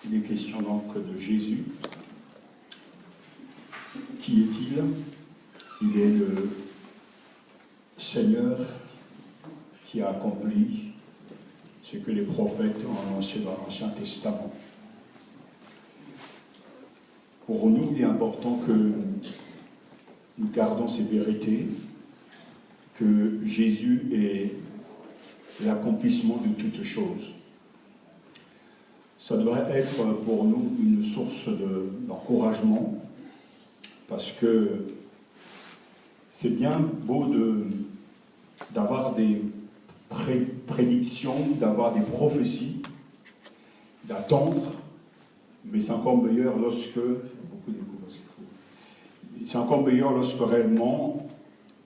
Il est question donc de Jésus. Qui est-il? Il est le Seigneur qui a accompli ce que les prophètes ont annoncé dans l'Ancien Testament. Pour nous, il est important que nous gardons ces vérités, que Jésus est l'accomplissement de toutes choses. Ça devrait être pour nous une source d'encouragement, parce que c'est bien beau d'avoir des prédictions, d'avoir des prophéties, d'attendre, mais c'est encore meilleur lorsque réellement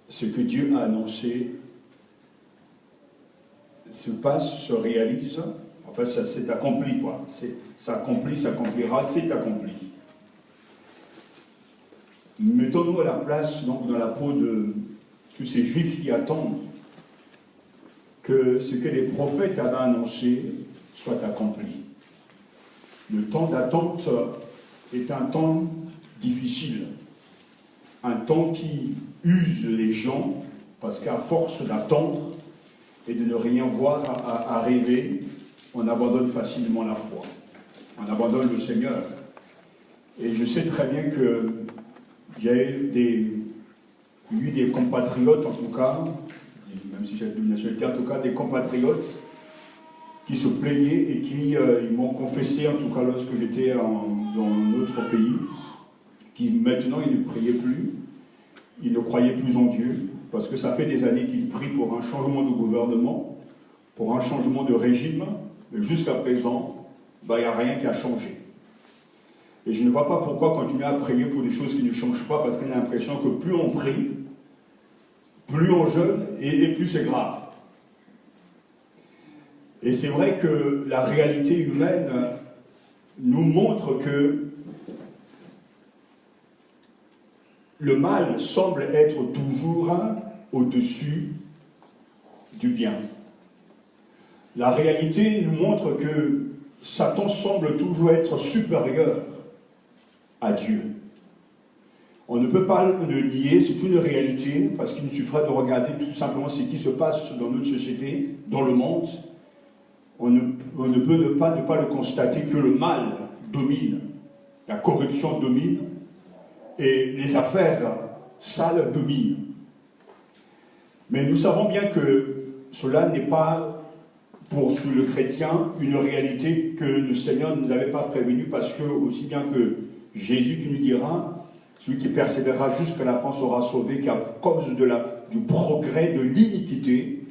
ce que Dieu a annoncé se passe, se réalise. En fait, ça s'est accompli, quoi. S'accomplira, c'est accompli. Mettons-nous à la place, donc, dans la peau de tous ces Juifs qui attendent que ce que les prophètes avaient annoncé soit accompli. Le temps d'attente est un temps difficile, un temps qui use les gens, parce qu'à force d'attendre et de ne rien voir arriver, on abandonne facilement la foi, on abandonne le Seigneur. Et je sais très bien que il y a eu des compatriotes, en tout cas, même si j'ai une nationalité, en tout cas des compatriotes qui se plaignaient et qui ils m'ont confessé, en tout cas lorsque j'étais dans notre pays, qui maintenant ils ne priaient plus, ils ne croyaient plus en Dieu, parce que ça fait des années qu'ils prient pour un changement de gouvernement, pour un changement de régime, mais jusqu'à présent, il n'y a rien qui a changé. Et je ne vois pas pourquoi continuer à prier pour des choses qui ne changent pas, parce qu'on a l'impression que plus on prie, plus on jeûne, et plus c'est grave. Et c'est vrai que la réalité humaine nous montre que le mal semble être toujours au-dessus du bien. La réalité nous montre que Satan semble toujours être supérieur à Dieu. On ne peut pas le nier, c'est une réalité, parce qu'il nous suffira de regarder tout simplement ce qui se passe dans notre société, dans le monde. On ne peut ne pas le constater que le mal domine, la corruption domine, et les affaires sales dominent. Mais nous savons bien que cela n'est pas, pour le chrétien, une réalité que le Seigneur ne nous avait pas prévenue, parce que, aussi bien que Jésus qui nous dira, celui qui persévérera jusqu'à la fin sera sauvé, qu'à cause du progrès de l'iniquité,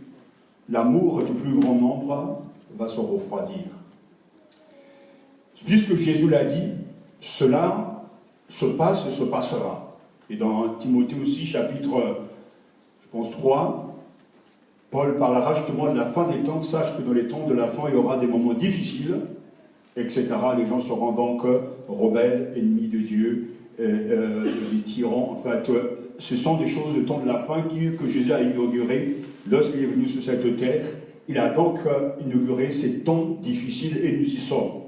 l'amour du plus grand nombre va se refroidir. Puisque Jésus l'a dit, cela se passe et se passera. Et dans Timothée aussi, chapitre, je pense, 3, Paul parlera justement de la fin des temps. Sache que dans les temps de la fin, il y aura des moments difficiles, etc. Les gens seront donc rebelles, ennemis de Dieu, des tyrans. En fait, ce sont des choses du temps de la fin que Jésus a inauguré lorsqu'il est venu sur cette terre. Il a donc inauguré ces temps difficiles et nous y sommes.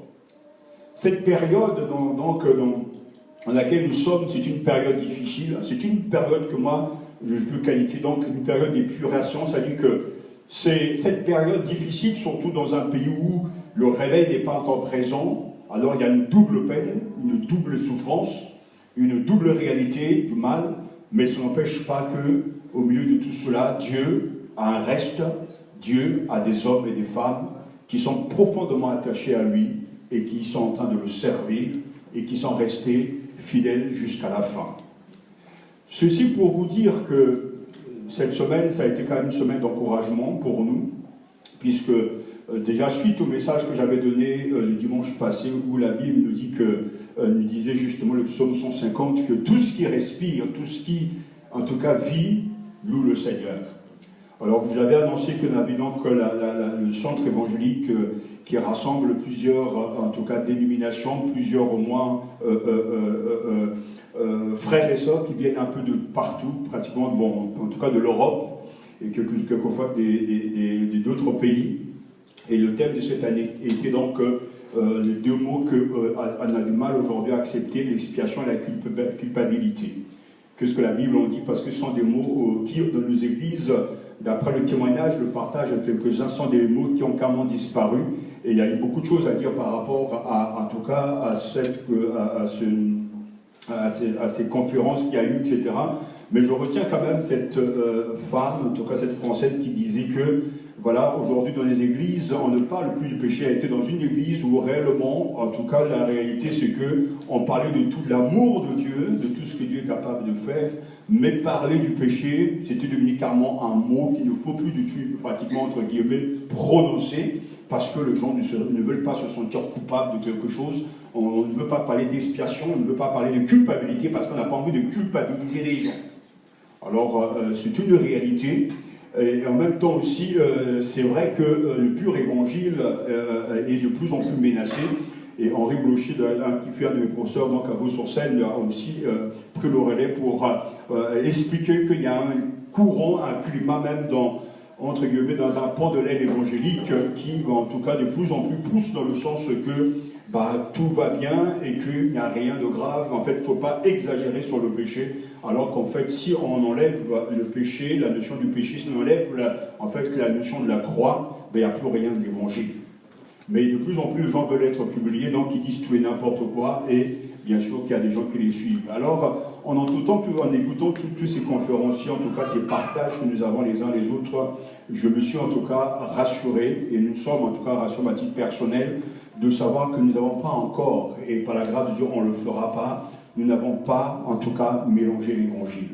Cette période dans laquelle nous sommes, c'est une période difficile. C'est une période que moi, je peux qualifier donc une période d'épuration. C'est-à-dire que c'est cette période difficile, surtout dans un pays où le réveil n'est pas encore présent. Alors il y a une double peine, une double souffrance, une double réalité du mal, mais ça n'empêche pas que, au milieu de tout cela, Dieu a un reste, Dieu a des hommes et des femmes qui sont profondément attachés à lui et qui sont en train de le servir et qui sont restés fidèles jusqu'à la fin. Ceci pour vous dire que cette semaine, ça a été quand même une semaine d'encouragement pour nous, puisque déjà suite au message que j'avais donné le dimanche passé, où la Bible nous dit nous disait justement le psaume 150, que tout ce qui respire, tout ce qui en tout cas vit, loue le Seigneur. Alors vous avez annoncé que nous avions donc le centre évangélique qui rassemble plusieurs, en tout cas dénominations, plusieurs au moins frères et sœurs qui viennent un peu de partout, pratiquement, bon, en tout cas de l'Europe, et quelquefois d'autres pays. Et le thème de cette année était donc les deux mots qu'on a du mal aujourd'hui à accepter, l'expiation et la culpabilité. Qu'est-ce que la Bible en dit? Parce que ce sont des mots qui, dans nos églises, d'après le témoignage, le partage de quelques-uns, sont des mots qui ont carrément disparu. Et il y a eu beaucoup de choses à dire par rapport en tout cas, à ces conférences qu'il y a eu, etc. Mais je retiens quand même cette femme, en tout cas cette Française, qui disait que, voilà, aujourd'hui dans les églises, on ne parle plus du péché. Elle était dans une église où réellement, en tout cas, la réalité, c'est qu'on parlait de tout l'amour de Dieu, de tout ce que Dieu est capable de faire, mais parler du péché, c'était devenu carrément un mot qu'il ne faut plus du tout, pratiquement, entre guillemets, prononcer, parce que les gens ne veulent pas se sentir coupables de quelque chose. On ne veut pas parler d'expiation, on ne veut pas parler de culpabilité, parce qu'on n'a pas envie de culpabiliser les gens. Alors, c'est une réalité. Et en même temps aussi, c'est vrai que le pur évangile est de plus en plus menacé. Et Henri Blocher, qui fait un de mes professeurs donc à Vaux-sur-Seine, a aussi pris le relais pour expliquer qu'il y a un courant, un climat même entre guillemets, dans un pan de l'aile évangélique qui, en tout cas, de plus en plus pousse dans le sens que tout va bien et qu'il n'y a rien de grave. En fait, il ne faut pas exagérer sur le péché, alors qu'en fait, si on enlève le péché, la notion du péché, si on enlève la notion de la croix, il n'y a plus rien de l'évangile. Mais de plus en plus, les gens veulent être publiés, donc ils disent tout et n'importe quoi, et bien sûr qu'il y a des gens qui les suivent. Alors, en écoutant tous ces conférenciers, en tout cas ces partages que nous avons les uns les autres, je me suis en tout cas rassuré, et nous sommes en tout cas rassurés à titre personnel, de savoir que nous n'avons pas encore, et par la grâce de Dieu on ne le fera pas, nous n'avons pas en tout cas mélangé l'évangile.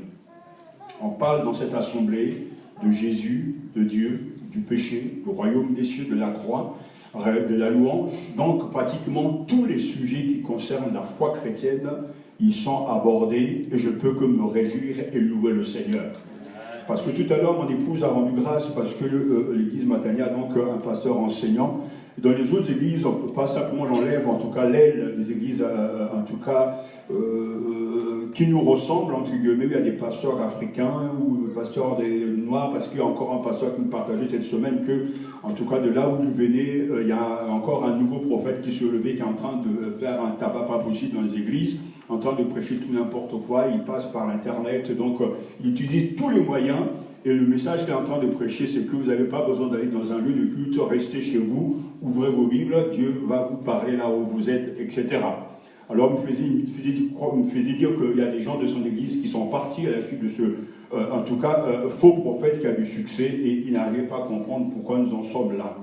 On parle dans cette assemblée de Jésus, de Dieu, du péché, du royaume des cieux, de la croix, de la louange. Donc pratiquement tous les sujets qui concernent la foi chrétienne, ils sont abordés et je peux que me réjouir et louer le Seigneur. Parce que tout à l'heure, mon épouse a rendu grâce parce que l'église Matania, donc un pasteur enseignant, dans les autres églises, on ne peut pas simplement, j'enlève en tout cas l'aile des églises, en tout cas, qui nous ressemblent, entre guillemets. Il y a des pasteurs africains ou des pasteurs des noirs, parce qu'il y a encore un pasteur qui me partageait cette semaine que, en tout cas, de là où il venait, il y a encore un nouveau prophète qui s'est levé, qui est en train de faire un tabac pas possible dans les églises, en train de prêcher tout n'importe quoi. Il passe par Internet, donc il utilise tous les moyens. Et le message qu'il est en train de prêcher, c'est que vous n'avez pas besoin d'aller dans un lieu de culte, restez chez vous, ouvrez vos Bibles, Dieu va vous parler là où vous êtes, etc. Alors il me faisait dire qu'il y a des gens de son église qui sont partis à la suite de ce, en tout cas, faux prophète qui a du succès, et il n'arrivait pas à comprendre pourquoi nous en sommes là.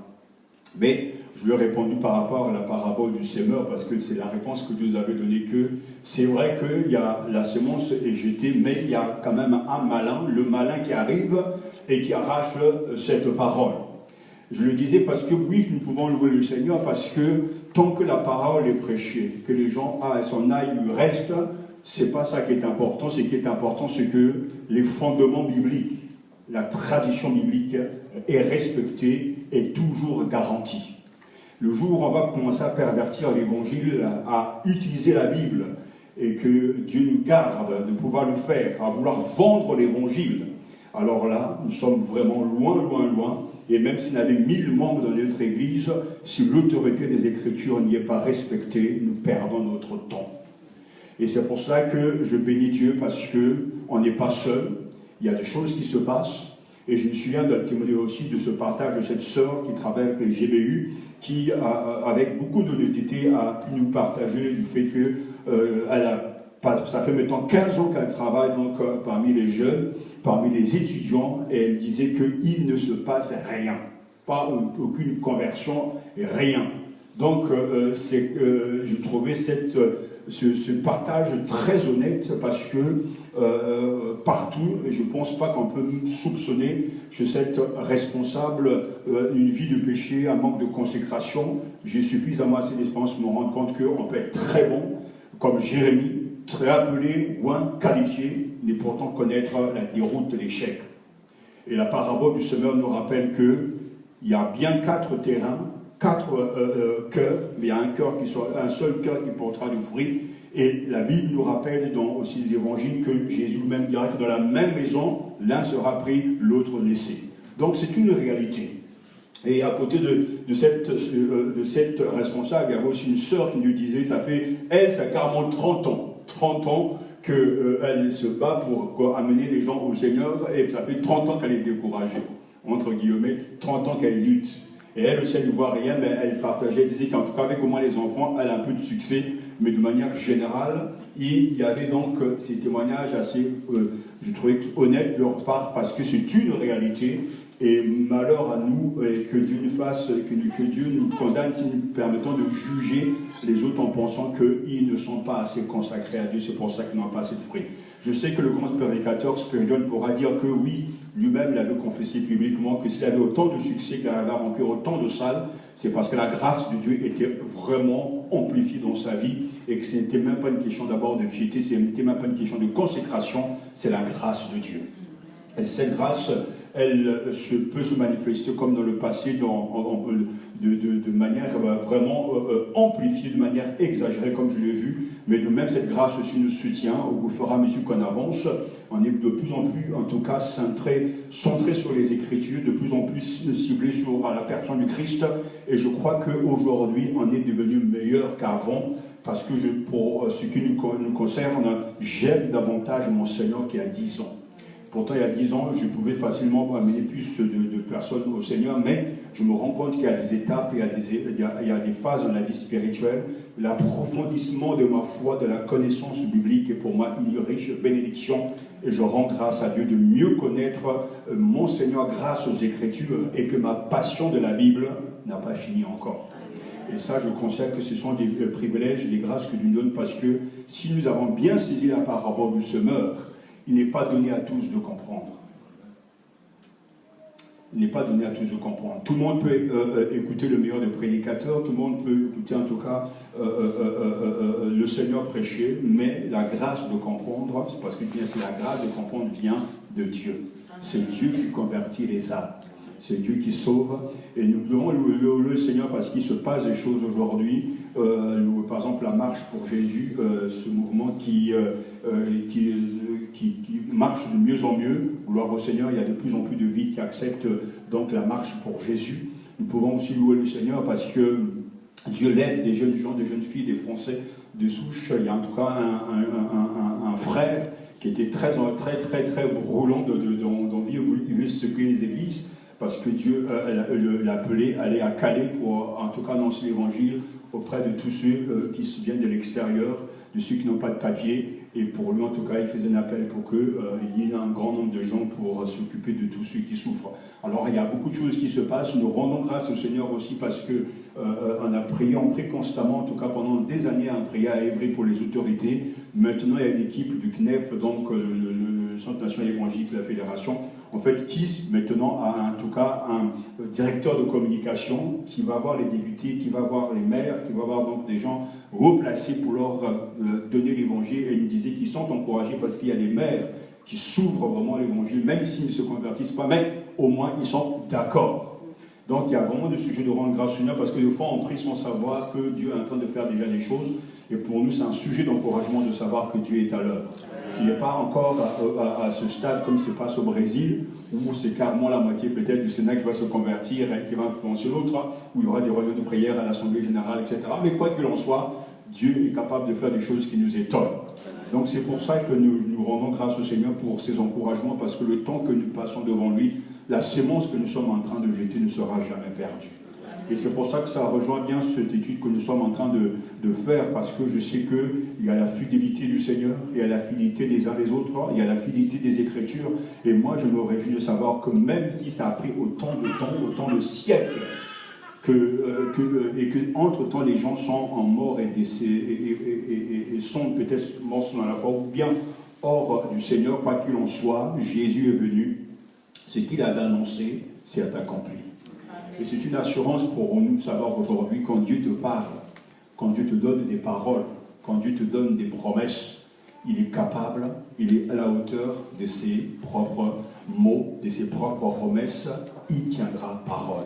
Mais je lui ai répondu par rapport à la parabole du sémeur, parce que c'est la réponse que Dieu nous avait donnée, que c'est vrai qu'il y a la semence est jetée, mais il y a quand même un malin, le malin qui arrive et qui arrache cette parole. Je le disais parce que oui, nous pouvons louer le Seigneur, parce que tant que la parole est prêchée, que les gens s'en aillent, restent, c'est pas ça qui est important. Ce qui est important, c'est que les fondements bibliques, la tradition biblique est respectée et toujours garantie. Le jour où on va commencer à pervertir l'évangile, à utiliser la Bible, et que Dieu nous garde de pouvoir le faire, à vouloir vendre l'évangile, alors là, nous sommes vraiment loin, loin, loin. Et même s'il y avait 1000 membres dans notre Église, si l'autorité des Écritures n'y est pas respectée, nous perdons notre temps. Et c'est pour cela que je bénis Dieu, parce qu'on n'est pas seul. Il y a des choses qui se passent. Et je me souviens de témoigner aussi de ce partage de cette sœur qui travaille avec les GBU, qui, avec beaucoup d'honnêteté, a pu nous partager du fait que ça fait maintenant 15 ans qu'elle travaille donc, parmi les jeunes, parmi les étudiants, et elle disait qu'il ne se passe rien. Pas aucune conversion, rien. Donc, je trouvais ce partage très honnête, parce que partout, et je ne pense pas qu'on peut soupçonner chez cette responsable une vie de péché, un manque de consécration. J'ai suffisamment assez d'expérience pour me rendre compte qu'on peut être très bon, comme Jérémie, très appelé, loin, qualifié, mais pourtant connaître la déroute, l'échec. Et la parabole du semeur nous rappelle qu'il y a bien 4 terrains, 4 cœurs, mais il y a un seul cœur qui portera du fruit. Et la Bible nous rappelle dans aussi les évangiles que Jésus lui-même dira que dans la même maison, l'un sera pris, l'autre laissé. Donc c'est une réalité. Et à côté de cette responsable, il y avait aussi une sœur qui nous disait, ça a carrément 30 ans qu'elle se bat pour amener les gens au Seigneur, et ça fait 30 ans qu'elle est découragée, entre guillemets, 30 ans qu'elle lutte. Et elle aussi, elle ne voit rien, mais elle partageait, elle disait qu'en tout cas, avec au moins les enfants, elle a un peu de succès, mais de manière générale, il y avait donc ces témoignages assez, je trouvais, honnêtes de leur part, parce que c'est une réalité. Et malheur à nous, que Dieu nous fasse, que Dieu nous condamne si nous permettons de juger les autres en pensant qu'ils ne sont pas assez consacrés à Dieu, c'est pour ça qu'ils n'ont pas assez de fruits. Je sais que le grand prédicateur Spurgeon pourra dire que oui, lui-même il avait confessé publiquement que s'il avait autant de succès, qu'il arrivait à remplir autant de salles, c'est parce que la grâce de Dieu était vraiment amplifiée dans sa vie et que ce n'était même pas une question d'abord de piété, ce n'était même pas une question de consécration, c'est la grâce de Dieu. Et cette grâce, elle peut se manifester comme dans le passé de manière vraiment amplifiée, de manière exagérée comme je l'ai vu, mais de même cette grâce aussi nous soutient au fur et à mesure qu'on avance. On est de plus en plus, en tout cas, centré sur les Écritures, de plus en plus ciblé sur la personne du Christ, et je crois qu'aujourd'hui, on est devenu meilleur qu'avant, parce que pour ce qui nous concerne, j'aime davantage mon Seigneur qu'il y a 10 ans. Pourtant, il y a 10 ans, je pouvais facilement amener plus de personnes au Seigneur, mais je me rends compte qu'il y a des étapes, il y a des phases dans la vie spirituelle. L'approfondissement de ma foi, de la connaissance biblique est pour moi une riche bénédiction. Et je rends grâce à Dieu de mieux connaître mon Seigneur grâce aux Écritures et que ma passion de la Bible n'a pas fini encore. Et ça, je considère que ce sont des privilèges et des grâces que Dieu nous donne, parce que si nous avons bien saisi la parabole du semeur, il n'est pas donné à tous de comprendre. Il n'est pas donné à tous de comprendre. Tout le monde peut écouter le meilleur des prédicateurs, tout le monde peut écouter en tout cas le Seigneur prêcher, mais la grâce de comprendre, c'est parce que c'est la grâce de comprendre vient de Dieu. C'est Dieu qui convertit les âmes. C'est Dieu qui sauve. Et nous devons louer le Seigneur parce qu'il se passe des choses aujourd'hui. Par exemple, la marche pour Jésus, ce mouvement qui marche de mieux en mieux. Gloire au Seigneur, il y a de plus en plus de vies qui acceptent donc la marche pour Jésus. Nous pouvons aussi louer le Seigneur parce que Dieu l'aide, des jeunes gens, des jeunes filles, des Français de souche. Il y a en tout cas un frère qui était très brûlant d'envie, il veut secouer les églises, parce que Dieu l'a appelé à aller à Calais pour en tout cas annoncer l'évangile auprès de tous ceux qui viennent de l'extérieur, de ceux qui n'ont pas de papier. Et pour lui, en tout cas, il faisait un appel pour qu'il y ait un grand nombre de gens pour s'occuper de tous ceux qui souffrent. Alors, il y a beaucoup de choses qui se passent. Nous rendons grâce au Seigneur aussi parce que on a prié, on prie constamment, en tout cas pendant des années, on priait à Évry pour les autorités. Maintenant, il y a une équipe du CNEF, donc le Centre national évangélique de la Fédération, en fait, qui maintenant a en tout cas un directeur de communication qui va voir les députés, qui va voir les maires, qui va voir donc des gens haut placés pour leur donner l'évangile. Et il nous disait qu'ils sont encouragés parce qu'il y a des maires qui s'ouvrent vraiment à l'évangile, même s'ils ne se convertissent pas, mais au moins ils sont d'accord. Donc il y a vraiment des sujets de rendre grâce au Seigneur, parce que des fois on prie sans savoir que Dieu est en train de faire déjà des choses. Et pour nous, c'est un sujet d'encouragement de savoir que Dieu est à l'œuvre. S'il n'est pas encore à ce stade, comme se passe au Brésil, où c'est carrément la moitié peut-être du Sénat qui va se convertir et qui va influencer l'autre, où il y aura des réunions de prière à l'Assemblée générale, etc. Mais quoi qu'il en soit, Dieu est capable de faire des choses qui nous étonnent. Donc c'est pour ça que nous rendons grâce au Seigneur pour ces encouragements, parce que le temps que nous passons devant lui, la sémence que nous sommes en train de jeter ne sera jamais perdue. Et c'est pour ça que ça rejoint bien cette étude que nous sommes en train de faire, parce que je sais qu'il y a la fidélité du Seigneur, il y a la fidélité des uns des autres, il y a la fidélité des Écritures, et moi je me réjouis de savoir que même si ça a pris autant de temps, autant de siècles, et que entre-temps les gens sont en mort et sont peut-être morts dans la foi, ou bien hors du Seigneur, quoi qu'il en soit, Jésus est venu, ce qu'il avait annoncé, c'est accompli. Et c'est une assurance pour nous de savoir aujourd'hui, quand Dieu te parle, quand Dieu te donne des paroles, quand Dieu te donne des promesses, il est capable, il est à la hauteur de ses propres mots, de ses propres promesses, il tiendra parole.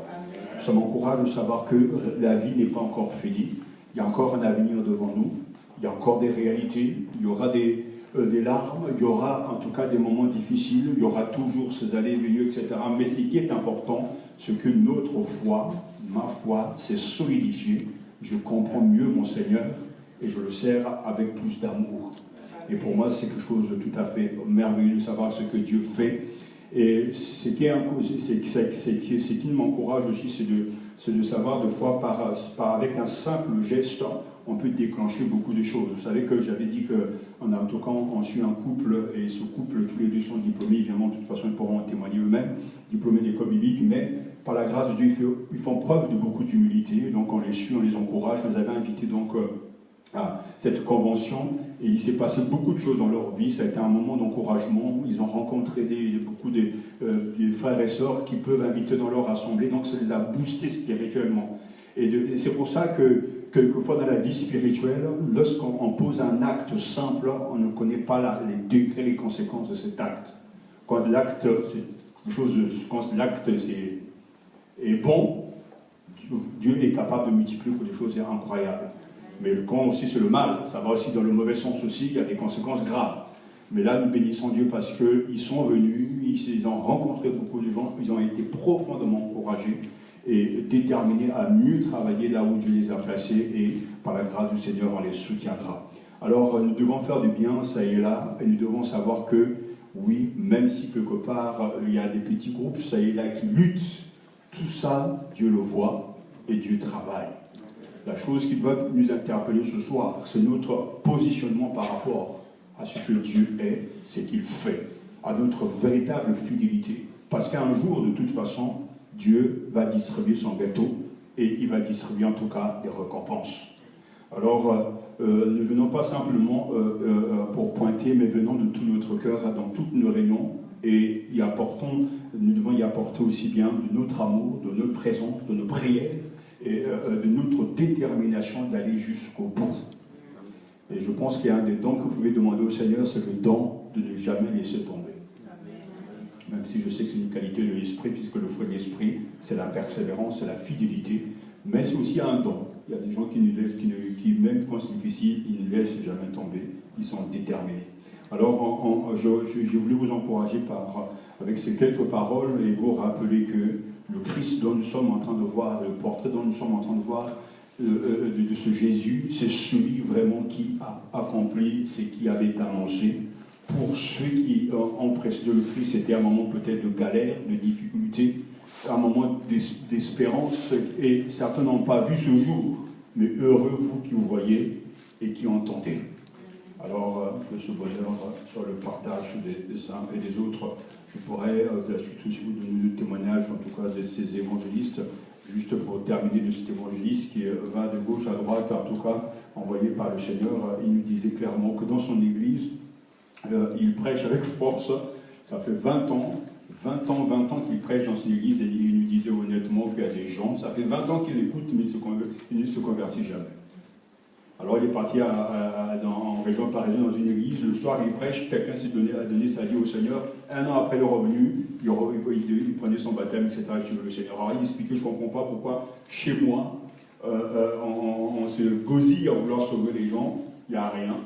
Ça m'encourage de savoir que la vie n'est pas encore finie, il y a encore un avenir devant nous, il y a encore des réalités, il y aura des larmes, il y aura en tout cas des moments difficiles, il y aura toujours ces allées et venues, etc. Mais ce qui est important, ce que notre foi, ma foi, s'est solidifiée, je comprends mieux mon Seigneur et je le sers avec plus d'amour. Et pour moi, c'est quelque chose de tout à fait merveilleux de savoir ce que Dieu fait. Et ce qui m'encourage aussi, c'est de savoir de fois avec un simple geste, on peut déclencher beaucoup de choses. Vous savez que j'avais dit qu'en tout cas, on suit un couple, et ce couple, tous les deux sont diplômés, évidemment, de toute façon, ils pourront en témoigner eux-mêmes, diplômés d'école biblique, mais par la grâce de Dieu, ils font preuve de beaucoup d'humilité, donc on les suit, on les encourage. Je les avais invités donc à cette convention, et il s'est passé beaucoup de choses dans leur vie. Ça a été un moment d'encouragement. Ils ont rencontré beaucoup de frères et sœurs qui peuvent inviter dans leur assemblée, donc ça les a boostés spirituellement. Et c'est pour ça que quelquefois dans la vie spirituelle, lorsqu'on pose un acte simple, on ne connaît pas les degrés, les conséquences de cet acte. Quand l'acte est bon, Dieu est capable de multiplier pour des choses incroyables. Mais quand aussi c'est le mal, ça va aussi dans le mauvais sens aussi, il y a des conséquences graves. Mais là, nous bénissons Dieu parce qu'ils sont venus, ils ont rencontré beaucoup de gens, ils ont été profondément encouragés et déterminés à mieux travailler là où Dieu les a placés, et par la grâce du Seigneur, on les soutiendra. Alors, nous devons faire du bien, ça et là, et nous devons savoir que, oui, même si quelque part, il y a des petits groupes, ça et là, qui luttent, tout ça, Dieu le voit et Dieu travaille. La chose qui doit nous interpeller ce soir, c'est notre positionnement par rapport à ce que Dieu est, ce qu'il fait, à notre véritable fidélité. Parce qu'un jour, de toute façon, Dieu va distribuer son gâteau, et il va distribuer en tout cas des récompenses. Alors, ne venons pas simplement pour pointer, mais venons de tout notre cœur dans toutes nos réunions, et nous devons y apporter aussi bien de notre amour, de notre présence, de nos prières, et de notre détermination d'aller jusqu'au bout. Et je pense qu'il y a un des dons que vous pouvez demander au Seigneur, c'est le don de ne jamais laisser tomber. Même si je sais que c'est une qualité de l'esprit, puisque le fruit de l'esprit, c'est la persévérance, c'est la fidélité, mais c'est aussi un don. Il y a des gens qui même quand c'est difficile, ils ne laissent jamais tomber, ils sont déterminés. Alors, j'ai voulu vous encourager avec ces quelques paroles et vous rappeler que le Christ dont nous sommes en train de voir, le portrait dont nous sommes en train de voir de ce Jésus, c'est celui vraiment qui a accompli ce qui avait été annoncé. Pour ceux qui ont précédé le Christ, c'était un moment peut-être de galère, de difficulté, un moment d'espérance, et certains n'ont pas vu ce jour, mais heureux vous qui vous voyez et qui entendez. Alors, que ce bonheur soit le partage des uns et des autres. Je pourrais, la suite aussi, vous donner le témoignage, en tout cas, de ces évangélistes, juste pour terminer de cet évangéliste qui va de gauche à droite, en tout cas, envoyé par le Seigneur. Il nous disait clairement que dans son église, il prêche avec force. Ça fait 20 ans qu'il prêche dans son église, et il nous disait honnêtement qu'il y a des gens, ça fait 20 ans qu'ils écoutent, mais ils ne se convertissent jamais. Alors il est parti en région parisienne dans une église, le soir il prêche, quelqu'un s'est donné sa vie au Seigneur, un an après le revenu, il prenait son baptême, etc. sur le Seigneur. Alors il expliquait, je ne comprends pas pourquoi chez moi, on se gosille à vouloir sauver les gens, il n'y a rien.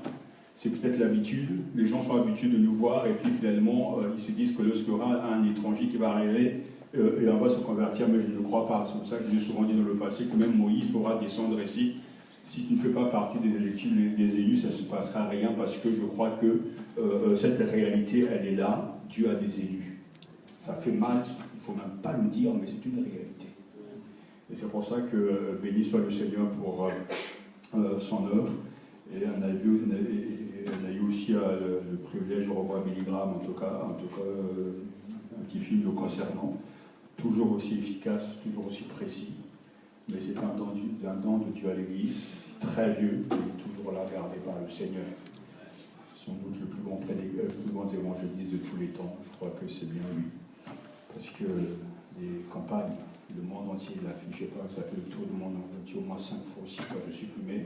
C'est peut-être l'habitude, les gens sont habitués de nous voir, et puis finalement ils se disent que lorsqu'il y aura un étranger qui va arriver, et on va se convertir, mais je ne crois pas. C'est pour ça que j'ai souvent dit dans le passé que même Moïse pourra descendre ici. Si tu ne fais pas partie des électifs, des élus, ça ne se passera rien, parce que je crois que cette réalité, elle est là. Dieu a des élus. Ça fait mal, il ne faut même pas le dire, mais c'est une réalité. Et c'est pour ça que béni soit le Seigneur pour son œuvre. Et on a eu aussi le privilège de revoir Billy Graham, en tout cas un petit film le concernant, toujours aussi efficace, toujours aussi précis. Mais c'est un don de Dieu à l'Église, très vieux, mais toujours là, gardé par le Seigneur. Sans doute le plus grand évangéliste de tous les temps, je crois que c'est bien lui. Parce que les campagnes, le monde entier, il a fait, je ne sais pas, ça fait le tour du monde entier au moins 5 fois, 6 fois, je suis plumé,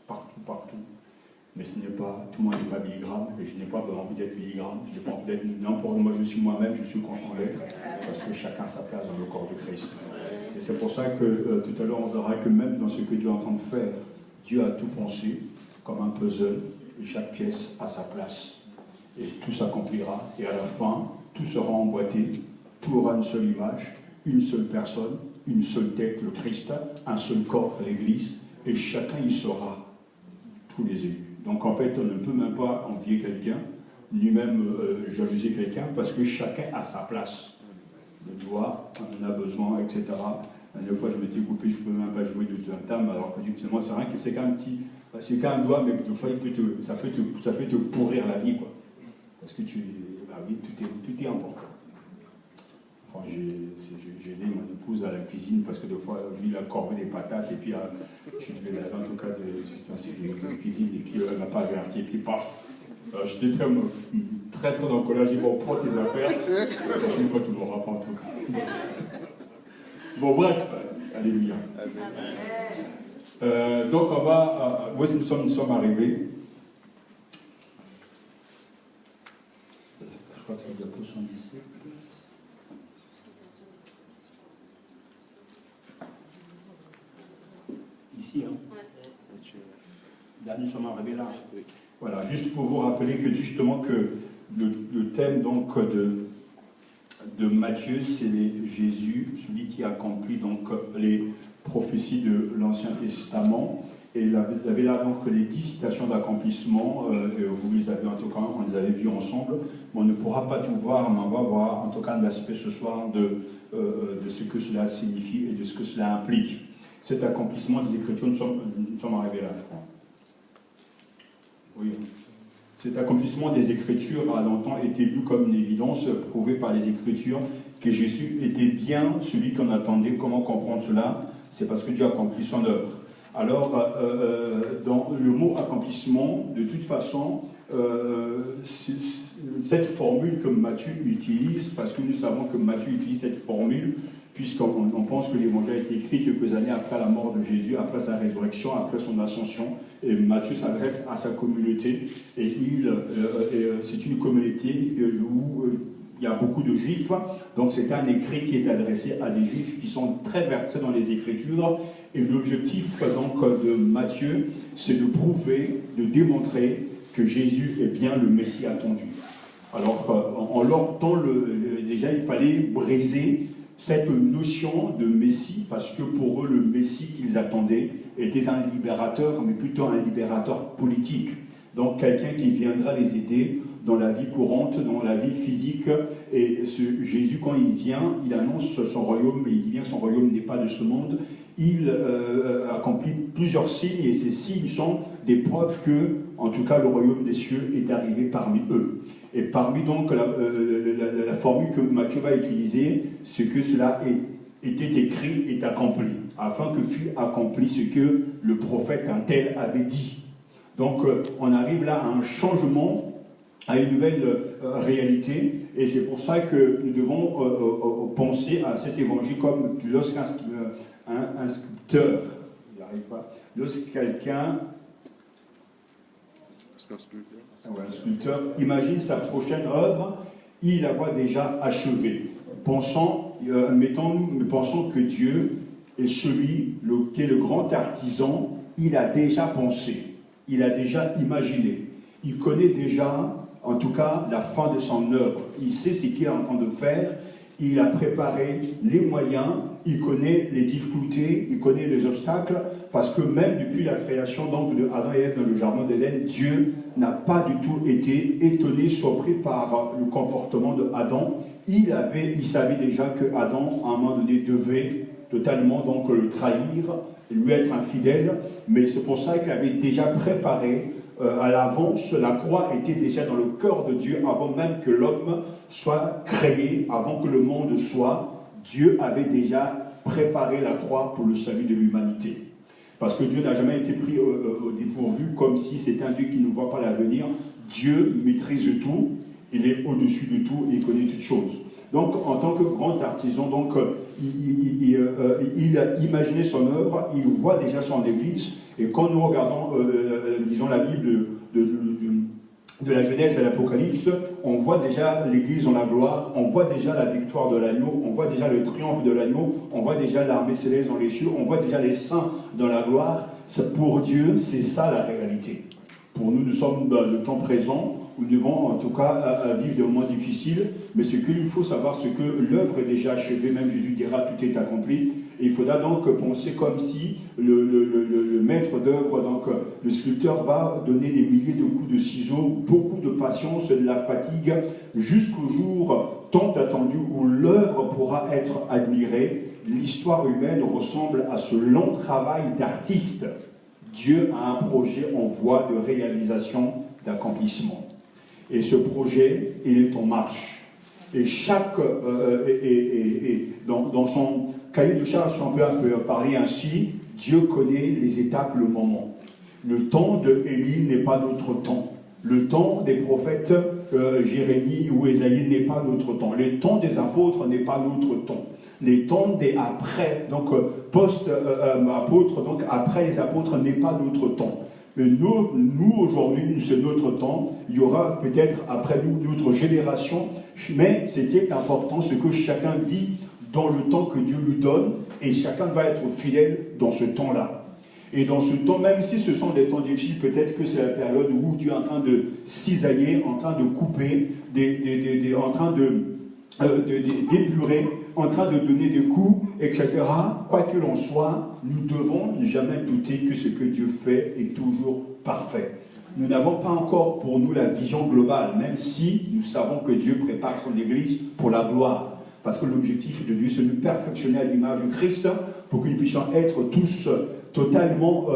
partout. Mais ce n'est pas, tout le monde n'est pas Billy Graham, et je n'ai pas envie d'être Billy Graham, je n'ai pas envie d'être n'importe moi, je suis moi-même, je suis content d'être, parce que chacun a sa place dans le corps de Christ. Et c'est pour ça que tout à l'heure on verra que même dans ce que Dieu est en train de faire, Dieu a tout pensé comme un puzzle, et chaque pièce a sa place. Et tout s'accomplira, et à la fin, tout sera emboîté, tout aura une seule image, une seule personne, une seule tête, le Christ, un seul corps, l'Église, et chacun y sera, tous les élus. Donc en fait, on ne peut même pas envier quelqu'un, ni même jalouser quelqu'un, parce que chacun a sa place. Le doigt, on en a besoin, etc. La dernière fois, je m'étais coupé, je ne pouvais même pas jouer d'un tam, alors que justement, c'est rien que c'est qu'un petit, c'est qu'un doigt, mais des fois, ça fait te pourrir la vie, quoi. Parce que bah oui, tout est important. Enfin, j'ai aidé mon épouse à la cuisine parce que des fois, je lui ai accordé des patates et puis je devais laver en tout cas de cuisine et puis elle ne m'a pas averti et puis paf. J'étais très en colère, j'ai dit bon, prends tes affaires. La prochaine fois, tu n'auras pas en tout cas. Bon, bref, alléluia. Donc, on va. Où est-ce que nous sommes arrivés? Je crois que le diapo sont ici. Ici, hein. Là, nous sommes arrivés là. Voilà, juste pour vous rappeler que justement que le thème donc de Matthieu, c'est Jésus, celui qui accomplit donc les prophéties de l'Ancien Testament. Et là, vous avez là donc les 10 citations d'accomplissement, vous les avez en tout cas, on les avait vues ensemble. On ne pourra pas tout voir, mais on va voir en tout cas un aspect ce soir de ce que cela signifie et de ce que cela implique. Cet accomplissement des Écritures, nous sommes arrivés là, je crois. Oui. Cet accomplissement des Écritures a longtemps été lu comme une évidence, prouvée par les Écritures, que Jésus était bien celui qu'on attendait. Comment comprendre cela? C'est parce que Dieu a accompli son œuvre. Alors, dans le mot accomplissement, de toute façon, cette formule que Matthieu utilise, parce que nous savons que Matthieu utilise cette formule, puisqu'on pense que l'évangile a été écrit quelques années après la mort de Jésus, après sa résurrection, après son ascension, et Matthieu s'adresse à sa communauté, et c'est une communauté où il y a beaucoup de juifs, donc c'est un écrit qui est adressé à des juifs qui sont très versés dans les Écritures, et l'objectif donc de Matthieu, c'est de prouver, de démontrer que Jésus est bien le Messie attendu. Alors, en leur temps, déjà, il fallait briser cette notion de Messie, parce que pour eux, le Messie qu'ils attendaient était un libérateur, mais plutôt un libérateur politique. Donc, quelqu'un qui viendra les aider dans la vie courante, dans la vie physique. Et Jésus, quand il vient, il annonce son royaume, et il dit bien que son royaume n'est pas de ce monde. Il accomplit plusieurs signes, et ces signes sont des preuves que, en tout cas, le royaume des cieux est arrivé parmi eux. Et parmi donc la formule que Matthieu va utiliser, c'est que cela était écrit et accompli, afin que fût accompli ce que le prophète un tel avait dit. Donc on arrive là à un changement, à une nouvelle réalité, et c'est pour ça que nous devons penser à cet évangile comme lorsqu'un sculpteur, lorsqu'un un sculpteur imagine sa prochaine œuvre, il la voit déjà achevée. Pensons que Dieu est celui qui est le grand artisan, il a déjà pensé, il a déjà imaginé, il connaît déjà, en tout cas, la fin de son œuvre, il sait ce qu'il est en train de faire, il a préparé les moyens, il connaît les difficultés, il connaît les obstacles, parce que même depuis la création donc, de Adam et Ève dans le jardin d'Éden, Dieu n'a pas du tout été étonné, surpris par le comportement de Adam. Il savait déjà que Adam, à un moment donné, devait totalement donc, le trahir, lui être infidèle, mais c'est pour ça qu'il avait déjà préparé à l'avance, la croix était déjà dans le cœur de Dieu avant même que l'homme soit créé, avant que le monde soit. Dieu avait déjà préparé la croix pour le salut de l'humanité. Parce que Dieu n'a jamais été pris au dépourvu comme si c'était un Dieu qui ne voit pas l'avenir. Dieu maîtrise tout, il est au-dessus de tout et il connaît toutes choses. Donc, en tant que grand artisan, donc, il a imaginé son œuvre, il voit déjà son Église, et quand nous regardons, disons, la Bible de la Genèse à l'Apocalypse, on voit déjà l'Église en la gloire, on voit déjà la victoire de l'agneau, on voit déjà le triomphe de l'agneau, on voit déjà l'armée céleste dans les cieux, on voit déjà les saints dans la gloire. Pour Dieu, c'est ça la réalité. Pour nous, nous sommes dans le temps présent, nous devons en tout cas vivre des moments difficiles, mais ce qu'il faut savoir, c'est que l'œuvre est déjà achevée, même Jésus dira tout est accompli, et il faudra donc penser comme si le maître d'œuvre, donc le sculpteur va donner des milliers de coups de ciseaux, beaucoup de patience, de la fatigue, jusqu'au jour tant attendu où l'œuvre pourra être admirée. L'histoire humaine ressemble à ce long travail d'artiste. Dieu a un projet en voie de réalisation, d'accomplissement. Et ce projet, il est en marche. Et dans son cahier de charge, si on peut parler ainsi, Dieu connaît les étapes, le moment. Le temps de Élie n'est pas notre temps. Le temps des prophètes Jérémie ou Ésaïe n'est pas notre temps. Le temps des apôtres n'est pas notre temps. Les temps des après, donc post-apôtres, donc après les apôtres n'est pas notre temps. Mais nous aujourd'hui, c'est notre temps. Il y aura peut-être après nous notre génération, mais ce qui est important, c'est que chacun vit dans le temps que Dieu lui donne et chacun va être fidèle dans ce temps-là. Et dans ce temps, même si ce sont des temps difficiles, peut-être que c'est la période où Dieu est en train de cisailler, en train de couper, en train d'épurer, en train de donner des coups, etc. Quoi qu'il en soit, nous devons ne jamais douter que ce que Dieu fait est toujours parfait. Nous n'avons pas encore pour nous la vision globale, même si nous savons que Dieu prépare son Église pour la gloire. Parce que l'objectif de Dieu, c'est de nous perfectionner à l'image de Christ pour que nous puissions être tous totalement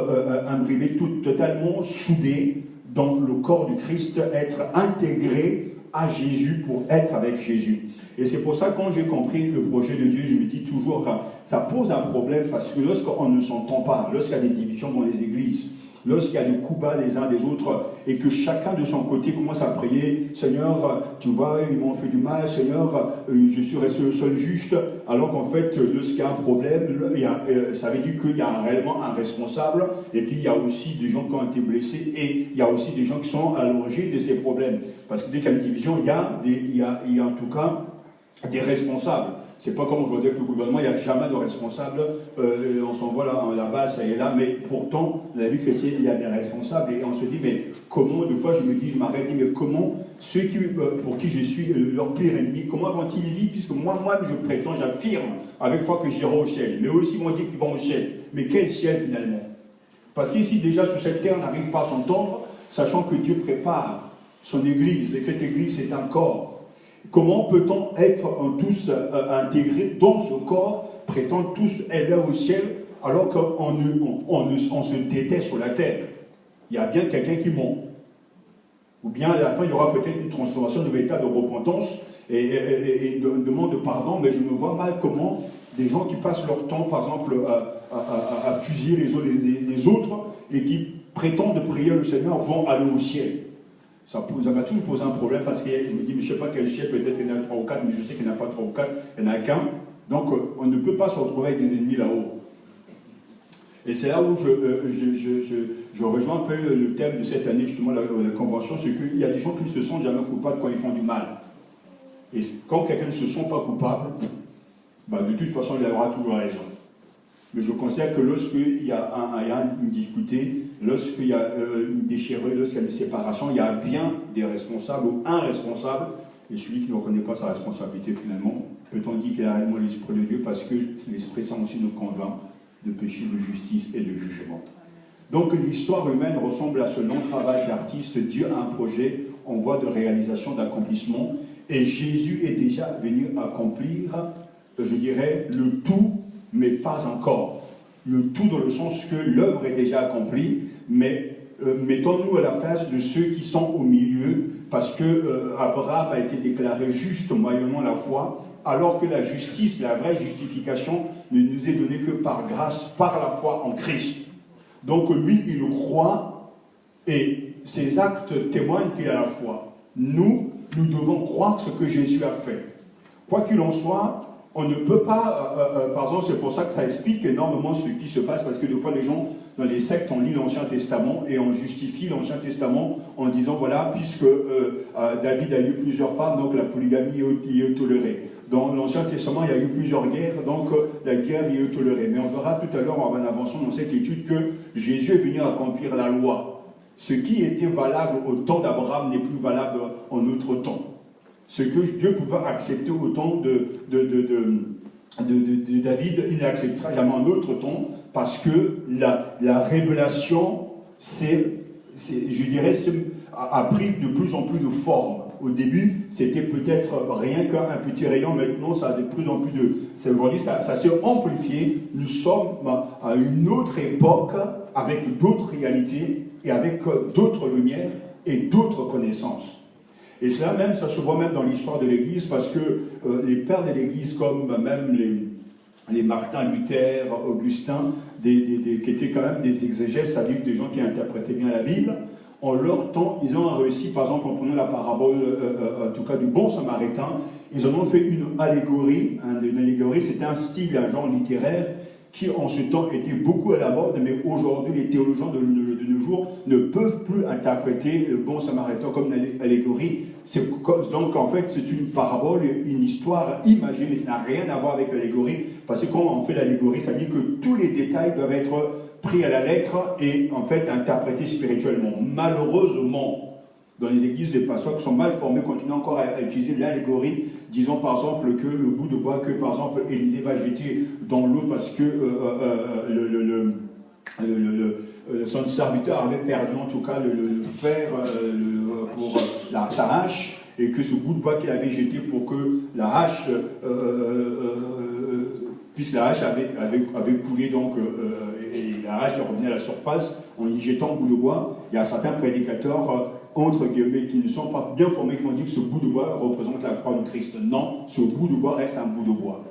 imbriqués, totalement soudés dans le corps du Christ, être intégrés à Jésus pour être avec Jésus. Et c'est pour ça que quand j'ai compris le projet de Dieu, je me dis toujours, ça pose un problème parce que lorsqu'on ne s'entend pas, lorsqu'il y a des divisions dans les églises, lorsqu'il y a des coups bas les uns des autres et que chacun de son côté commence à prier, Seigneur, tu vois, ils m'ont fait du mal, Seigneur, je suis resté le seul juste, alors qu'en fait, lorsqu'il y a un problème, ça veut dire qu'il y a réellement un responsable, et puis il y a aussi des gens qui ont été blessés, et il y a aussi des gens qui sont à l'origine de ces problèmes. Parce que dès qu'il y a une division, il y a en tout cas des responsables. C'est pas comme aujourd'hui avec le gouvernement, il n'y a jamais de responsable, on s'envoie là-bas, ça y est là, mais pourtant, la vie chrétienne, il y a des responsables, et on se dit, mais comment, des fois je m'arrête, mais comment ceux pour qui je suis leur pire ennemi, comment vont-ils vivre, puisque moi je prétends, j'affirme avec foi que j'irai au ciel, mais eux aussi vont dire qu'ils vont au ciel. Mais quel ciel finalement? Parce qu'ici déjà sur cette terre, on n'arrive pas à s'entendre, sachant que Dieu prépare son église, et que cette église c'est un corps. Comment peut-on être tous intégrés dans ce corps, prétendre tous aller au ciel, alors qu'on se déteste sur la terre? Il y a bien quelqu'un qui ment. Ou bien à la fin, il y aura peut-être une transformation de l'état de repentance et de demande de pardon, mais je me vois mal comment des gens qui passent leur temps, par exemple, à fusiller les autres et qui prétendent prier le Seigneur vont aller au ciel. Ça m'a toujours posé un problème parce que je me dis, mais je ne sais pas quel ciel, peut-être il y en a 3 ou 4, mais je sais qu'il n'y en a pas 3 ou 4, il n'y en a qu'un. Donc on ne peut pas se retrouver avec des ennemis là-haut. Et c'est là où je rejoins un peu le thème de cette année, justement, la convention, c'est qu'il y a des gens qui ne se sentent jamais coupables quand ils font du mal. Et quand quelqu'un ne se sent pas coupable, de toute façon, il aura toujours raison. Mais je considère que lorsqu'il y a une difficulté, lorsqu'il y a une déchirure, lorsqu'il y a une séparation, il y a bien des responsables ou un responsable, et celui qui ne reconnaît pas sa responsabilité finalement, peut-on dire qu'il a réellement l'Esprit de Dieu, parce que l'Esprit Saint aussi nous convainc de péché, de justice et de jugement. Donc l'histoire humaine ressemble à ce long travail d'artiste. Dieu a un projet en voie de réalisation, d'accomplissement, et Jésus est déjà venu accomplir, je dirais, le tout, mais pas encore. Le tout dans le sens que l'œuvre est déjà accomplie, mais mettons-nous à la place de ceux qui sont au milieu, parce que Abraham a été déclaré juste moyennant la foi, alors que la justice, la vraie justification, ne nous est donnée que par grâce, par la foi en Christ. Donc lui, il croit, et ses actes témoignent qu'il a la foi. Nous devons croire ce que Jésus a fait. Quoi qu'il en soit, on ne peut pas, par exemple, c'est pour ça que ça explique énormément ce qui se passe, parce que des fois les gens, dans les sectes, on lit l'Ancien Testament et on justifie l'Ancien Testament en disant, voilà, puisque David a eu plusieurs femmes, donc la polygamie y est tolérée. Dans l'Ancien Testament, il y a eu plusieurs guerres, donc la guerre y est tolérée. Mais on verra tout à l'heure, en avançant dans cette étude, que Jésus est venu accomplir la loi. Ce qui était valable au temps d'Abraham n'est plus valable en notre temps. Ce que Dieu pouvait accepter au temps de David, il n'acceptera jamais en autre temps, parce que la révélation, je dirais, a pris de plus en plus de forme. Au début, c'était peut-être rien qu'un petit rayon. Maintenant, ça a de plus en plus aujourd'hui, ça s'est amplifié. Nous sommes à une autre époque, avec d'autres réalités, et avec d'autres lumières, et d'autres connaissances. Et cela même, ça se voit même dans l'histoire de l'Église, parce que les pères de l'Église, comme même les Martin Luther, Augustin, qui étaient quand même des exégètes, c'est-à-dire des gens qui interprétaient bien la Bible, en leur temps, ils ont réussi, par exemple, en prenant la parabole, en tout cas du bon samaritain, ils en ont fait une allégorie. Une allégorie, c'était un style, un genre littéraire, qui en ce temps était beaucoup à la mode, mais aujourd'hui, les théologiens de nos jours ne peuvent plus interpréter le bon samaritain comme une allégorie. Donc, en fait, c'est une parabole, une histoire imagée, mais ça n'a rien à voir avec l'allégorie, parce que quand on fait l'allégorie, ça dit que tous les détails doivent être pris à la lettre et, en fait, interprétés spirituellement. Malheureusement, dans les églises, des pasteurs qui sont mal formés continuent encore à utiliser l'allégorie, disons par exemple que le bout de bois que par exemple Élisée va jeter dans l'eau parce que son serviteur avait perdu en tout cas le fer pour sa hache, et que ce bout de bois qu'il avait jeté pour que la hache puisque la hache avait coulé donc et la hache revenait à la surface en y jetant le bout de bois. Il y a certains prédicateurs entre guillemets, qui ne sont pas bien formés, qui vont dire que ce bout de bois représente la croix de Christ. Non, ce bout de bois reste un bout de bois.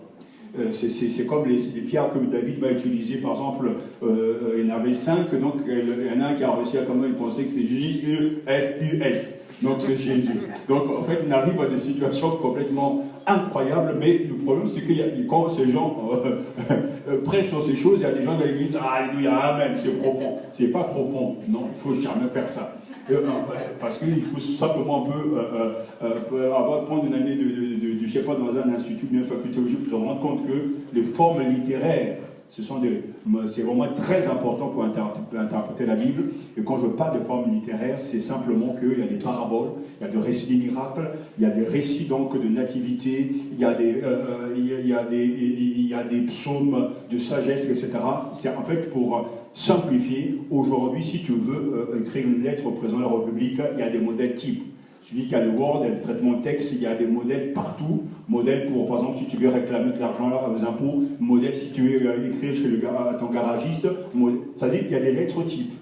C'est comme les pierres que David va utiliser, par exemple, il y en avait 5, donc il y en a un qui a réussi à comment il pensait que c'est J-E-S-U-S, donc c'est Jésus. Donc en fait, on arrive à des situations complètement incroyables, mais le problème c'est que quand ces gens prêchent sur ces choses, il y a des gens dans l'église, alléluia, amen, c'est profond. C'est pas profond, non, il ne faut jamais faire ça. Parce qu'il faut simplement un peu prendre une année je sais pas, dans un institut de faculté pour se rendre compte que les formes littéraires, c'est vraiment très important pour interpréter la Bible. Et quand je parle de formes littéraires, c'est simplement qu'il y a des paraboles, il y a des récits de miracles, il y a des récits donc de nativité, il y a des psaumes de sagesse, etc. C'est en fait pour simplifier. Aujourd'hui, si tu veux écrire une lettre au président de la République, il y a des modèles types. Celui qui a le Word, il y a le traitement de texte, il y a des modèles partout. Modèle pour, par exemple, si tu veux réclamer de l'argent aux impôts, modèle si tu veux écrire chez ton garagiste, c'est-à-dire qu'il y a des lettres types.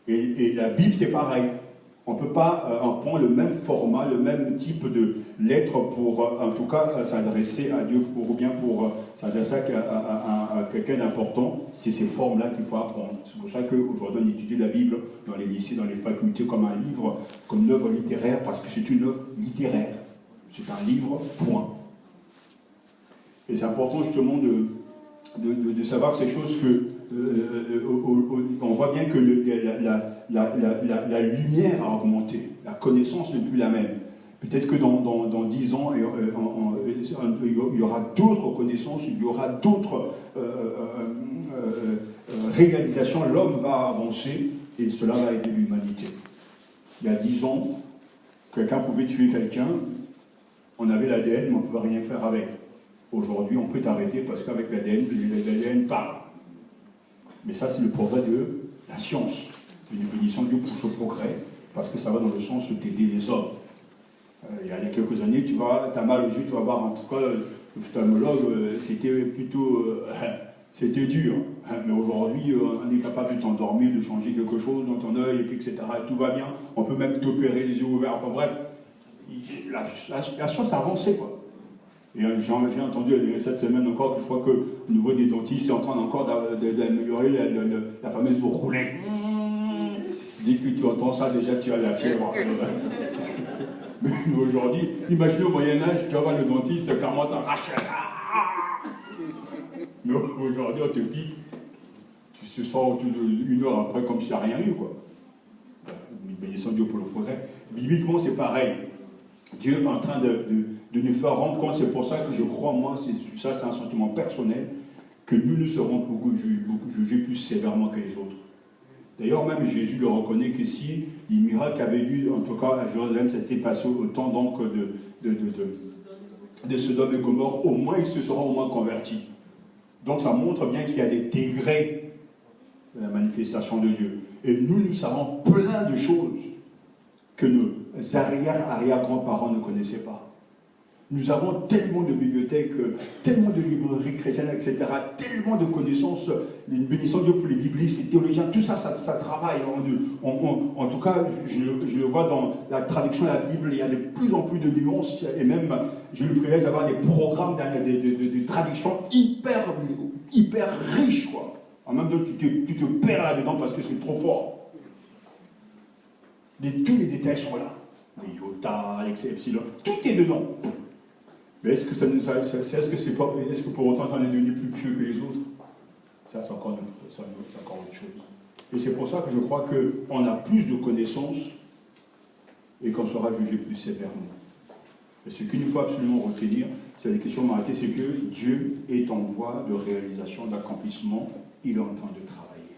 Et la Bible, c'est pareil. On ne peut pas prendre le même format, le même type de lettre pour, en tout cas, s'adresser à Dieu, ou bien pour s'adresser à quelqu'un d'important. C'est ces formes-là qu'il faut apprendre. C'est pour ça qu'aujourd'hui, on étudie la Bible dans les lycées, dans les facultés, comme un livre, comme une œuvre littéraire, parce que c'est une œuvre littéraire. C'est un livre, point. Et c'est important, justement, de savoir ces choses que on voit bien que la lumière a augmenté, la connaissance n'est plus la même. Peut-être que dans 10 ans, il y aura d'autres connaissances, il y aura d'autres réalisations, l'homme va avancer et cela va aider l'humanité. Il y a 10 ans, quelqu'un pouvait tuer quelqu'un, on avait l'ADN, mais on ne pouvait rien faire avec. Aujourd'hui, on peut t'arrêter parce qu'avec l'ADN parle. Mais ça, c'est le progrès de la science. Une bénédiction de Dieu pour ce progrès, parce que ça va dans le sens d'aider les hommes. Il y a quelques années, tu as mal aux yeux, tu vas voir, en tout cas, l'ophtalmologue, c'était plutôt... c'était dur. Mais aujourd'hui, on est capable de t'endormir, de changer quelque chose dans ton œil, etc. Et tout va bien. On peut même t'opérer les yeux ouverts. Enfin bref, la science a avancé, quoi. Et j'ai entendu cette semaine encore que je crois qu'au niveau des dentistes, c'est en train encore d'améliorer la fameuse roulette. Dès que tu entends ça, déjà tu as la fièvre. Mais aujourd'hui, imaginez au Moyen-Âge, tu vas voir le dentiste, clairement t'arrache. Mais aujourd'hui, on te pique, tu te sens autour d'une heure après comme si n'y a rien eu, quoi. Bénissons Dieu pour le progrès. Bibliquement, c'est pareil. Dieu est en train de nous faire rendre compte, c'est pour ça que je crois, moi, ça c'est un sentiment personnel, que nous serons beaucoup jugés plus sévèrement que les autres. D'ailleurs, même Jésus le reconnaît que si les miracles avaient eu, en tout cas à Jérusalem, ça s'est passé au temps donc de Sodome et Gomorrhe, au moins ils se seront au moins convertis. Donc ça montre bien qu'il y a des degrés de la manifestation de Dieu. Et nous savons plein de choses que nos arrière-grands-parents ne connaissaient pas. Nous avons tellement de bibliothèques, tellement de librairies chrétiennes, etc., tellement de connaissances, une bénédiction de Dieu pour les biblistes, les théologiens, tout ça, ça travaille. En tout cas, je le vois dans la traduction de la Bible, il y a de plus en plus de nuances, et même, j'ai eu le privilège d'avoir des programmes de traduction hyper riches, quoi. En même temps, tu te perds là-dedans parce que c'est trop fort. Tous les détails sont là. Les iota, les epsilon, tout est dedans. Mais est-ce que pour autant on est devenu plus pieux que les autres? Ça, c'est encore autre chose. Et c'est pour ça que je crois qu'on a plus de connaissances et qu'on sera jugé plus sévèrement. Mais ce qu'il nous faut absolument retenir, c'est la question m'arrêter, c'est que Dieu est en voie de réalisation, d'accomplissement, il est en train de travailler.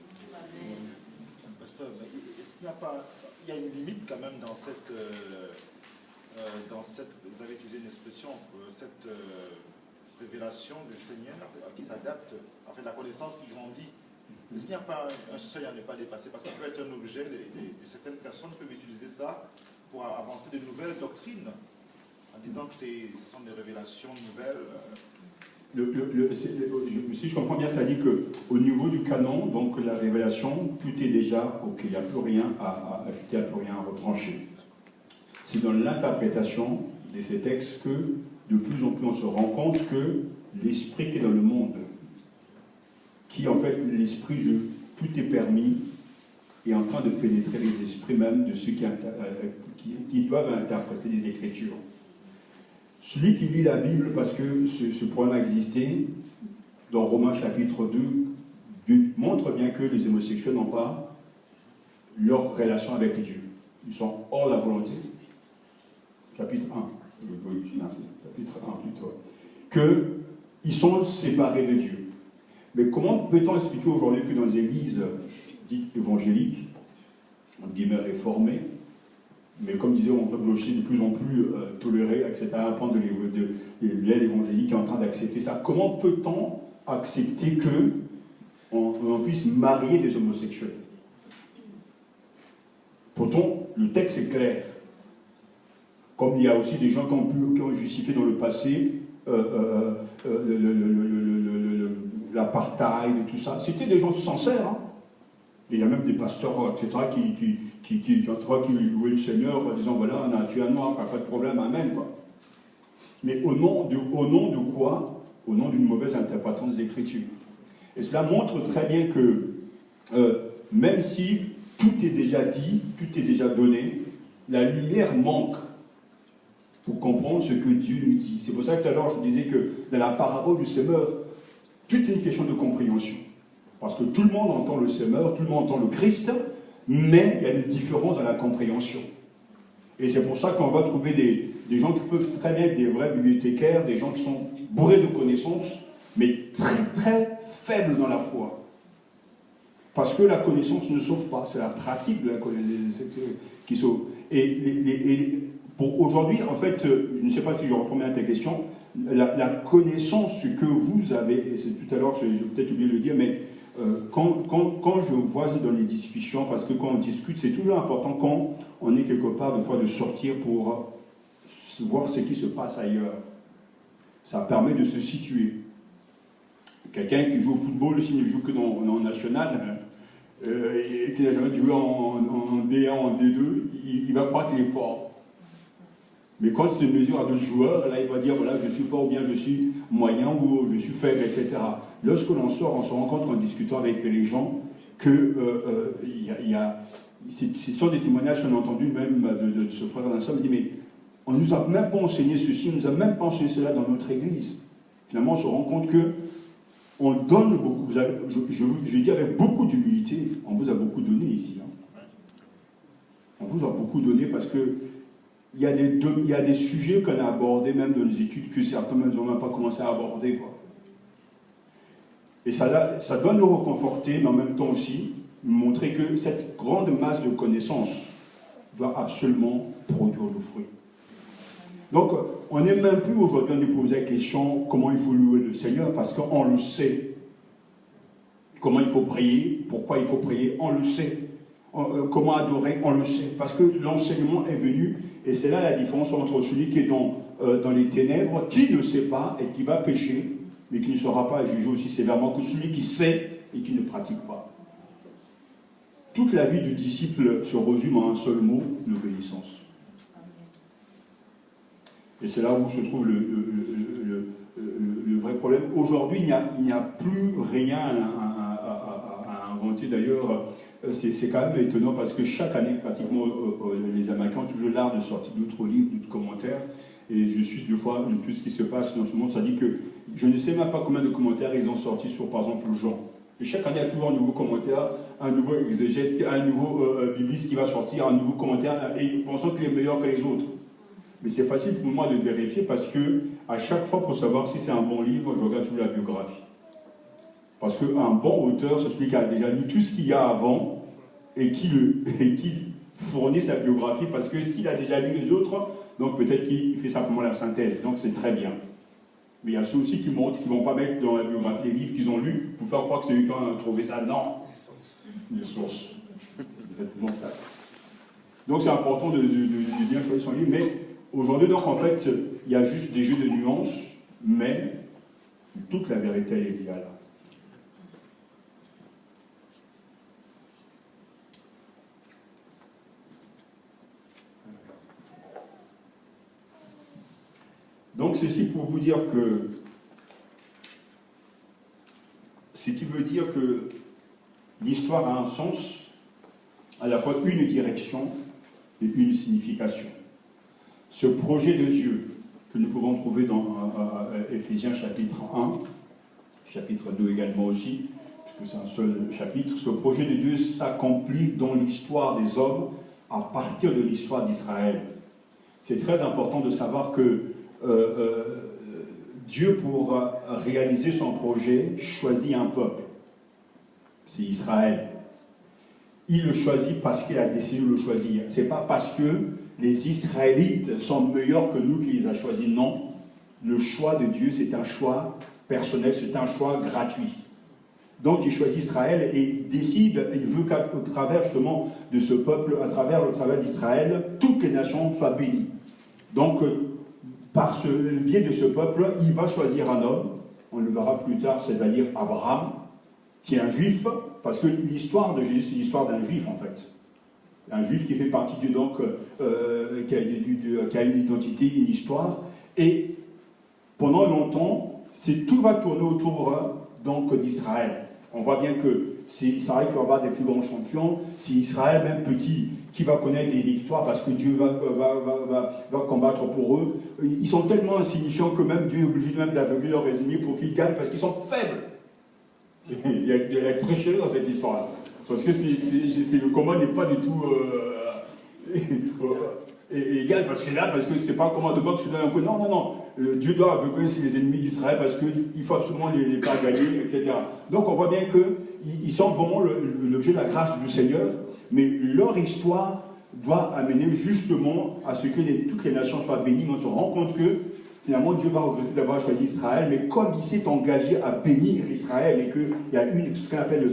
Pasteur, est-ce qu'il n'y a pas... Il y a une limite quand même dans cette... vous avez utilisé une expression, cette révélation du Seigneur qui s'adapte, en fait, la connaissance qui grandit. Est-ce qu'il n'y a pas un seuil à ne pas dépasser? Parce que ça peut être un objet, et certaines personnes peuvent utiliser ça pour avancer de nouvelles doctrines, en disant que ce sont des révélations nouvelles. Si je comprends bien, ça dit qu'au niveau du canon, donc la révélation, tout est déjà OK, il n'y a plus rien à ajouter, il n'y a plus rien à retrancher. C'est dans l'interprétation de ces textes que de plus en plus on se rend compte que l'esprit qui est dans le monde, qui en fait l'esprit, tout est permis, est en train de pénétrer les esprits même de ceux qui doivent interpréter les Écritures. Celui qui lit la Bible, parce que ce problème a existé, dans Romains chapitre 2, montre bien que les homosexuels n'ont pas leur relation avec Dieu. Ils sont hors la volonté. Chapitre 1. Chapitre 1 plutôt. Qu'ils sont séparés de Dieu. Mais comment peut-on expliquer aujourd'hui que dans les églises dites évangéliques, on dit réformées, mais comme disait on peut blocher de plus en plus toléré, etc., à un point de l'aile évangélique est en train d'accepter ça. Comment peut-on accepter qu'on puisse marier des homosexuels? Pourtant, le texte est clair. Comme il y a aussi des gens qui ont justifié dans le passé l'apartheid, tout ça. C'était des gens sincères. Hein. Et il y a même des pasteurs, etc., qui louaient le Seigneur en disant, voilà, on a tué un noir, pas de problème, amen. Quoi. Mais au nom de quoi? Au nom d'une mauvaise interprétation des Écritures. Et cela montre très bien que, même si tout est déjà dit, tout est déjà donné, la lumière manque pour comprendre ce que Dieu nous dit. C'est pour ça que tout à l'heure, je disais que dans la parabole du semeur, tout est une question de compréhension. Parce que tout le monde entend le semeur, tout le monde entend le Christ, mais il y a une différence dans la compréhension. Et c'est pour ça qu'on va trouver des gens qui peuvent très bien être des vrais bibliothécaires, des gens qui sont bourrés de connaissances, mais très très faibles dans la foi. Parce que la connaissance ne sauve pas, c'est la pratique de la connaissance qui sauve. Et pour aujourd'hui, en fait, je ne sais pas si je reprends bien ta question, la connaissance que vous avez, et c'est tout à l'heure, j'ai peut-être oublié de le dire, mais quand je vois dans les discussions, parce que quand on discute, c'est toujours important quand on est quelque part, des fois, de sortir pour voir ce qui se passe ailleurs. Ça permet de se situer. Quelqu'un qui joue au football, s'il ne joue que dans national, et qui n'a jamais joué en D1, en D2, il va croire qu'il est fort. Mais quand il se mesure à 2 joueurs, là il va dire, voilà, je suis fort ou bien je suis moyen ou je suis faible, etc. Lorsque l'on sort, on se rend compte en discutant avec les gens que ce sont des témoignages qu'on a entendus même de ce frère dans la somme, il dit, mais on ne nous a même pas enseigné ceci, on ne nous a même pas enseigné cela dans notre église. Finalement, on se rend compte que on donne beaucoup, je dis avec beaucoup d'humilité, on vous a beaucoup donné ici. Hein. On vous a beaucoup donné parce que il y a des sujets qu'on a abordés même dans les études que certains n'ont même pas commencé à aborder. Quoi. Et ça doit nous reconforter, mais en même temps aussi, montrer que cette grande masse de connaissances doit absolument produire le fruit. Donc, on n'est même plus aujourd'hui à nous poser la question comment il faut louer le Seigneur, parce qu'on le sait. Comment il faut prier, pourquoi il faut prier, on le sait. Comment adorer, on le sait. Parce que l'enseignement est venu, et c'est là la différence entre celui qui est dans les ténèbres, qui ne sait pas et qui va pécher, mais qui ne sera pas jugé aussi sévèrement que celui qui sait et qui ne pratique pas. Toute la vie du disciple se résume en un seul mot, l'obéissance. Et c'est là où se trouve le vrai problème. Aujourd'hui, il n'y a plus rien à inventer. D'ailleurs, c'est quand même étonnant parce que chaque année, pratiquement, les Américains ont toujours l'art de sortir d'autres livres, d'autres commentaires. Et je suis deux fois de tout ce qui se passe dans ce monde. Ça dit que je ne sais même pas combien de commentaires ils ont sortis sur, par exemple, Jean. Et chaque année, il y a toujours un nouveau commentaire, un nouveau exégète, un nouveau bibliste qui va sortir, un nouveau commentaire, et pensant qu'il est meilleur que les autres. Mais c'est facile pour moi de vérifier parce que, à chaque fois, pour savoir si c'est un bon livre, je regarde toujours la biographie. Parce qu'un bon auteur, c'est celui qui a déjà lu tout ce qu'il y a avant et qui fournit sa biographie, parce que s'il a déjà lu les autres, donc peut-être qu'il fait simplement la synthèse. Donc c'est très bien. Mais il y a ceux aussi qui montrent, qui ne vont pas mettre dans la biographie les livres qu'ils ont lus pour faire croire que c'est eux qui ont trouvé ça. Non. Les sources. C'est exactement ça. Donc c'est important de bien choisir son livre. Mais aujourd'hui, donc en fait, il y a juste des jeux de nuances, mais toute la vérité est là. Donc ceci pour vous dire que, ce qui veut dire que l'histoire a un sens, à la fois une direction et une signification. Ce projet de Dieu que nous pouvons trouver dans Éphésiens chapitre 1, chapitre 2 également aussi, puisque c'est un seul chapitre, ce projet de Dieu s'accomplit dans l'histoire des hommes à partir de l'histoire d'Israël. C'est très important de savoir que Dieu, pour réaliser son projet, choisit un peuple. C'est Israël. Il le choisit parce qu'il a décidé de le choisir. Ce n'est pas parce que les Israélites sont meilleurs que nous qu'il les a choisis. Non. Le choix de Dieu, c'est un choix personnel, c'est un choix gratuit. Donc il choisit Israël et il décide, il veut qu'au travers justement de ce peuple, à travers le travail d'Israël, toutes les nations soient bénies. Donc, par le biais de ce peuple, il va choisir un homme, on le verra plus tard, c'est-à-dire Abraham, qui est un juif, parce que l'histoire de Jésus, c'est l'histoire d'un juif en fait. Un juif qui fait partie qui a une identité, une histoire, et pendant longtemps, tout va tourner autour donc d'Israël. On voit bien que c'est Israël qui va avoir des plus grands champions, c'est Israël, même petit, qui va connaître des victoires parce que Dieu va combattre pour eux. Ils sont tellement insignifiants que même Dieu est obligé même d'aveugler leurs ennemis pour qu'ils gagnent parce qu'ils sont faibles. Il y a très cher dans cette histoire-là. Parce que le combat n'est pas du tout égal, parce que c'est pas un combat de boxe, non, non. Dieu doit aveugler les ennemis d'Israël parce qu'il faut absolument les faire gagner, etc. Donc on voit bien qu'ils sont vraiment l'objet de la grâce du Seigneur, mais leur histoire doit amener justement à ce que toutes les nations soient bénies. On se rend compte que finalement Dieu va regretter d'avoir choisi Israël, mais comme il s'est engagé à bénir Israël et qu'il y a ce qu'on appelle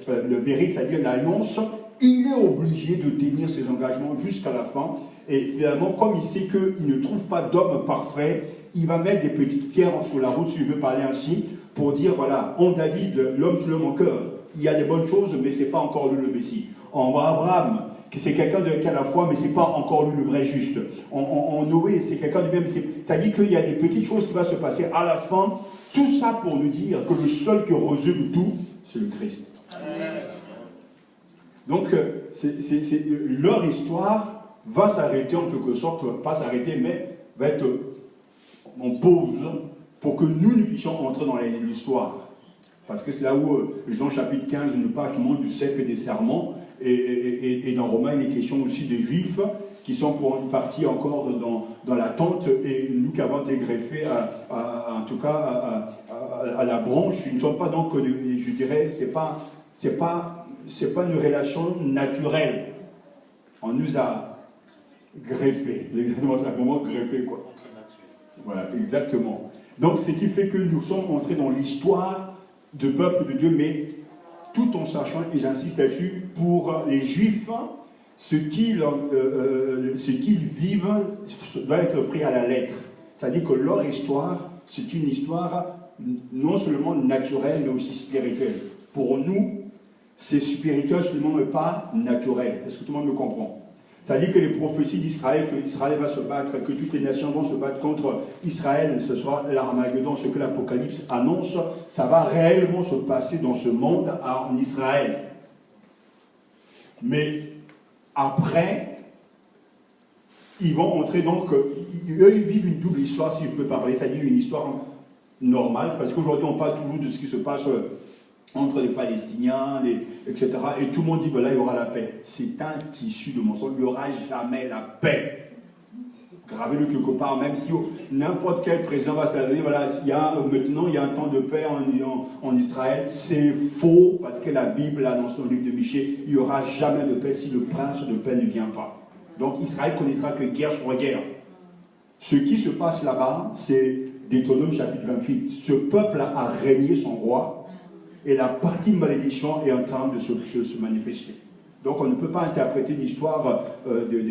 le bérit, c'est-à-dire l'alliance, il est obligé de tenir ses engagements jusqu'à la fin. Et finalement, comme il sait qu'il ne trouve pas d'homme parfait, il va mettre des petites pierres sur la route, si je veux parler ainsi, pour dire, voilà, en David, l'homme selon mon cœur, il y a des bonnes choses, mais ce n'est pas encore lui le Messie. En Abraham, c'est quelqu'un qui a la foi, mais ce n'est pas encore lui le vrai juste. En Noé, c'est quelqu'un de même. C'est-à-dire qu'il y a des petites choses qui vont se passer à la fin. Tout ça pour nous dire que le seul qui résume tout, c'est le Christ. Amen. Donc, leur histoire va s'arrêter en quelque sorte, pas s'arrêter, mais va être en pause pour que nous puissions entrer dans l'histoire. Parce que c'est là où Jean chapitre 15 nous parle justement du cercle des serments, et dans Romains, il est question aussi des Juifs qui sont pour une partie encore dans l'attente, et nous qui avons été greffés en tout cas à la branche, nous ne sommes pas donc, je dirais, c'est pas c'est pas une relation naturelle. On nous a greffé. C'est exactement ça, comment greffé, quoi. Voilà, exactement. Donc, ce qui fait que nous sommes entrés dans l'histoire du peuple de Dieu, mais tout en sachant, et j'insiste là-dessus, pour les Juifs, ce qu'ils vivent doit être pris à la lettre. C'est-à-dire que leur histoire, c'est une histoire non seulement naturelle, mais aussi spirituelle. Pour nous, c'est spirituel seulement, mais pas naturel. Est-ce que tout le monde me comprend? C'est-à-dire que les prophéties d'Israël, que Israël va se battre, que toutes les nations vont se battre contre Israël, ce sera l'Armageddon, ce que l'Apocalypse annonce, ça va réellement se passer dans ce monde en Israël. Mais après, ils vont entrer donc, eux ils vivent une double histoire, si je peux parler, c'est-à-dire une histoire normale, parce qu'aujourd'hui on parle toujours de ce qui se passe entre les Palestiniens, etc. Et tout le monde dit, voilà, il y aura la paix. C'est un tissu de mensonge, il n'y aura jamais la paix. Gravez-le quelque part, même si n'importe quel président va se dire, voilà, maintenant il y a un temps de paix en Israël, c'est faux, parce que la Bible annonce dans le livre de Michée, il n'y aura jamais de paix si le prince de paix ne vient pas. Donc Israël connaîtra que guerre sur guerre. Ce qui se passe là-bas, c'est Deutéronome chapitre 28. Ce peuple a régné son roi, et la partie malédiction est en train de se manifester. Donc on ne peut pas interpréter l'histoire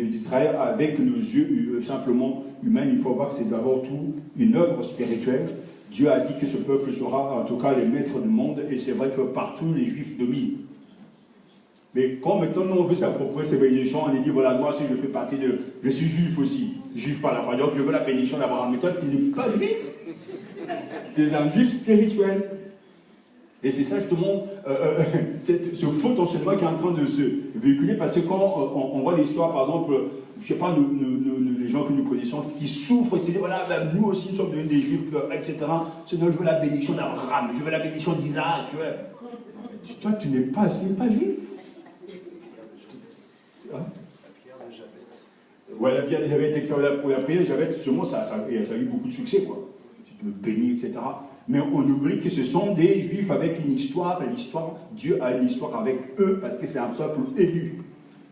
d'Israël avec nos yeux simplement humains. Il faut voir que c'est d'abord tout une œuvre spirituelle. Dieu a dit que ce peuple sera en tout cas les maîtres du monde, et c'est vrai que partout les Juifs dominent. Mais quand maintenant nous on veut s'approprier ces bénédictions, on dit voilà, moi aussi je fais partie de... Je suis juif aussi, juif par la foi, donc je veux la bénédiction d'Abraham. Mais toi tu n'es pas juif. Tu es un juif spirituel. Et c'est ça justement, ce faux enseignement qui est en train de se véhiculer, parce que quand on voit l'histoire, par exemple, je ne sais pas, les gens que nous connaissons, qui souffrent, ils se disent, voilà, ben, nous aussi nous sommes devenus des juifs, etc. Sinon je veux la bénédiction d'Abraham, je veux la bénédiction d'Isaac, Toi, tu n'es pas juif. Hein? Ouais, la pierre de Javet, pour la prière de Javet, justement, ça a eu beaucoup de succès, quoi. Tu te bénis, etc. Mais on oublie que ce sont des Juifs avec une histoire, Dieu a une histoire avec eux, parce que c'est un peuple élu.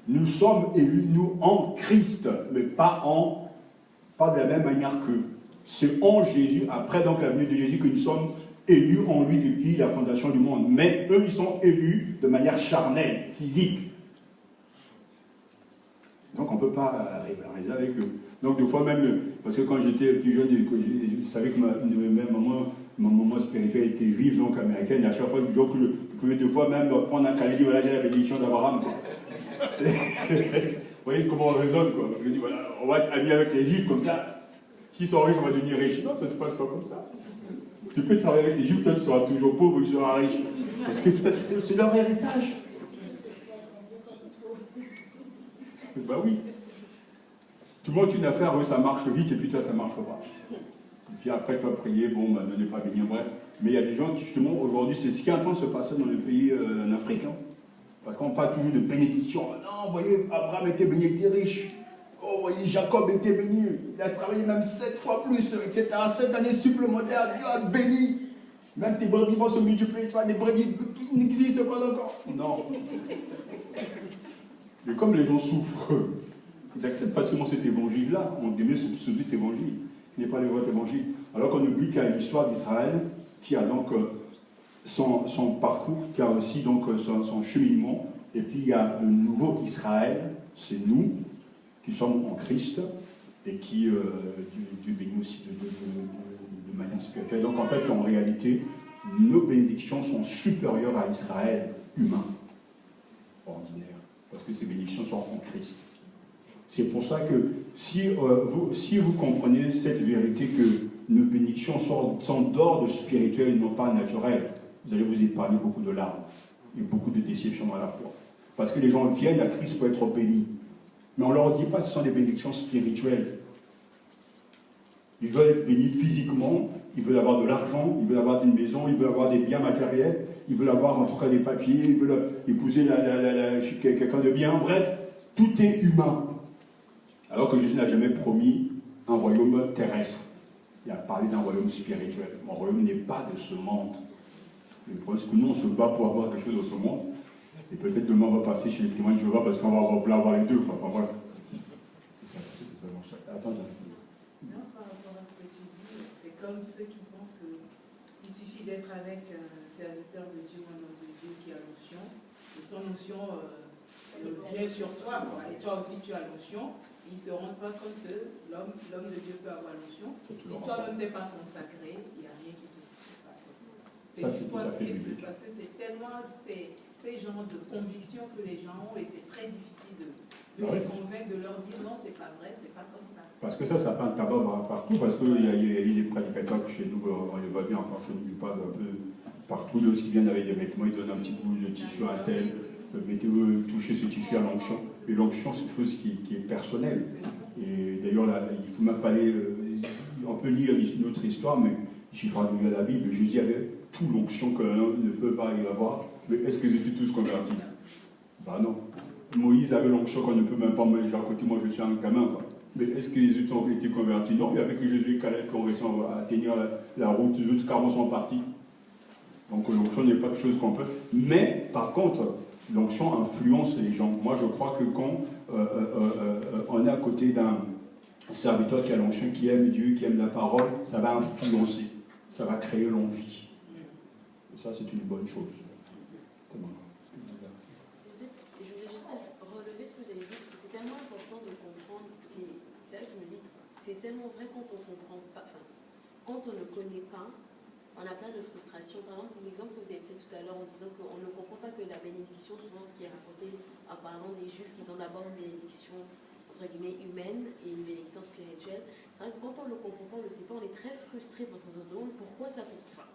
Nous sommes élus, nous, en Christ, mais pas de la même manière qu'eux. C'est en Jésus, après donc la venue de Jésus, que nous sommes élus en lui depuis la fondation du monde. Mais eux, ils sont élus de manière charnelle, physique. Donc on ne peut pas rivaliser avec eux. Donc des fois même, parce que quand j'étais plus jeune, je savais que ma maman spirituelle était juive, donc américaine, et à chaque fois que je pouvais deux fois même prendre un cahier, voilà, j'ai la bénédiction d'Abraham. Vous voyez comment on raisonne, quoi. Parce que je dis, voilà, on va être amis avec les juifs, comme ça, s'ils sont riches, on va devenir riches. Non, ça ne se passe pas comme ça. Tu peux travailler avec les juifs, toi tu seras toujours pauvre ou tu seras riche. Parce que c'est leur héritage. Ben oui. Tout le monde a une affaire, ça marche vite, et puis toi, ça marche pas. Et puis après, tu vas prier, bon, ne n'est pas béni, bref. Mais il y a des gens qui, justement, aujourd'hui, c'est ce qui est en train de se passer dans les pays en Afrique. Hein. Parce qu'on parle toujours de bénédiction. Non, vous voyez, Abraham était béni, il était riche. Oh, vous voyez, Jacob était béni. Il a travaillé même 7 fois plus, etc. 7 années supplémentaires, Dieu a béni. Même tes brebis vont se multiplier, tu vois, des brebis qui n'existent pas encore. Non. Mais comme les gens souffrent, ils acceptent facilement cet évangile-là. On devait ce cet évangile, qui n'est pas le vrai évangile. Alors qu'on oublie qu'il y a l'histoire d'Israël, qui a donc son parcours, qui a aussi donc son cheminement. Et puis il y a le nouveau Israël, c'est nous, qui sommes en Christ, et qui Dieu bénit aussi de manière spirituelle. Donc en fait, en réalité, nos bénédictions sont supérieures à Israël humain, ordinaire. Parce que ces bénédictions sont en Christ. C'est pour ça que si vous comprenez cette vérité que nos bénédictions sont d'ordre spirituel et non pas naturel, vous allez vous épargner beaucoup de larmes et beaucoup de déceptions dans la foi. Parce que les gens viennent à Christ pour être bénis. Mais on ne leur dit pas que ce sont des bénédictions spirituelles. Ils veulent être bénis physiquement, ils veulent avoir de l'argent, ils veulent avoir une maison, ils veulent avoir des biens matériels, ils veulent avoir en tout cas des papiers, ils veulent épouser quelqu'un de bien, bref, tout est humain. Alors que Jésus n'a jamais promis un royaume terrestre. Il a parlé d'un royaume spirituel. Mon royaume n'est pas de ce monde. Le problème, c'est que nous, on se bat pour avoir quelque chose de ce monde. Et peut-être demain, on va passer chez les témoins de Jéhovah parce qu'on va vouloir avoir les deux. Enfin, voilà. Attends, non, par rapport à ce que tu dis, c'est comme ceux qui pensent qu'il suffit d'être avec un serviteur de Dieu, un homme de Dieu qui a l'onction, et son onction vient sur toi, quoi. Et toi aussi tu as l'onction. Ils ne se rendent pas compte que l'homme de Dieu peut avoir l'onction. Si toi-même n'es pas consacré, il n'y a rien qui se passe. C'est juste parce que c'est tellement ces genres de convictions que les gens ont et c'est très difficile de les convaincre, de leur dire non, c'est pas vrai, c'est pas comme ça. Parce que ça fait un tabac partout, parce qu'il y a des prédicateurs chez nous, on les voit bien, enfin chez nous, pas un peu partout, ceux qui viennent avec des vêtements, ils donnent un petit bout de tissu à un tel, mettez-vous, touchez ce tissu à l'onction. Et l'onction, c'est quelque chose qui est personnel. Et d'ailleurs, il ne faut même pas aller, on peut lire notre histoire, mais il suffira de lire la Bible. Jésus avait tout l'onction que l'un ne peut pas y avoir, mais est-ce qu'ils étaient tous convertis? Ben non. Moïse avait l'onction qu'on ne peut même pas me dire à côté, moi je suis un gamin, quoi. Mais est-ce que les autres ont été convertis? Non, il n'y avait que Jésus et Caleb qui ont réussi à tenir la route, les autres carrément sont partis. Donc l'onction n'est pas quelque chose qu'on peut. Mais par contre, l'onction influence les gens. Moi je crois que quand on est à côté d'un serviteur qui a l'onction, qui aime Dieu, qui aime la parole, ça va influencer, ça va créer l'envie. Et ça c'est une bonne chose. C'est tellement vrai quand on ne comprend pas, enfin, quand on ne connaît pas, on a plein de frustrations. Par exemple, l'exemple que vous avez fait tout à l'heure en disant qu'on ne comprend pas que la bénédiction, souvent ce qui est raconté en parlant des Juifs, qu'ils ont d'abord une bénédiction entre guillemets humaine et une bénédiction spirituelle. C'est vrai que quand on ne le comprend pas, on ne le sait pas, on est très frustré parce qu'on se demande pourquoi ça fait. Enfin,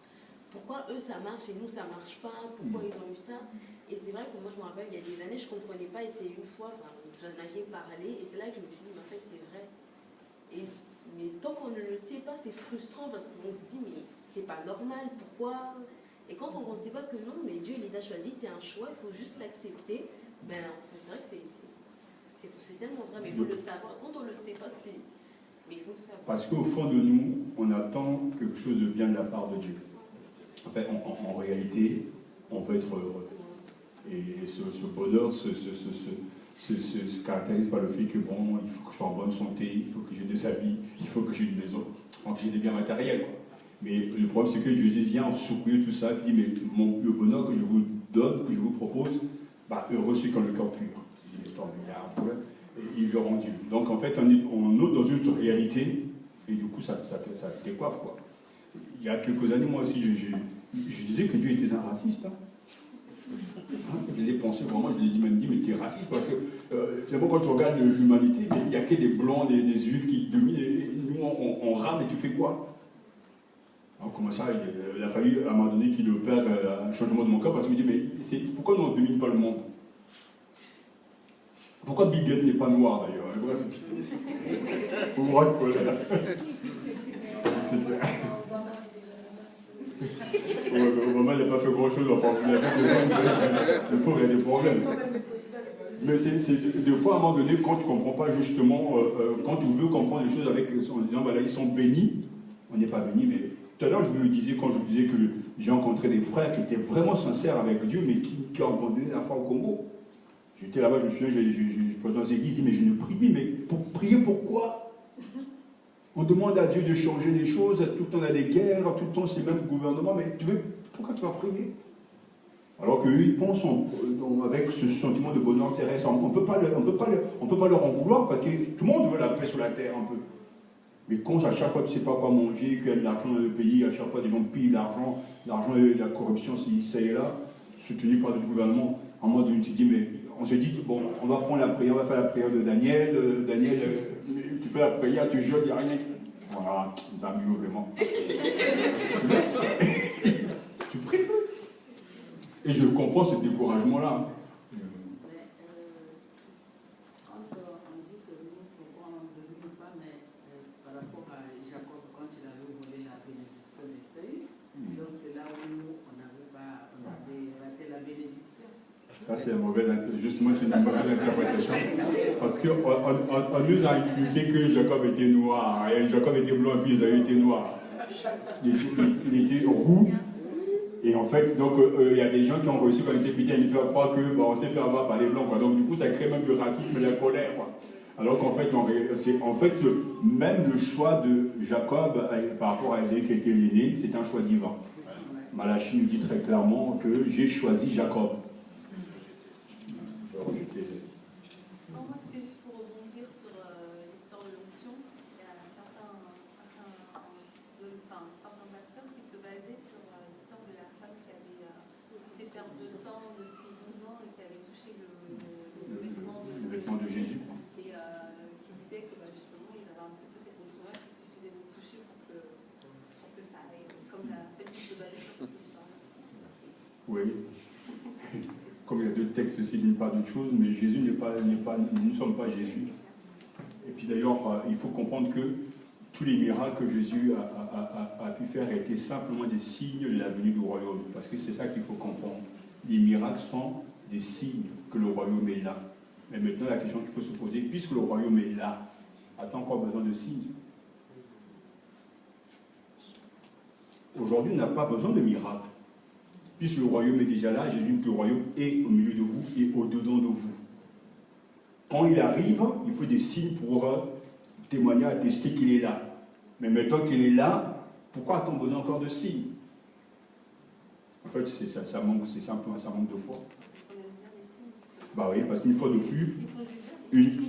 pourquoi eux ça marche et nous ça marche pas, pourquoi ils ont eu ça. Et c'est vrai que moi je me rappelle, il y a des années je ne comprenais pas et c'est une fois, enfin, vous en aviez parlé et c'est là que je me suis dit, mais en fait c'est vrai. Mais tant qu'on ne le sait pas, c'est frustrant parce qu'on se dit, mais c'est pas normal, pourquoi? Et quand on ne sait pas que non, mais Dieu les a choisis, c'est un choix, il faut juste l'accepter, ben c'est vrai que c'est tellement vrai, mais il faut le savoir. Quand on ne le sait pas, mais il faut le savoir. Parce qu'au fond de nous, on attend quelque chose de bien de la part de Dieu. En fait, en réalité, on veut être heureux. Et ce bonheur se caractérise par le fait que bon, il faut que je sois en bonne santé, il faut que j'ai des habits, il faut que j'ai une maison, il faut que j'ai des biens matériels, quoi. Mais le problème, c'est que Jésus vient secouer tout ça, et dit, mais le bonheur que je vous donne, que je vous propose, bah, heureux celui qui a le cœur pur. Il dit, attends, il y a un problème, et il veut rendre Dieu. Donc en fait, on est dans une autre réalité, et du coup, ça décoiffe, quoi. Il y a quelques années, moi aussi, je disais que Dieu était un raciste, hein. Je l'ai pensé vraiment, je l'ai même dit, mais t'es raciste parce que c'est bon quand tu regardes l'humanité, il n'y a que des blancs, des juifs qui dominent, et nous on rame et tu fais quoi? Alors comment ça, il a fallu à un moment donné qu'il opère un changement de mon corps parce qu'il me dit, mais pourquoi nous on ne domine pas le monde? Pourquoi Bill Gates n'est pas noir d'ailleurs? Obama n'a pas fait grand-chose, enfin, le pauvre, il a des problèmes. Mais c'est des fois, à un moment donné, quand tu ne comprends pas justement, quand tu veux comprendre les choses avec, en disant, voilà, ils sont bénis, on n'est pas bénis, mais tout à l'heure, je vous le disais, quand je vous disais que j'ai rencontré des frères qui étaient vraiment sincères avec Dieu, mais qui ont abandonné la foi au Congo. J'étais là-bas, je me souviens, je posais dans les églises, mais je ne prie plus, mais pour prier pourquoi? On demande à Dieu de changer les choses, tout le temps on a des guerres, tout le temps c'est le même gouvernement, mais pourquoi tu vas prier? Alors qu'eux, ils pensent avec ce sentiment de bonheur terrestre. On ne peut pas leur en vouloir parce que tout le monde veut la paix sur la terre un peu. Mais quand à chaque fois tu ne sais pas quoi manger, qu'il y a de l'argent dans le pays, à chaque fois des gens pillent l'argent et la corruption, ça et là, soutenu par le gouvernement, en mode tu te dis, mais on se dit, bon, on va prendre la prière, on va faire la prière de Daniel. Tu fais la prière, tu jures, il n'y a rien. Voilà, les amis, vraiment. Tu pries plus. Et je comprends ce découragement-là. Quand on dit que nous, pourquoi on ne domine pas, mais par rapport à Jacob, quand il avait volé la bénédiction d'Esaü, donc c'est là où nous, on avait raté la bénédiction. Ça, c'est justement, c'est une mauvaise interprétation. Parce qu'on nous a inculqué que Jacob était noir, et Jacob était blanc, et puis Esaü était noir. Il était roux, Et en fait, donc, il y a des gens qui ont réussi quand ils étaient petits à nous faire croire que on s'est fait avoir par les blancs, quoi. Donc du coup, ça crée même le racisme et la colère, quoi. Alors qu'en fait, même le choix de Jacob par rapport à Ésaü qui était l'aîné, c'est un choix divin. Malachie nous dit très clairement que j'ai choisi Jacob. Je rejette Ésaü. Moi, c'était juste pour rebondir sur l'histoire de l'onction. Il y a certains pasteurs qui se basaient sur l'histoire de la femme qui avait laissé perdre de sang depuis 12 ans et qui avait touché le vêtement de Jésus. Et qui disait que justement, ils avaient un petit peu cette onction-là qu'il suffisait de toucher pour que ça aille. Comme la fête qui se basait sur cette histoire-là. Oui. Comme il y a deux textes aussi, d'une part d'autre chose, mais Jésus nous ne sommes pas Jésus. Et puis d'ailleurs, il faut comprendre que tous les miracles que Jésus a pu faire étaient simplement des signes de la venue du royaume. Parce que c'est ça qu'il faut comprendre. Les miracles sont des signes que le royaume est là. Mais maintenant, la question qu'il faut se poser, puisque le royaume est là, a-t-on encore besoin de signes? Aujourd'hui, on n'a pas besoin de miracles. Puisque le royaume est déjà là, Jésus dit que le royaume est au milieu de vous et au-dedans de vous. Quand il arrive, il faut des signes pour témoigner, attester qu'il est là. Mais maintenant qu'il est là, pourquoi a-t-on besoin encore de signes? En fait, ça manque, c'est simplement, ça manque de foi. Bah oui, parce qu'une fois de plus,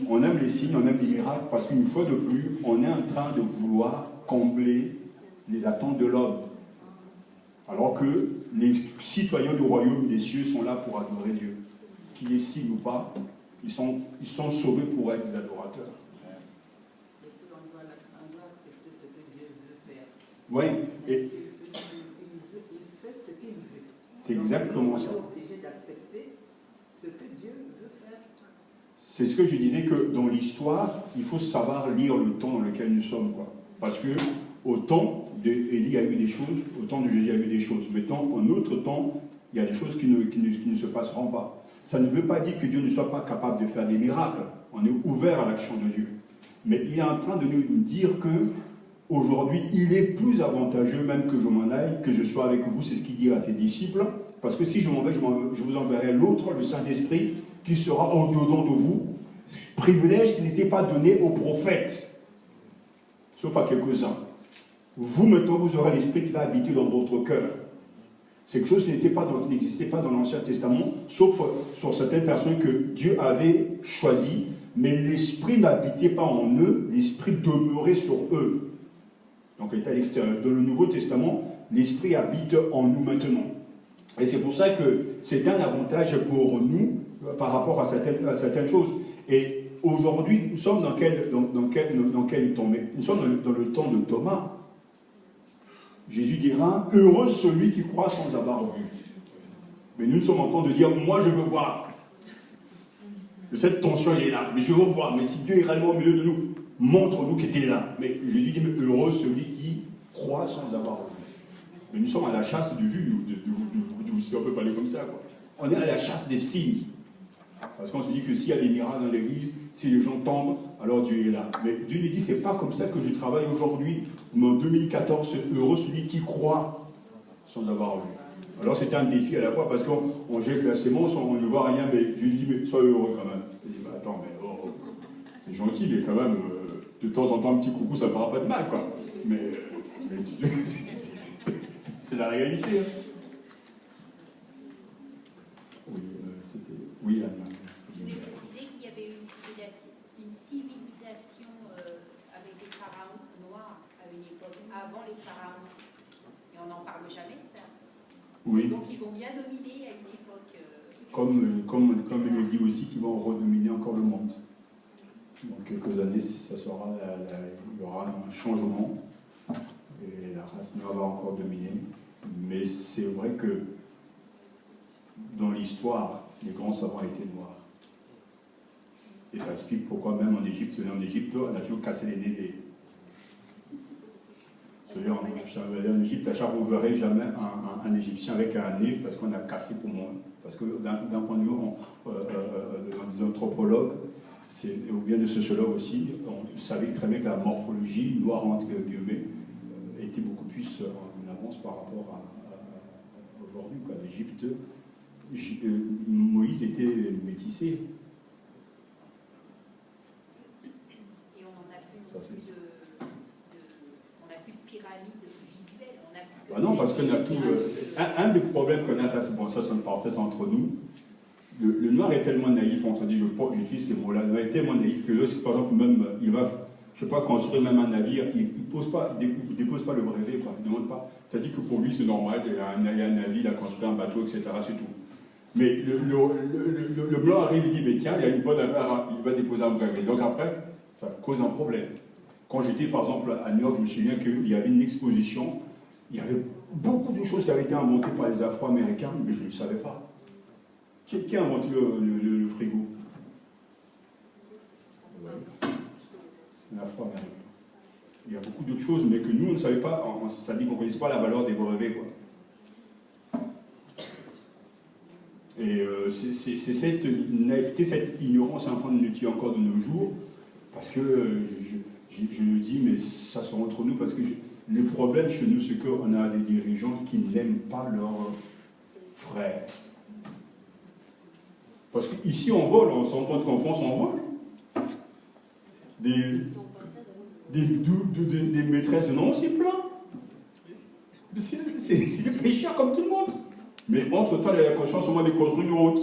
on aime les signes, on aime les miracles, parce qu'une fois de plus, on est en train de vouloir combler les attentes de l'homme. Alors que les citoyens du royaume des cieux sont là pour adorer Dieu. Qu'il est signe ou pas, ils sont sauvés pour être des adorateurs. Et puis on doit accepter ce que Dieu veut faire. Oui, et il fait ce qu'il veut. C'est exactement ça. On est obligé d'accepter ce que Dieu veut faire. C'est ce que je disais, que dans l'histoire, il faut savoir lire le temps dans lequel nous sommes, quoi. Parce que au temps d'Élie, il y a eu des choses, au temps de Jésus, il y a eu des choses. Maintenant, en notre temps, il y a des choses qui ne se passeront pas. Ça ne veut pas dire que Dieu ne soit pas capable de faire des miracles. On est ouvert à l'action de Dieu. Mais il est en train de nous dire que aujourd'hui, il est plus avantageux même que je m'en aille, que je sois avec vous, c'est ce qu'il dit à ses disciples. Parce que si je m'en vais, je vous enverrai l'autre, le Saint-Esprit, qui sera au-dedans de vous. Privilège qui n'était pas donné aux prophètes, sauf à quelques-uns. Vous, maintenant, vous aurez l'Esprit qui va habiter dans votre cœur. C'est quelque chose qui n'existait pas dans l'Ancien Testament, sauf sur certaines personnes que Dieu avait choisies, mais l'Esprit n'habitait pas en eux, l'Esprit demeurait sur eux. Donc il était à l'extérieur. Dans le Nouveau Testament, l'Esprit habite en nous maintenant. Et c'est pour ça que c'est un avantage pour nous par rapport à certaines choses. Et aujourd'hui, nous sommes dans quel temps? Nous sommes dans le temps de Thomas. Jésus dira, heureux celui qui croit sans avoir vu. Mais nous sommes en train de dire, moi je veux voir. Cette tension elle est là, mais je veux voir. Mais si Dieu est réellement au milieu de nous, montre-nous qu'il était là. Mais Jésus dit, mais heureux celui qui croit sans avoir vu. Mais nous sommes à la chasse de vue, si on peut parler comme ça, quoi. On est à la chasse des signes. Parce qu'on se dit que s'il y a des miracles dans l'église, si les gens tombent, alors Dieu est là. Mais Dieu nous dit, c'est pas comme ça que je travaille aujourd'hui, mais en 2014, c'est heureux celui qui croit sans avoir vu. Alors c'était un défi à la fois parce qu'on jette la sémence, on ne voit rien, mais Dieu dit, mais sois heureux quand même. Il dit, mais attends, mais c'est gentil, mais quand même, de temps en temps, un petit coucou, ça ne fera pas de mal, quoi. Mais c'est la réalité. Hein. Oui, c'était... Oui, Anna. Je voulais préciser qu'il y avait une civilisation avec des pharaons noirs à une époque, avant les pharaons. Et on n'en parle jamais de ça. Oui. Donc ils ont bien dominé à une époque. Comme il est dit aussi qu'ils vont redominer encore le monde. Dans quelques années, il y aura un changement et la race noire va encore dominer. Mais c'est vrai que dans l'histoire, les grands savants étaient noirs. Et ça explique pourquoi même en Égypte, on a toujours cassé les nez en Égypte, à chaque fois, vous ne verrez jamais un Égyptien avec un nez parce qu'on a cassé pour moi. Parce que d'un point de vue des anthropologues, ou bien de sociologues aussi, on savait très bien que la morphologie noire, entre guillemets, était beaucoup plus en avance par rapport aujourd'hui. En Égypte, Moïse était métissé. Et on n'en a plus Ça, c'est- on n'a plus de pyramide visuelle. On a plus que Ah non, parce qu'on a tout. Un des problèmes qu'on a, ça c'est bon, ça c'est une parenthèse entre nous. Le noir est tellement naïf, on se dit, j'utilise ces mots-là, le noir est tellement naïf que lorsque, par exemple, même, il va, je sais pas, construire même un navire, il dépose pas le brevet, quoi, il ne demande pas. Ça dit que pour lui, c'est normal, il y a un navire, il a construit un bateau, etc., c'est tout. Mais le blanc arrive, il dit, mais tiens, il y a une bonne affaire, il va déposer un brevet. Donc après, ça cause un problème. Quand j'étais, par exemple, à New York, je me souviens qu'il y avait une exposition, il y avait beaucoup de choses qui avaient été inventées par les Afro-Américains, mais je ne le savais pas. Qui a inventé le frigo? L'Afro-Américain. Il y a beaucoup d'autres choses, mais que nous, on ne savait pas, ça dit qu'on ne connaisse pas la valeur des brevets, quoi. Et c'est cette naïveté, cette ignorance en train de nous tuer encore de nos jours, parce que je le dis, mais ça sera entre nous, parce que le problème chez nous, c'est qu'on a des dirigeants qui n'aiment pas leurs frères. Parce qu'ici, on vole, on se rend compte qu'en France, on vole. Des maîtresses, non, c'est plein. C'est des pécheurs comme tout le monde. Mais entre-temps, il a la conscience au moins de construire une route.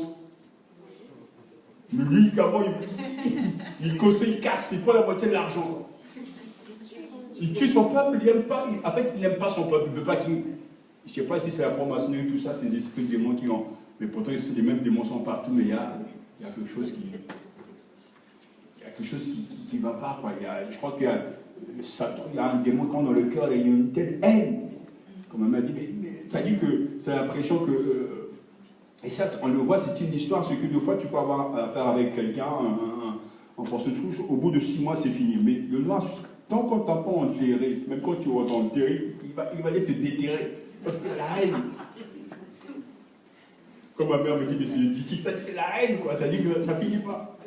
Mais lui, comment il construit, il casse, il prend la moitié de l'argent. Il tue son peuple, il n'aime pas. En fait, il n'aime pas son peuple. Il ne veut pas qu'il. Je ne sais pas si c'est la franc-maçonnerie, tout ça, ces esprits de démons qui ont. Mais pourtant, les mêmes démons sont partout, mais il y a quelque chose qui. Il y a quelque chose qui ne va pas, quoi. Je crois qu'il y a un démon quand dans le cœur, il y a une telle haine. Comme on m'a dit, mais ça dit que c'est l'impression que. Et ça, on le voit, c'est une histoire, c'est que deux fois tu peux avoir affaire avec quelqu'un en force de souche, au bout de 6 mois, c'est fini. Mais le noir, tant qu'on ne t'a pas enterré, même quand tu vas t'enterrer, il va aller te déterrer. Parce que la haine. Comme ma mère me dit, mais c'est le dikik, ça dit la haine, quoi. Ça dit que ça finit pas.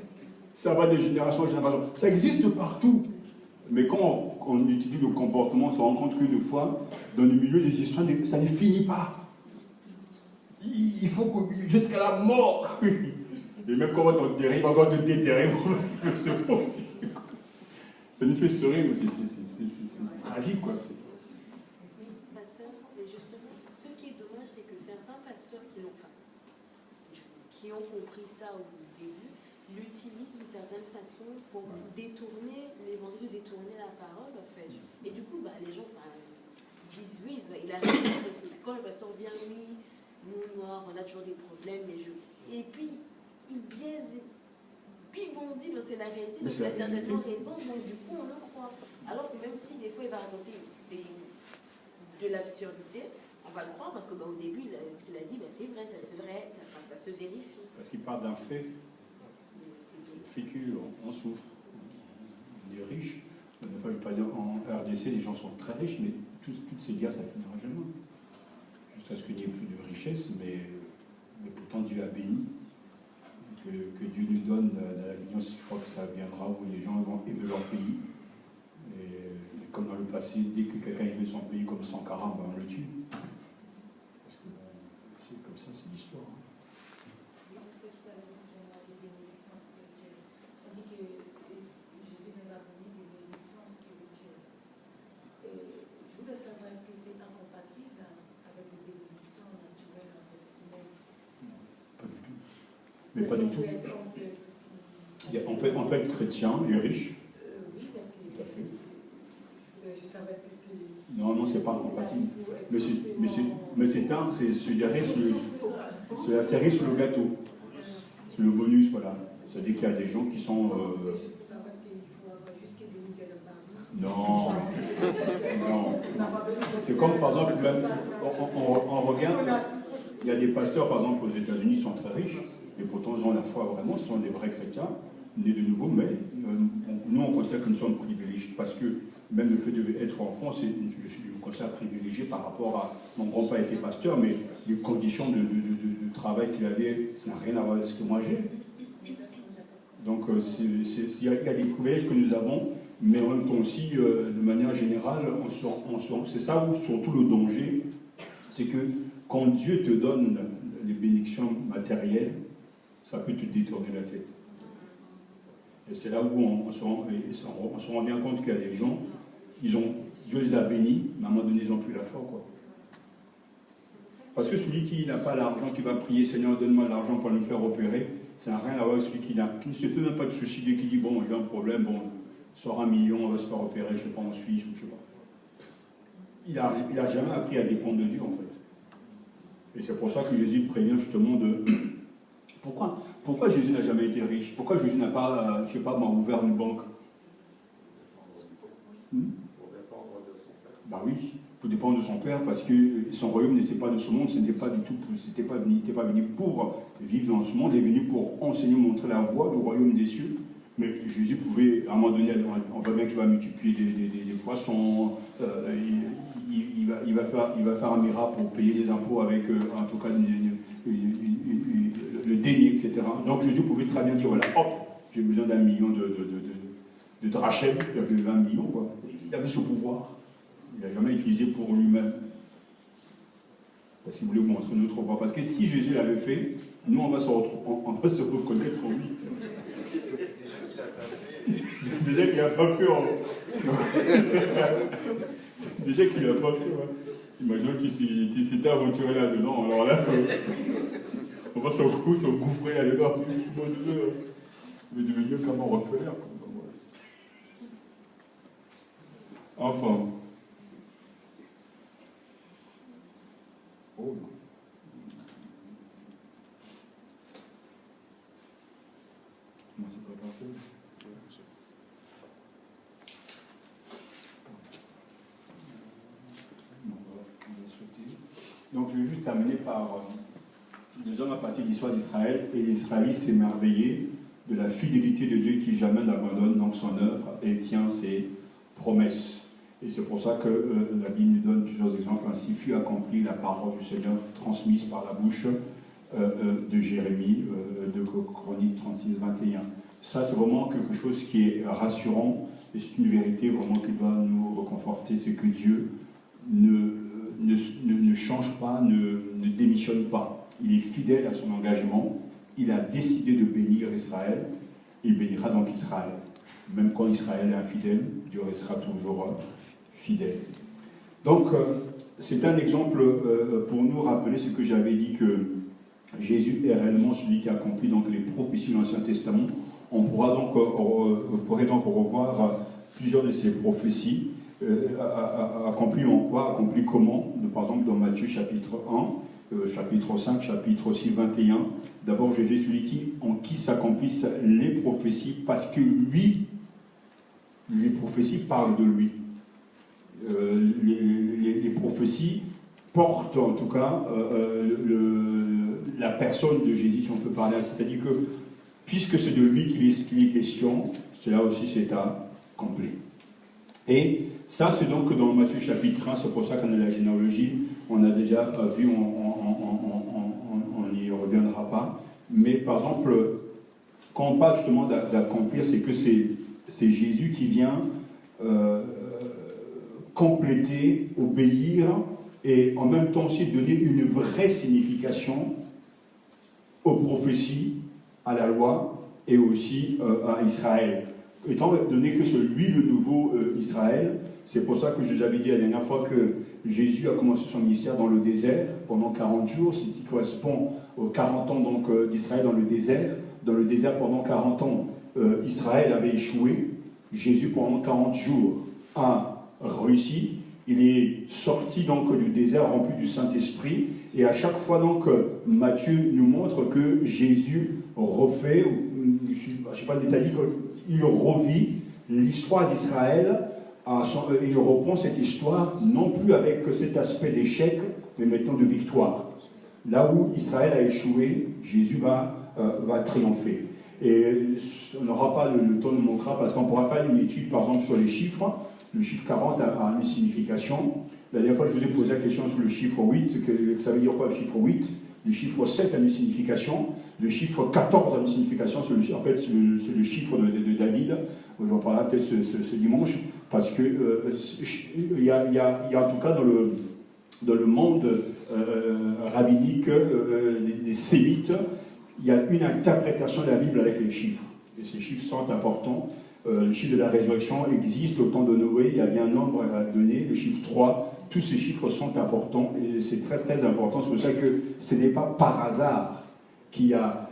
Ça va de génération en génération. Ça existe partout. Mais quand on étudie le comportement, on se rend compte qu'une fois, dans le milieu des histoires, ça ne finit pas. Il faut que jusqu'à la mort. Et même quand on va t'enterrer, il va encore te déterrer. Ça nous fait sourire, mais c'est tragique, quoi. Pasteur, mais justement, ce qui est dommage, c'est que certains pasteurs qui ont compris ça au début, l'utilisent d'une certaine façon pour détourner l'évangile, détourner la parole, en fait. Et du coup, les gens disent oui, il a raison, parce que quand le pasteur vient, oui, nous noirs, on a toujours des problèmes, et puis il biaise, il bondit, c'est la réalité, donc il a certainement raison, donc du coup on le croit. Alors que même si des fois il va raconter de l'absurdité, on va le croire parce qu'au début, ce qu'il a dit, c'est vrai, ça se vérifie. Parce qu'il parle d'un fait. On souffre. On est riche. Enfin, je ne veux pas dire en RDC, les gens sont très riches, mais toutes ces guerres, ça finira jamais. Jusqu'à ce qu'il n'y ait plus de richesse, mais pourtant Dieu a béni. Que Dieu nous donne la vie. Je crois que ça viendra où les gens vont aimer leur pays. Et comme dans le passé, dès que quelqu'un aimait son pays comme Sankara, on le tue. Parce que c'est comme ça, c'est l'histoire. Mais pas du tout. On peut être chrétien et riche. Oui, parce que. Tout à fait. Je savais que c'est. Non, c'est pas incompatible. Mais c'est la série sur le gâteau. C'est le bonus, voilà. C'est-à-dire qu'il y a des gens qui sont. Non. C'est comme par exemple, même, on regarde, il y a des pasteurs par exemple aux États-Unis qui sont très riches. Et pourtant, ils ont la foi vraiment, ce sont des vrais chrétiens, nés de nouveau, mais nous, on considère que nous sommes privilégiés, parce que même le fait d'être enfant, je me considère privilégié par rapport à... Mon grand-père était pasteur, mais les conditions de travail qu'il avait, ça n'a rien à voir avec ce que moi j'ai. Donc, il y a des privilèges que nous avons, mais en même temps aussi, de manière générale, c'est ça où surtout le danger, c'est que quand Dieu te donne les bénédictions matérielles, ça peut te détourner la tête. Et c'est là où on se rend bien compte qu'il y a des gens, Dieu les a bénis, mais à un moment donné, ils n'ont plus la foi, quoi. Parce que celui qui n'a pas l'argent, qui va prier, Seigneur, donne-moi l'argent pour me faire opérer, ça n'a rien à voir avec celui qui ne se fait même pas de souci, qui dit, bon, j'ai un problème, bon, sort 1 million, on va se faire opérer, je ne sais pas, en Suisse, ou je ne sais pas. Il n'a jamais appris à dépendre de Dieu, en fait. Et c'est pour ça que Jésus prévient justement de... Pourquoi Jésus n'a jamais été riche? Pourquoi Jésus n'a pas, je ne sais pas, ouvert une banque? Bah oui, pour dépendre de son Père, parce que son royaume n'était pas de ce monde, il n'était pas venu pour vivre dans ce monde, il est venu pour enseigner, montrer la voie du royaume des cieux. Mais Jésus pouvait, à un moment donné, on voit bien qu'il va multiplier des poissons, il va faire un miracle pour payer les impôts avec, en tout cas, le déni, etc. Donc Jésus pouvait très bien dire, voilà, hop, j'ai besoin d'1 million de drachèmes, il avait 20 millions, quoi. Il avait ce pouvoir. Il n'a jamais utilisé pour lui-même. Parce qu'il voulait vous montrer une autre voie. Parce que si Jésus l'avait fait, nous, on va se reconnaître en lui. Déjà qu'il n'a pas fait. Déjà qu'il n'a pas fait. Ouais. Imaginons qu'il s'était aventuré là-dedans. Alors là, on va s'engouffrer là-dedans. Il va devenir comme un Rockefeller. Enfin. Oh. Comment c'est pas parfait? Donc je vais juste terminer par 2 hommes à partir de l'histoire d'Israël, et les Israélites s'émerveillaient de la fidélité de Dieu qui jamais n'abandonne donc son œuvre et tient ses promesses. Et c'est pour ça que la Bible nous donne plusieurs exemples. Ainsi fut accomplie la parole du Seigneur transmise par la bouche de Jérémie, de Chronique 36, 21. Ça, c'est vraiment quelque chose qui est rassurant, et c'est une vérité vraiment qui doit nous reconforter, c'est que Dieu ne change pas, ne démissionne pas. Il est fidèle à son engagement. Il a décidé de bénir Israël. Il bénira donc Israël. Même quand Israël est infidèle, Dieu restera toujours fidèle. Donc, c'est un exemple pour nous rappeler ce que j'avais dit, que Jésus est réellement celui qui accomplit donc les prophéties de l'Ancien Testament. On pourrait donc revoir plusieurs de ces prophéties. Accompli en quoi? Accompli comment? Par exemple dans Matthieu chapitre 1, chapitre 5, chapitre 6, 21. D'abord Jésus est celui en qui s'accomplissent les prophéties, parce que lui, les prophéties parlent de lui. Les prophéties portent en tout cas la personne de Jésus, si on peut parler. C'est-à-dire que puisque c'est de lui qu'il est question, cela aussi c'est accompli. Et ça, c'est donc dans Matthieu chapitre 1, c'est pour ça qu'on a la généalogie, on a déjà vu, on n'y reviendra pas. Mais par exemple, quand on parle justement d'accomplir, c'est que c'est Jésus qui vient compléter, obéir, et en même temps aussi donner une vraie signification aux prophéties, à la loi et aussi à Israël. Étant donné que c'est lui le nouveau Israël, c'est pour ça que je vous avais dit la dernière fois que Jésus a commencé son ministère dans le désert pendant 40 jours, ce qui correspond aux 40 ans d'Israël dans le désert. Dans le désert pendant 40 ans, Israël avait échoué. Jésus pendant 40 jours a réussi. Il est sorti donc du désert rempli du Saint-Esprit. Et à chaque fois donc, Matthieu nous montre que Jésus refait, je ne sais pas le détailler, il revit l'histoire d'Israël, il reprend cette histoire non plus avec cet aspect d'échec, mais maintenant de victoire. Là où Israël a échoué, Jésus va triompher. Et on n'aura pas le temps de manquera, parce qu'on pourra faire une étude par exemple sur les chiffres. Le chiffre 40 a une signification. La dernière fois, je vous ai posé la question sur le chiffre 8, que ça veut dire quoi le chiffre 8? Le chiffre 7 a une signification. Le chiffre 14 a une signification. En fait, c'est le chiffre de David. J'en parlerai peut-être ce dimanche. Parce que il y a en tout cas dans le monde rabbiniques, les sémites, il y a une interprétation de la Bible avec les chiffres. Et ces chiffres sont importants. Le chiffre de la résurrection existe au temps de Noé, il y a bien un nombre à donner, le chiffre 3. Tous ces chiffres sont importants et c'est très très important. C'est pour ça que ce n'est pas par hasard qu'il y a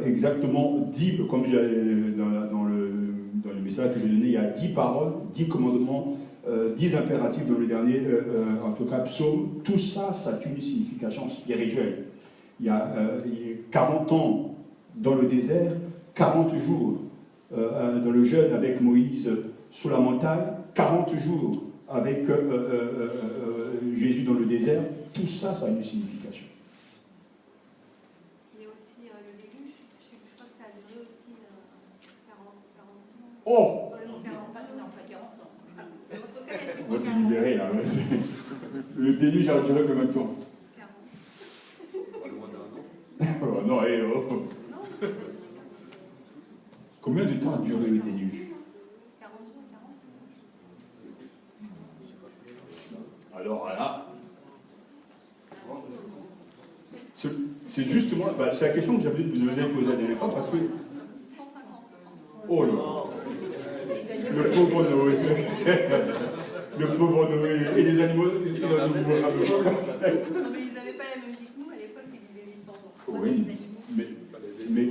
exactement 10, comme dans le message que j'ai donné, il y a 10 paroles, 10 commandements, 10 impératifs dans le dernier, en tout cas psaume. Tout ça, ça a une signification spirituelle. Il y a 40 ans dans le désert, 40 jours dans le jeûne avec Moïse sous la montagne, 40 jours avec Jésus dans le désert. Tout ça, ça a une signification. Il y a aussi le déluge, je crois que ça a duré aussi 40 ans. Oh! Non, pas 40 ans. On va te libérer là. Le déluge a duré combien de temps? 40. Oh, non, Combien de temps a duré le déluge? 40 jours, 40. Alors là, c'est justement, c'est la question que j'avais vous avez posée la dernière fois parce que. 150. Oh là, le pauvre Noé, le pauvre Noé et les animaux. Non, mais ils n'avaient pas la même vie que nous, à l'époque, ils vivaient les 100 ans. Oui, mais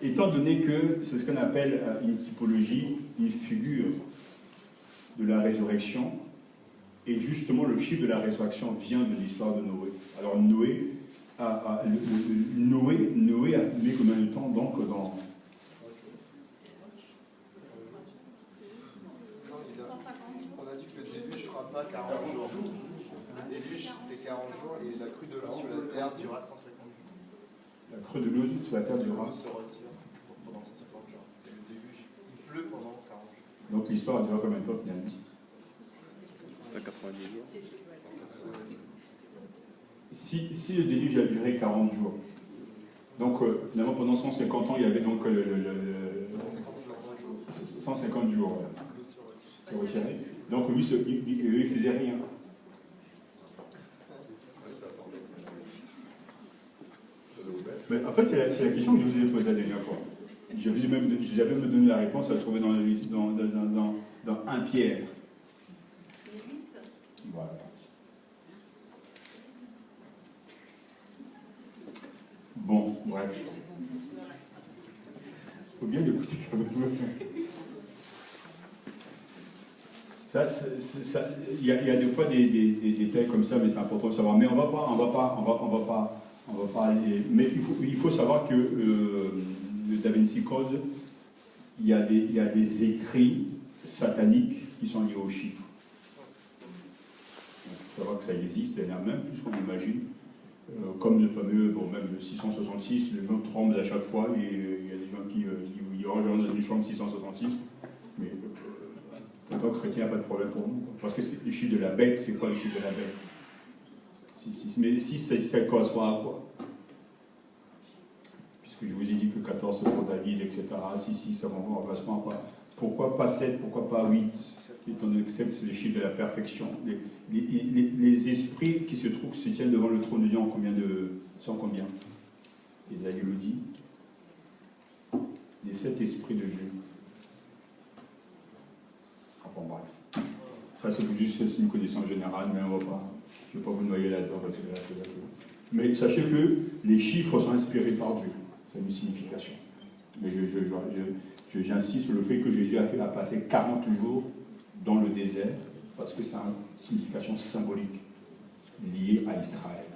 étant donné que c'est ce qu'on appelle une typologie, une figure de la résurrection, et justement le chiffre de la résurrection vient de l'histoire de Noé. Alors Noé a mis combien de temps donc dans... On a dit que le déluge ne fera pas 40 jours. Le déluge, c'était 40 jours et la crue de l'eau sur la terre durera 150 jours. La crue de l'eau sur la terre durera. L'eau se retire pendant 150 jours. Et le déluge, il pleut pendant 40 jours. Donc l'histoire dure combien de temps finalement? 190 jours. Si le déluge a duré 40 jours, donc finalement pendant 150 ans, il y avait donc 150 jours. Voilà. Se retirer. Donc lui, il ne faisait rien. Mais en fait, c'est la question que je vous ai posée la dernière fois. J'avais même donné la réponse à trouver dans 1 Pierre. Les 8. Voilà. Bon, bref. Il faut bien l'écouter quand même. Il y a des fois des détails comme ça, mais c'est important de savoir. Mais on va pas aller. Mais il faut savoir que le Da Vinci Code, il y a des écrits sataniques qui sont liés aux chiffres. Donc, il faut savoir que ça existe, il y en a même plus qu'on imagine. Comme le fameux, même le 666, les gens tremblent à chaque fois, et il y a des gens qui rangent dans une chambre 666. Mais en tant que chrétien, il n'y a pas de problème pour nous. Parce que le chiffre de la bête, c'est quoi le chiffre de la bête? Mais 6, ça correspond à quoi? Puisque je vous ai dit que 14 c'est pour David, etc. 6, ça correspond à quoi? Pourquoi pas 7? Pourquoi pas 8? Étant donné que 7, c'est le chiffre de la perfection. Les esprits qui se tiennent devant le trône de Dieu sont combien? Isaïe le dit. Les 7 esprits de Dieu. Enfin bref. Ça, c'est juste une connaissance générale, mais je ne vais pas vous noyer là-dedans parce que là, mais sachez que les chiffres sont inspirés par Dieu. C'est une signification. Mais j'insiste sur le fait que Jésus a passé 40 jours dans le désert parce que c'est une signification symbolique liée à Israël.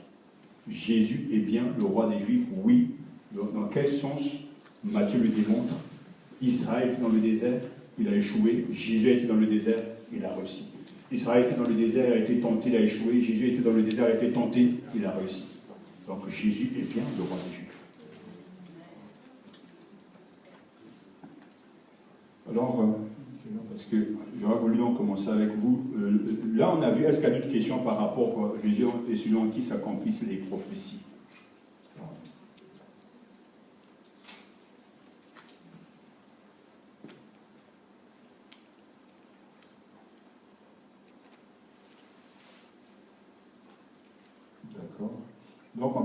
Jésus est bien le roi des Juifs, oui. Dans quel sens? Matthieu le démontre. Israël était dans le désert, il a échoué. Jésus était dans le désert, il a réussi. Israël était dans le désert, il a été tenté, il a échoué. Jésus était dans le désert, il a été tenté, il a réussi. Donc Jésus est bien le roi des Juifs. Alors, parce que j'aurais voulu en commencer avec vous. Là, on a vu, est-ce qu'il y a d'autres questions par rapport à Jésus et selon qui s'accomplissent les prophéties? Donc on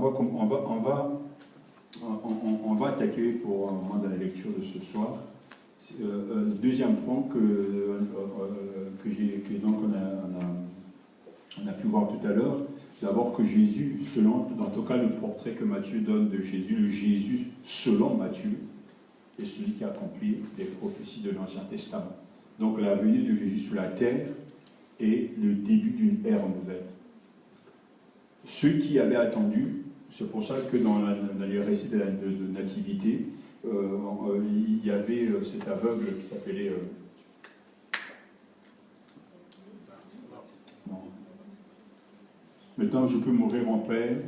va attaquer pour un moment dans la lecture de ce soir. Deuxième point on a pu voir tout à l'heure. D'abord que Jésus, selon, en tout cas le portrait que Matthieu donne de Jésus, le Jésus selon Matthieu, est celui qui a accompli les prophéties de l'Ancien Testament. Donc la venue de Jésus sur la terre est le début d'une ère nouvelle. Ceux qui avaient attendu, c'est pour ça que dans les récits de Nativité, il y avait cet aveugle qui s'appelait... non. Maintenant, je peux mourir en paix.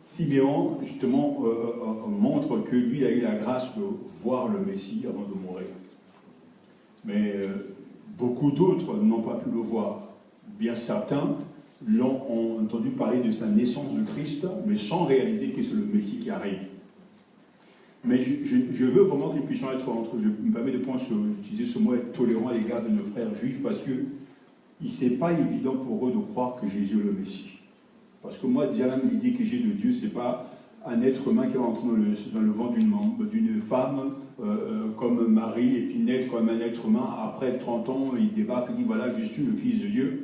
Siméon, justement, montre que lui a eu la grâce de voir le Messie avant de mourir. Mais beaucoup d'autres n'ont pas pu le voir. Bien certains ont entendu parler de sa naissance de Christ, mais sans réaliser que c'est le Messie qui arrive. Mais je veux vraiment que nous puissions être entre... Je me permets de utiliser ce mot, être tolérant à l'égard de nos frères juifs, parce que c'est pas évident pour eux de croire que Jésus est le Messie. Parce que moi, déjà même l'idée que j'ai de Dieu, c'est pas un être humain qui est rentré dans le ventre d'une femme comme Marie, et puis naître comme un être humain. Après 30 ans, il débarque, il dit voilà, je suis le Fils de Dieu.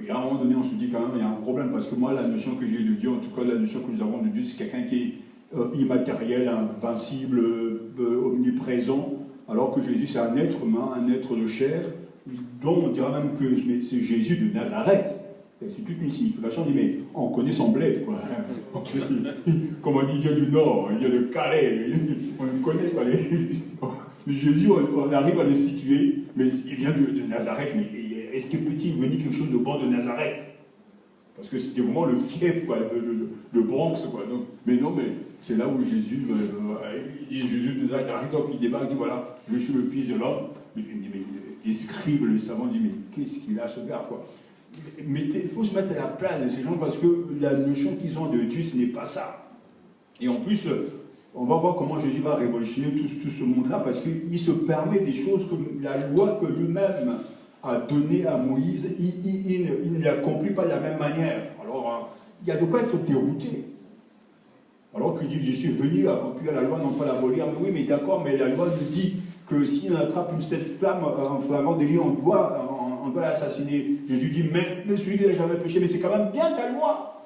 Et à un moment donné, on se dit quand même, il y a un problème, parce que moi, la notion que j'ai de Dieu, en tout cas la notion que nous avons de Dieu, c'est quelqu'un qui est immatériel, invincible, omniprésent, alors que Jésus, c'est un être humain, un être de chair, dont on dira même que c'est Jésus de Nazareth. C'est toute une signification, on dit, mais on connaît son bled, quoi. Comme on dit, il vient du Nord, il vient de Calais, on le connaît, quoi. Mais Jésus, on arrive à le situer, mais il vient de Nazareth, mais est-ce qu'il peut-il venir quelque chose de bon de Nazareth? Parce que c'était vraiment le fief, quoi, le Bronx, quoi. Donc, mais non, mais c'est là où Jésus, il dit Jésus de Nazareth, arrive, donc il débarque, il dit voilà, je suis le Fils de l'homme. Il dit, mais les scribes, les savants disent, mais qu'est-ce qu'il a ce gars, quoi? Mais il faut se mettre à la place de ces gens, parce que la notion qu'ils ont de Dieu, ce n'est pas ça. Et en plus, on va voir comment Jésus va révolutionner tout ce monde-là, parce qu'il se permet des choses que la loi que lui-même a donnée à Moïse, il ne l'accomplit pas de la même manière. Alors, il y a de quoi être dérouté. Alors qu'il dit, je suis venu accomplir la loi, non pas l'abolir. Mais oui, mais d'accord, mais la loi nous dit que si on attrape cette flamme en flagrant délit, on doit l'assassiner. Jésus dit, mais celui qui n'a jamais péché, mais c'est quand même bien ta loi.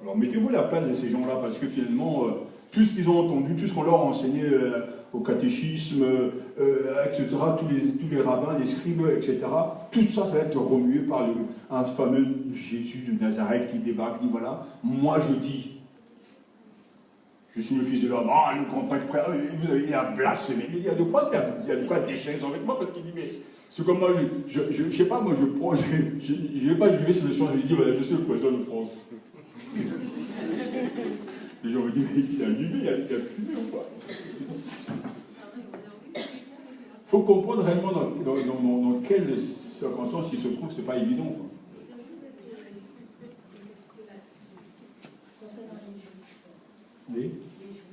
Alors mettez-vous à la place de ces gens-là, parce que finalement, tout ce qu'ils ont entendu, tout ce qu'on leur a enseigné au catéchisme, etc., tous les rabbins, les scribes, etc., tout ça, ça va être remué par un fameux Jésus de Nazareth qui débarque, dit voilà, moi je dis, je suis le Fils de l'homme. Ah, le grand prêtre, vous avez dit à blasphémer. Il y a de quoi déchirer son vêtement, parce qu'il dit, mais c'est comme moi, je sais pas, moi je prends, je vais sur le champ, je lui dis, voilà, je suis le président de France. Les gens me disent, mais il a allumé, il a fumé ou pas? Il faut comprendre réellement dans quelles circonstances il se trouve, c'est pas évident, quoi. Les Juifs.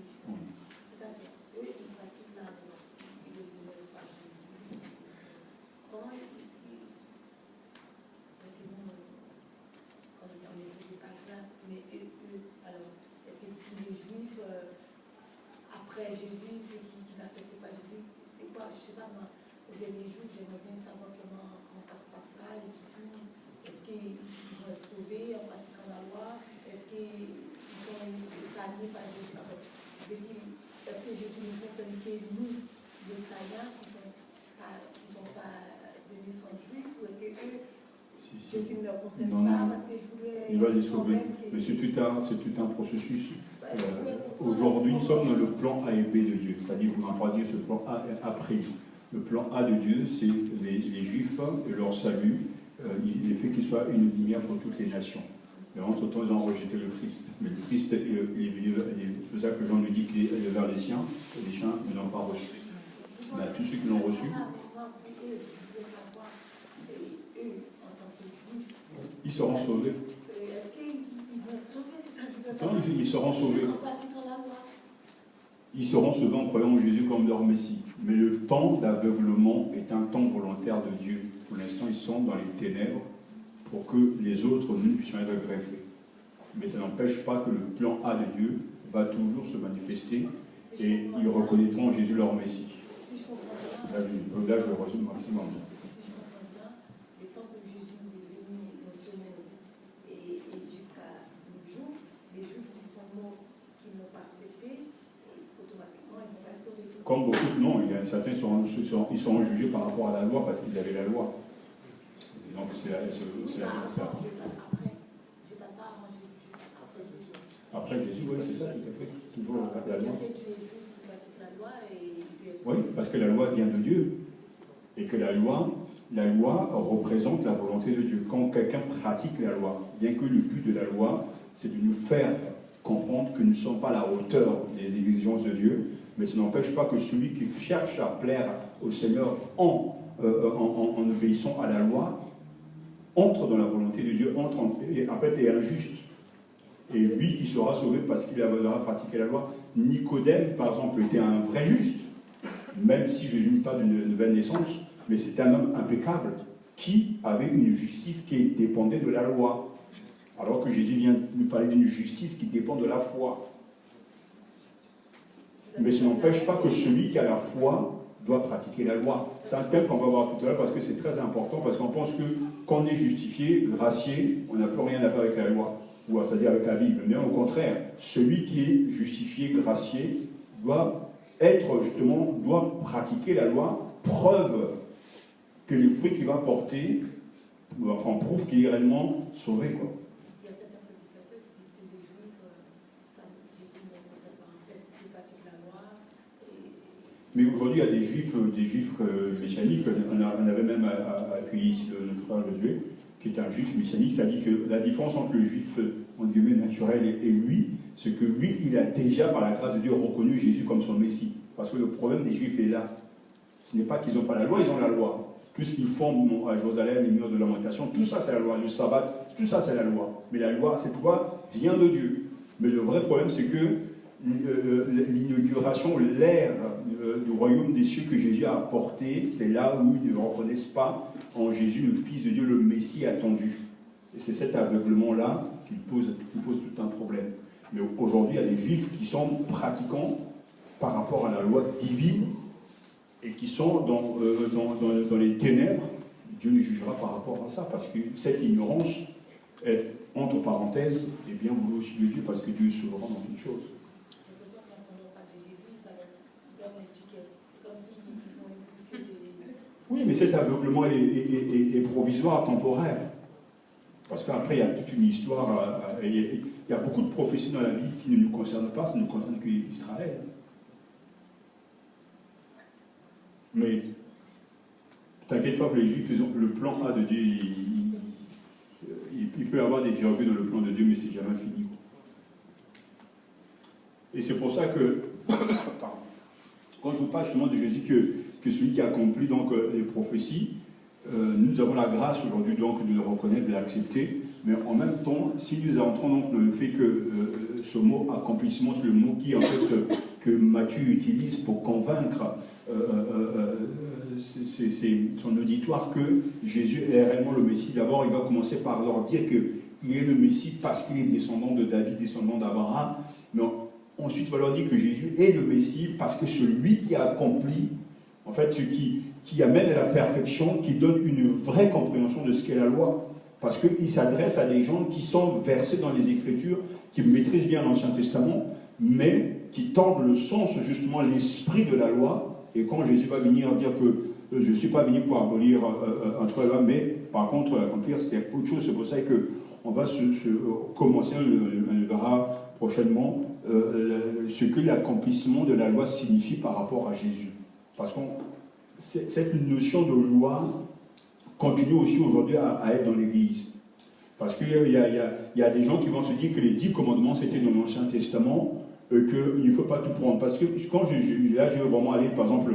C'est-à-dire, eux, ils pratiquent la loi. Ils ne connaissent pas Jésus. Comment ils parce que nous, on est sur la classe, mais eux, alors, est-ce que tous les Juifs, après Jésus, ceux qui n'acceptent pas Jésus, c'est quoi? Je ne sais pas moi. Au dernier jour, j'aimerais bien savoir comment ça se passera, et surtout, est-ce qu'ils vont être sauvés en pratiquant la loi? Est-ce qu'ils sont épargnés par Jésus? En fait, je veux dire, est-ce que Jésus nous concerne que nous, les païens, qui ne sont pas de naissance juive, ou est-ce que eux, Jésus ne leur concerne pas? Parce que je voudrais... Il va les sauver. Mais c'est tout un processus. Aujourd'hui, nous sommes dans le plan A et B de Dieu. C'est-à-dire qu'on n'a pas dit ce plan A et après. Le plan A de Dieu, c'est les Juifs et leur salut, le fait qu'ils soient une lumière pour toutes les nations. Mais entre-temps, ils ont rejeté le Christ. Mais le Christ est venu, c'est pour ça que Jean nous dit qu'il est allé vers les siens, et les siens ne l'ont pas reçu. Mais tous ceux qui l'ont reçu, ils seront sauvés. Est-ce qu'ils vont être sauvés? C'est ça que je veux Non, savoir. ils seront sauvés. En pratiquant la loi. Ils seront sauvés en croyant en Jésus comme leur Messie. Mais le temps d'aveuglement est un temps volontaire de Dieu. Pour l'instant, ils sont dans les ténèbres, pour que les autres, nous, puissions être greffés. Mais ça n'empêche pas que le plan A de Dieu va toujours se manifester et ils reconnaîtront Jésus leur Messie. Si je comprends bien, Là, je résume maximum. si je comprends bien, le temps que Jésus est devenu notionnel et jusqu'à nos jours, les Juifs qui sont morts, qui n'ont pas accepté, automatiquement, ils vont être sauvés. Comme beaucoup, non, il y a certains ils sont jugés par rapport à la loi parce qu'ils avaient la loi. Et donc, c'est la Après Jésus, oui, c'est ça, tout à fait. Toujours la loi. Oui, parce que la loi vient de Dieu. Et que la loi représente la volonté de Dieu. Quand quelqu'un pratique la loi, bien que le but de la loi, c'est de nous faire comprendre que nous ne sommes pas à la hauteur des exigences de Dieu, mais ça n'empêche pas que celui qui cherche à plaire au Seigneur en obéissant à la loi, entre dans la volonté de Dieu, est injuste. Et lui, il sera sauvé parce qu'il aura pratiqué la loi. Nicodème, par exemple, était un vrai juste, même si Jésus n'est pas d'une nouvelle naissance, mais c'était un homme impeccable qui avait une justice qui dépendait de la loi. Alors que Jésus vient nous parler d'une justice qui dépend de la foi. Mais ça n'empêche pas que celui qui a la foi doit pratiquer la loi. C'est un thème qu'on va voir tout à l'heure parce que c'est très important, parce qu'on pense que quand on est justifié, gracié, on n'a plus rien à faire avec la loi. C'est-à-dire avec la Bible. Mais au contraire, celui qui est justifié, gracié, doit pratiquer la loi, preuve que les fruits qu'il va porter, prouve qu'il est réellement sauvé, quoi. Il y a certains prédicateurs qui disent que les Juifs, Jésus ne concerne pas en fait, c'est pratique la loi. Mais aujourd'hui, il y a des juifs messianiques. On avait même accueilli ici notre frère Josué, qui est un juif messianique. Ça dit que la différence entre le juif entre guillemets naturel et lui, c'est que lui, il a déjà, par la grâce de Dieu, reconnu Jésus comme son Messie. Parce que le problème des Juifs est là. Ce n'est pas qu'ils n'ont pas la loi, ils ont la loi. Tout ce qu'ils font à Jérusalem, les murs de lamentation, tout ça c'est la loi. Le sabbat, tout ça c'est la loi. Mais la loi, cette loi vient de Dieu. Mais le vrai problème, c'est que l'inauguration, l'ère du royaume des cieux que Jésus a apporté, c'est là où ils ne reconnaissent pas en Jésus le Fils de Dieu, le Messie attendu. Et c'est cet aveuglement-là qui pose tout un problème. Mais aujourd'hui, il y a des Juifs qui sont pratiquants par rapport à la loi divine et qui sont dans les ténèbres. Dieu les jugera par rapport à ça, parce que cette ignorance est, entre parenthèses, est bien voulu aussi de Dieu, parce que Dieu est souverain dans toutes choses. J'ai l'impression que quand on parle de Jésus, ça leur donne l'étiquette. C'est comme s'ils ont poussé des... Oui, mais cet aveuglement est provisoire, temporaire. Parce qu'après, il y a toute une histoire, il y a beaucoup de prophéties dans la Bible qui ne nous concernent pas, ça ne nous concerne qu'Israël. Mais, t'inquiète pas que les Juifs, le plan A de Dieu, il peut y avoir des virgules dans le plan de Dieu, mais c'est jamais fini. Et c'est pour ça que, quand je vous parle justement de Jésus, que celui qui accomplit donc les prophéties, nous avons la grâce aujourd'hui donc de le reconnaître, de l'accepter, mais en même temps, si nous entrons donc dans le fait que ce mot accomplissement, c'est le mot qui en fait que Matthieu utilise pour convaincre son auditoire que Jésus est réellement le Messie. D'abord, il va commencer par leur dire qu'il est le Messie parce qu'il est descendant de David, descendant d'Abraham, mais ensuite il va leur dire que Jésus est le Messie parce que celui qui a accompli, en fait, qui amène à la perfection, qui donne une vraie compréhension de ce qu'est la loi. Parce qu'il s'adresse à des gens qui sont versés dans les Écritures, qui maîtrisent bien l'Ancien Testament, mais qui tendent le sens, justement, l'esprit de la loi. Et quand Jésus va venir dire que je ne suis pas venu pour abolir entre loi, mais par contre, accomplir, c'est autre chose. C'est pour ça qu'on va commencer, on le verra prochainement, ce que l'accomplissement de la loi signifie par rapport à Jésus. Parce que cette notion de loi continue aussi aujourd'hui à être dans l'Église. Parce qu'il y a des gens qui vont se dire que les 10 commandements c'était dans l'Ancien Testament, qu'il ne faut pas tout prendre. Parce que quand je veux vraiment aller, par exemple,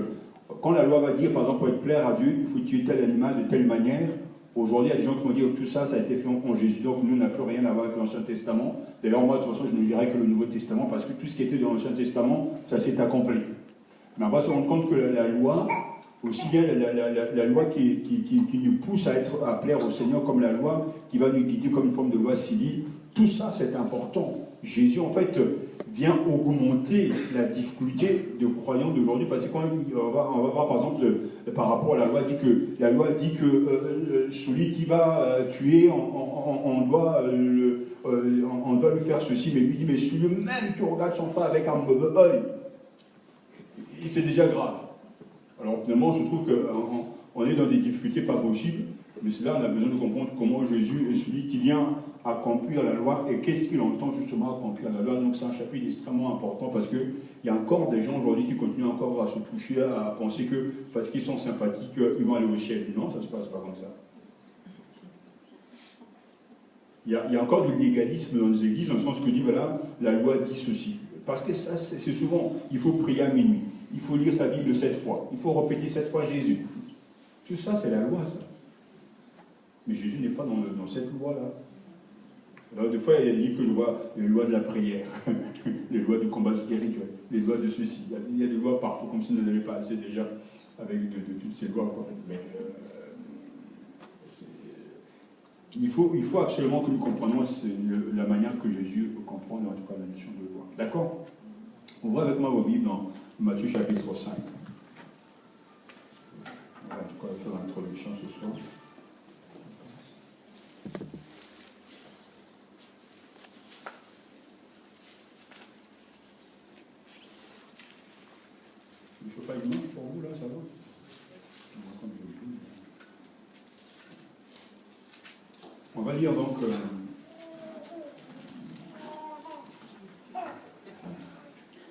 quand la loi va dire, par exemple, pour être plaire à Dieu, il faut tuer tel animal de telle manière. Aujourd'hui, il y a des gens qui vont dire que tout ça, ça a été fait en Jésus, donc nous, on n'a plus rien à voir avec l'Ancien Testament. D'ailleurs, moi, de toute façon, je ne lirai que le Nouveau Testament, parce que tout ce qui était dans l'Ancien Testament, ça s'est accompli. Mais on va se rendre compte que la loi, aussi bien la loi qui nous pousse à plaire au Seigneur, comme la loi qui va nous guider comme une forme de loi civile. Tout ça, c'est important. Jésus, en fait, vient augmenter la difficulté de croyants d'aujourd'hui, parce que quand on va voir, par exemple, par rapport à la loi dit que celui qui va tuer, on doit lui faire ceci, mais lui dit, mais celui même qui regarde son frère avec un mauvais œil, c'est déjà grave. Alors finalement, je trouve qu'on est dans des difficultés pas possibles, mais c'est là on a besoin de comprendre comment Jésus est celui qui vient accomplir la loi et qu'est-ce qu'il entend justement accomplir la loi. Donc c'est un chapitre extrêmement important parce qu'il y a encore des gens aujourd'hui qui continuent encore à se toucher, à penser que parce qu'ils sont sympathiques, ils vont aller au ciel. Non, ça ne se passe pas comme ça. Il y a encore du légalisme dans les églises, dans le sens que dit, voilà, la loi dit ceci. Parce que ça, c'est souvent, il faut prier à minuit, il faut lire sa Bible 7 fois, il faut répéter 7 fois Jésus. Tout ça, c'est la loi, ça. Mais Jésus n'est pas dans cette loi-là. Alors, des fois, il y a des livres que je vois, les lois de la prière, les lois du combat spirituel, les lois de ceci. Il y a des lois partout, comme si on n'en avait pas assez déjà, avec de toutes ces lois, quoi. Mais, il faut absolument que nous comprenions la manière que Jésus comprend, en tout cas, la notion de loi. D'accord? On voit avec moi vos Bibles dans Matthieu chapitre 5. On va en tout cas faire l'introduction ce soir. Je ne fais pas une manche pour vous, là, ça va? On va lire donc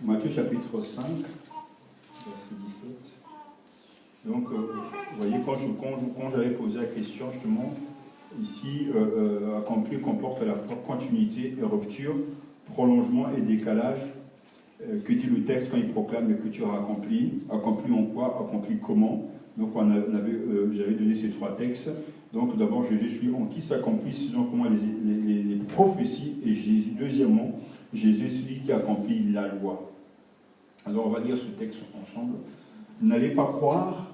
Matthieu chapitre 5, verset 17. Donc, vous voyez, quand j'avais posé la question, justement, ici, accomplir comporte à la fois continuité et rupture, prolongement et décalage. Que dit le texte quand il proclame l'écriture accomplie? Accomplie en quoi? Accomplie comment? Donc, j'avais donné ces 3 textes. Donc, d'abord, Jésus est celui en qui s'accomplissent comment les prophéties, et Jésus, deuxièmement, Jésus est celui qui accomplit la loi. Alors, on va lire ce texte ensemble. N'allez pas croire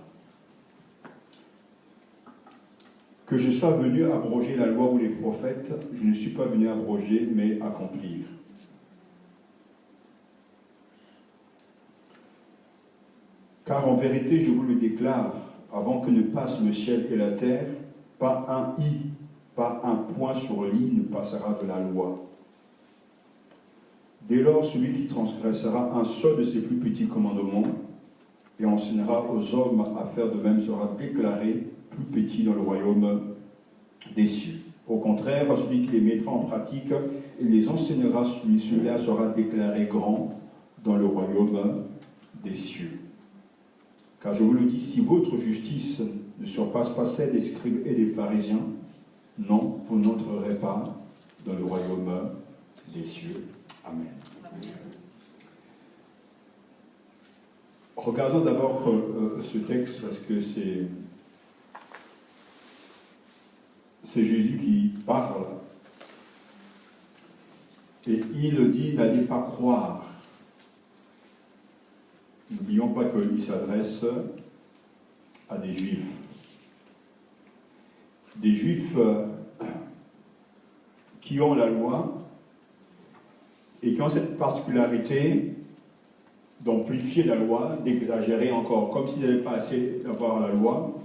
que je sois venu abroger la loi ou les prophètes. Je ne suis pas venu abroger, mais accomplir. Car en vérité, je vous le déclare, avant que ne passe le ciel et la terre, pas un i, pas un point sur l'i ne passera de la loi. Dès lors, celui qui transgressera un seul de ses plus petits commandements et enseignera aux hommes à faire de même sera déclaré plus petit dans le royaume des cieux. Au contraire, celui qui les mettra en pratique et les enseignera, celui-là sera déclaré grand dans le royaume des cieux. Car je vous le dis, si votre justice ne surpasse pas celle des scribes et des pharisiens, non, vous n'entrerez pas dans le royaume des cieux. Amen. Regardons d'abord ce texte parce que c'est Jésus qui parle. Et il dit n'allez pas croire. N'oublions pas qu'il s'adresse à des Juifs. Des Juifs qui ont la loi et qui ont cette particularité d'amplifier la loi, d'exagérer encore, comme s'ils n'avaient pas assez d'avoir la loi.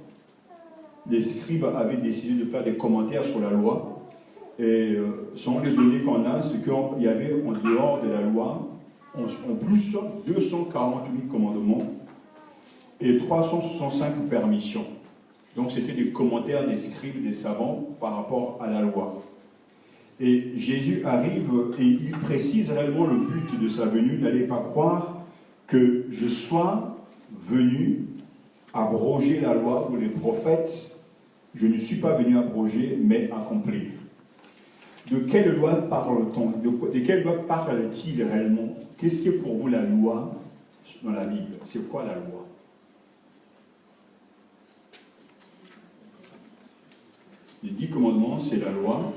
Les scribes avaient décidé de faire des commentaires sur la loi, et selon les données qu'on a, c'est qu'il y avait en dehors de la loi, en plus, 248 commandements et 365 permissions. Donc c'était des commentaires des scribes, des savants par rapport à la loi. Et Jésus arrive et il précise réellement le but de sa venue. N'allez pas croire que je sois venu abroger la loi ou les prophètes. Je ne suis pas venu abroger, mais accomplir. De quelle loi parle-t-on? De quelle loi parle-t-il réellement? Qu'est-ce qui est pour vous la loi dans la Bible? C'est quoi la loi? Les 10 commandements, c'est la loi.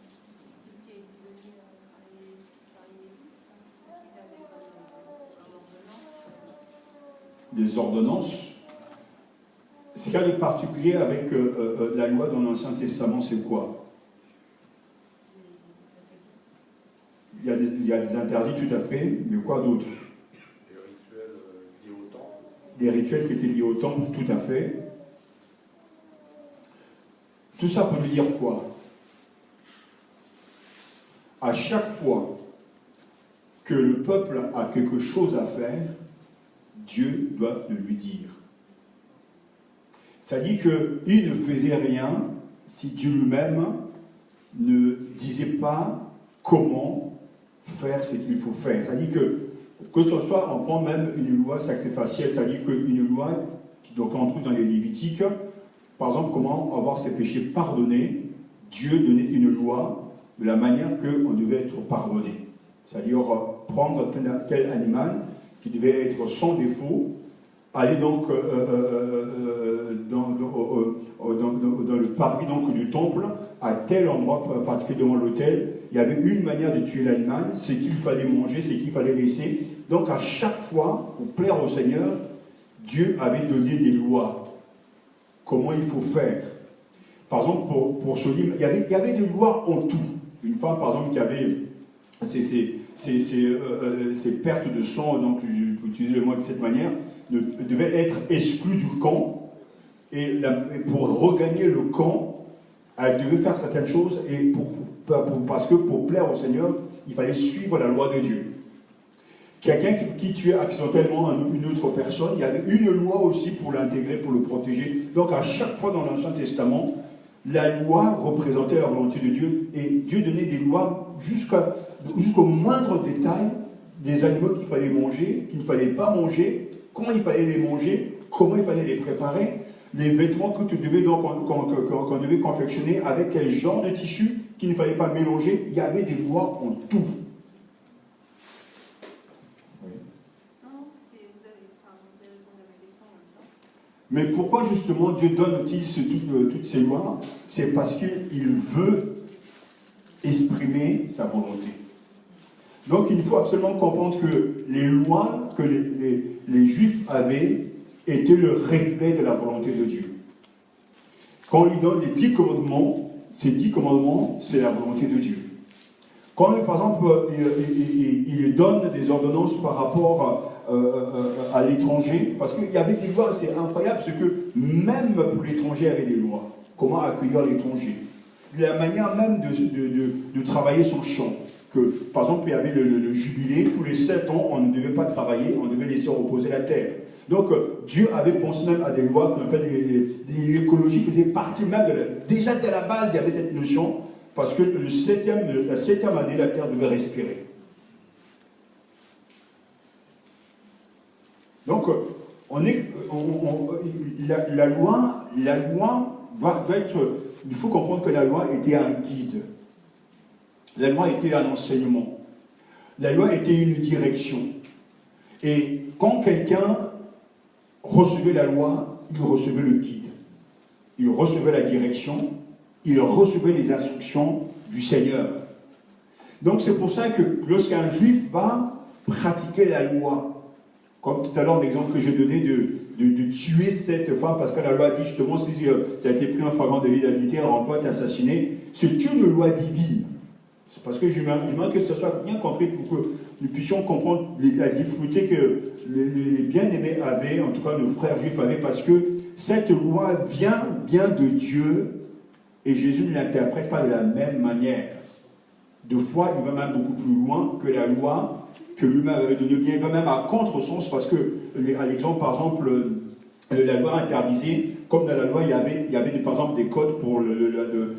Tout ce qui est devenu par les tout ce qui est avec l'ordonnance. les ordonnances. Ce qu'il y a de particulier avec la loi dans l'Ancien Testament, c'est quoi? Il y a des interdits tout à fait, mais quoi d'autre? Les rituels liés au temple. Des rituels qui étaient liés au temple, tout à fait. Tout ça peut nous dire quoi? À chaque fois que le peuple a quelque chose à faire, Dieu doit le lui dire. Ça dit qu'il ne faisait rien si Dieu lui-même ne disait pas comment faire ce qu'il faut faire. Ça dit que ce soit, on prend même une loi sacrificielle, ça dit qu'une loi, donc on trouve dans les Lévitiques, par exemple, comment avoir ses péchés pardonnés, Dieu donnait une loi de la manière qu'on devait être pardonné. C'est-à-dire prendre tel animal qui devait être sans défaut, aller donc dans le parvis donc, du temple, à tel endroit, particulièrement l'autel, il y avait une manière de tuer l'animal, c'est qu'il fallait manger, c'est qu'il fallait laisser. Donc à chaque fois, pour plaire au Seigneur, Dieu avait donné des lois. Comment il faut faire. Par exemple, pour ce livre, il y avait des lois en tout. Une femme, par exemple, qui avait ces pertes de sang, donc je peux utiliser le mot de cette manière, devait être exclue du camp. Et pour regagner le camp, elle devait faire certaines choses, et parce que pour plaire au Seigneur, il fallait suivre la loi de Dieu. Quelqu'un qui tuait accidentellement une autre personne, il y avait une loi aussi pour l'intégrer, pour le protéger. Donc à chaque fois dans l'Ancien Testament, la loi représentait la volonté de Dieu, et Dieu donnait des lois jusqu'au moindre détail des animaux qu'il fallait manger, qu'il ne fallait pas manger, comment il fallait les manger, comment il fallait les préparer, les vêtements que tu devais donc qu'on devait confectionner, avec quel genre de tissu qu'il ne fallait pas mélanger. Il y avait des lois en tout. Mais pourquoi justement Dieu donne-t-il toutes ces lois? C'est parce qu'il veut exprimer sa volonté. Donc il faut absolument comprendre que les lois que les Juifs avaient étaient le reflet de la volonté de Dieu. Quand on lui donne les 10 commandements, ces 10 commandements, c'est la volonté de Dieu. Quand, par exemple, il donne des ordonnances par rapport à l'étranger, parce qu'il y avait des lois, c'est incroyable, parce que même pour l'étranger, il y avait des lois. Comment accueillir l'étranger. La manière même de travailler son champ. Que, par exemple, il y avait le jubilé, tous les 7 ans, on ne devait pas travailler, on devait laisser reposer la terre. Donc, Dieu avait pensé même à des lois qu'on appelle l'écologie, qui faisait partie même déjà dès la base, il y avait cette notion, parce que la 7e année, la terre devait respirer. Donc, la loi doit être... Il faut comprendre que la loi était un guide. La loi était un enseignement. La loi était une direction. Et quand quelqu'un recevait la loi, il recevait le guide. Il recevait la direction. Il recevait les instructions du Seigneur. Donc c'est pour ça que lorsqu'un juif va pratiquer la loi, comme tout à l'heure l'exemple que j'ai donné de tuer cette femme, parce que la loi dit justement, si tu as été pris en flagrant délit d'adultère, renvoie t'assassiner, c'est une loi divine. C'est parce que je demande que ce soit bien compris pour que nous puissions comprendre la difficulté que les bien-aimés avaient, en tout cas nos frères juifs avaient, parce que cette loi vient bien de Dieu, et Jésus ne l'interprète pas de la même manière. Deux fois, il va même beaucoup plus loin que la loi que lui-même avait donnée. Il va même à contresens, parce que, à l'exemple, par exemple, la loi interdisait, comme dans la loi, il y avait par exemple des codes pour le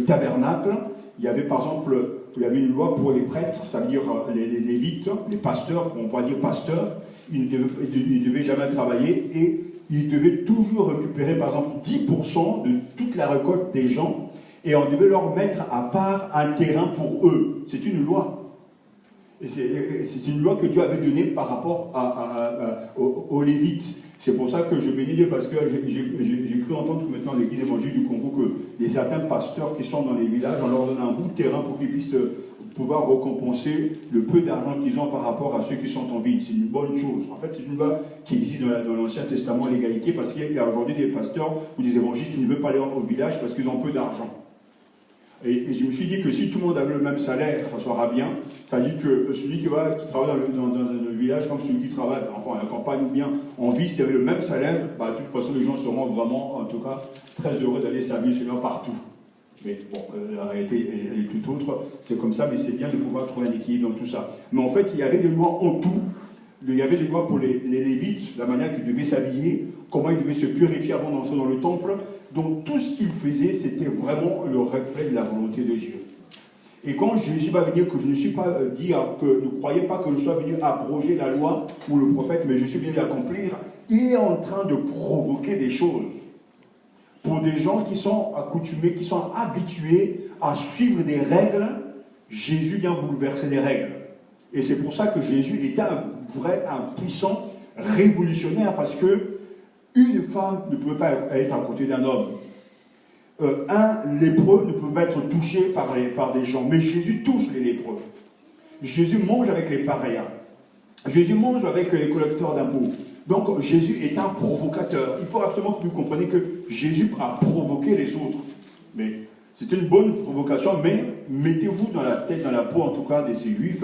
tabernacle. Il y avait par exemple, il y avait une loi pour les prêtres, ça veut dire les lévites, les pasteurs, on pourrait dire pasteurs, ils ne devaient jamais travailler et ils devaient toujours récupérer par exemple 10% de toute la récolte des gens et on devait leur mettre à part un terrain pour eux. C'est une loi. Et c'est une loi que Dieu avait donnée par rapport aux Lévites. C'est pour ça que je bénis Dieu, parce que j'ai cru entendre que maintenant l'église évangélique du Congo, que certains pasteurs qui sont dans les villages, on leur donne un bout de terrain pour qu'ils puissent pouvoir récompenser le peu d'argent qu'ils ont par rapport à ceux qui sont en ville. C'est une bonne chose. En fait, c'est une loi qui existe dans l'Ancien Testament, l'égalité, parce qu'il y a aujourd'hui des pasteurs ou des évangélistes qui ne veulent pas aller au village parce qu'ils ont peu d'argent. Et je me suis dit que si tout le monde avait le même salaire, ça sera bien. Ça dit que celui qui travaille dans un village comme celui qui travaille enfin, à la campagne ou bien en ville, s'il y avait le même salaire, bah, de toute façon, les gens seront vraiment, en tout cas, très heureux d'aller servir chez eux partout. Mais bon, la réalité elle est tout autre, c'est comme ça, mais c'est bien de pouvoir trouver un équilibre dans tout ça. Mais en fait, il y avait des lois en tout. Il y avait des lois pour les Lévites, la manière qu'ils devaient s'habiller, comment ils devaient se purifier avant d'entrer dans le temple. Donc tout ce qu'ils faisaient, c'était vraiment le reflet de la volonté de Dieu. Et quand Jésus va venir, que je ne suis pas dit que ne croyez pas que je sois venu abroger la loi ou le prophète, mais je suis venu l'accomplir, il est en train de provoquer des choses. Pour des gens qui sont accoutumés, qui sont habitués à suivre des règles, Jésus vient bouleverser les règles. Et c'est pour ça que Jésus est un puissant révolutionnaire, parce que une femme ne pouvait pas être à côté d'un homme. Un lépreux ne peut pas être touché par des gens, mais Jésus touche les lépreux. Jésus mange avec les païens. Jésus mange avec les collecteurs d'impôts. Donc Jésus est un provocateur. Il faut absolument que vous compreniez que Jésus a provoqué les autres. Mais c'est une bonne provocation, mais mettez-vous dans la tête, dans la peau en tout cas de ces juifs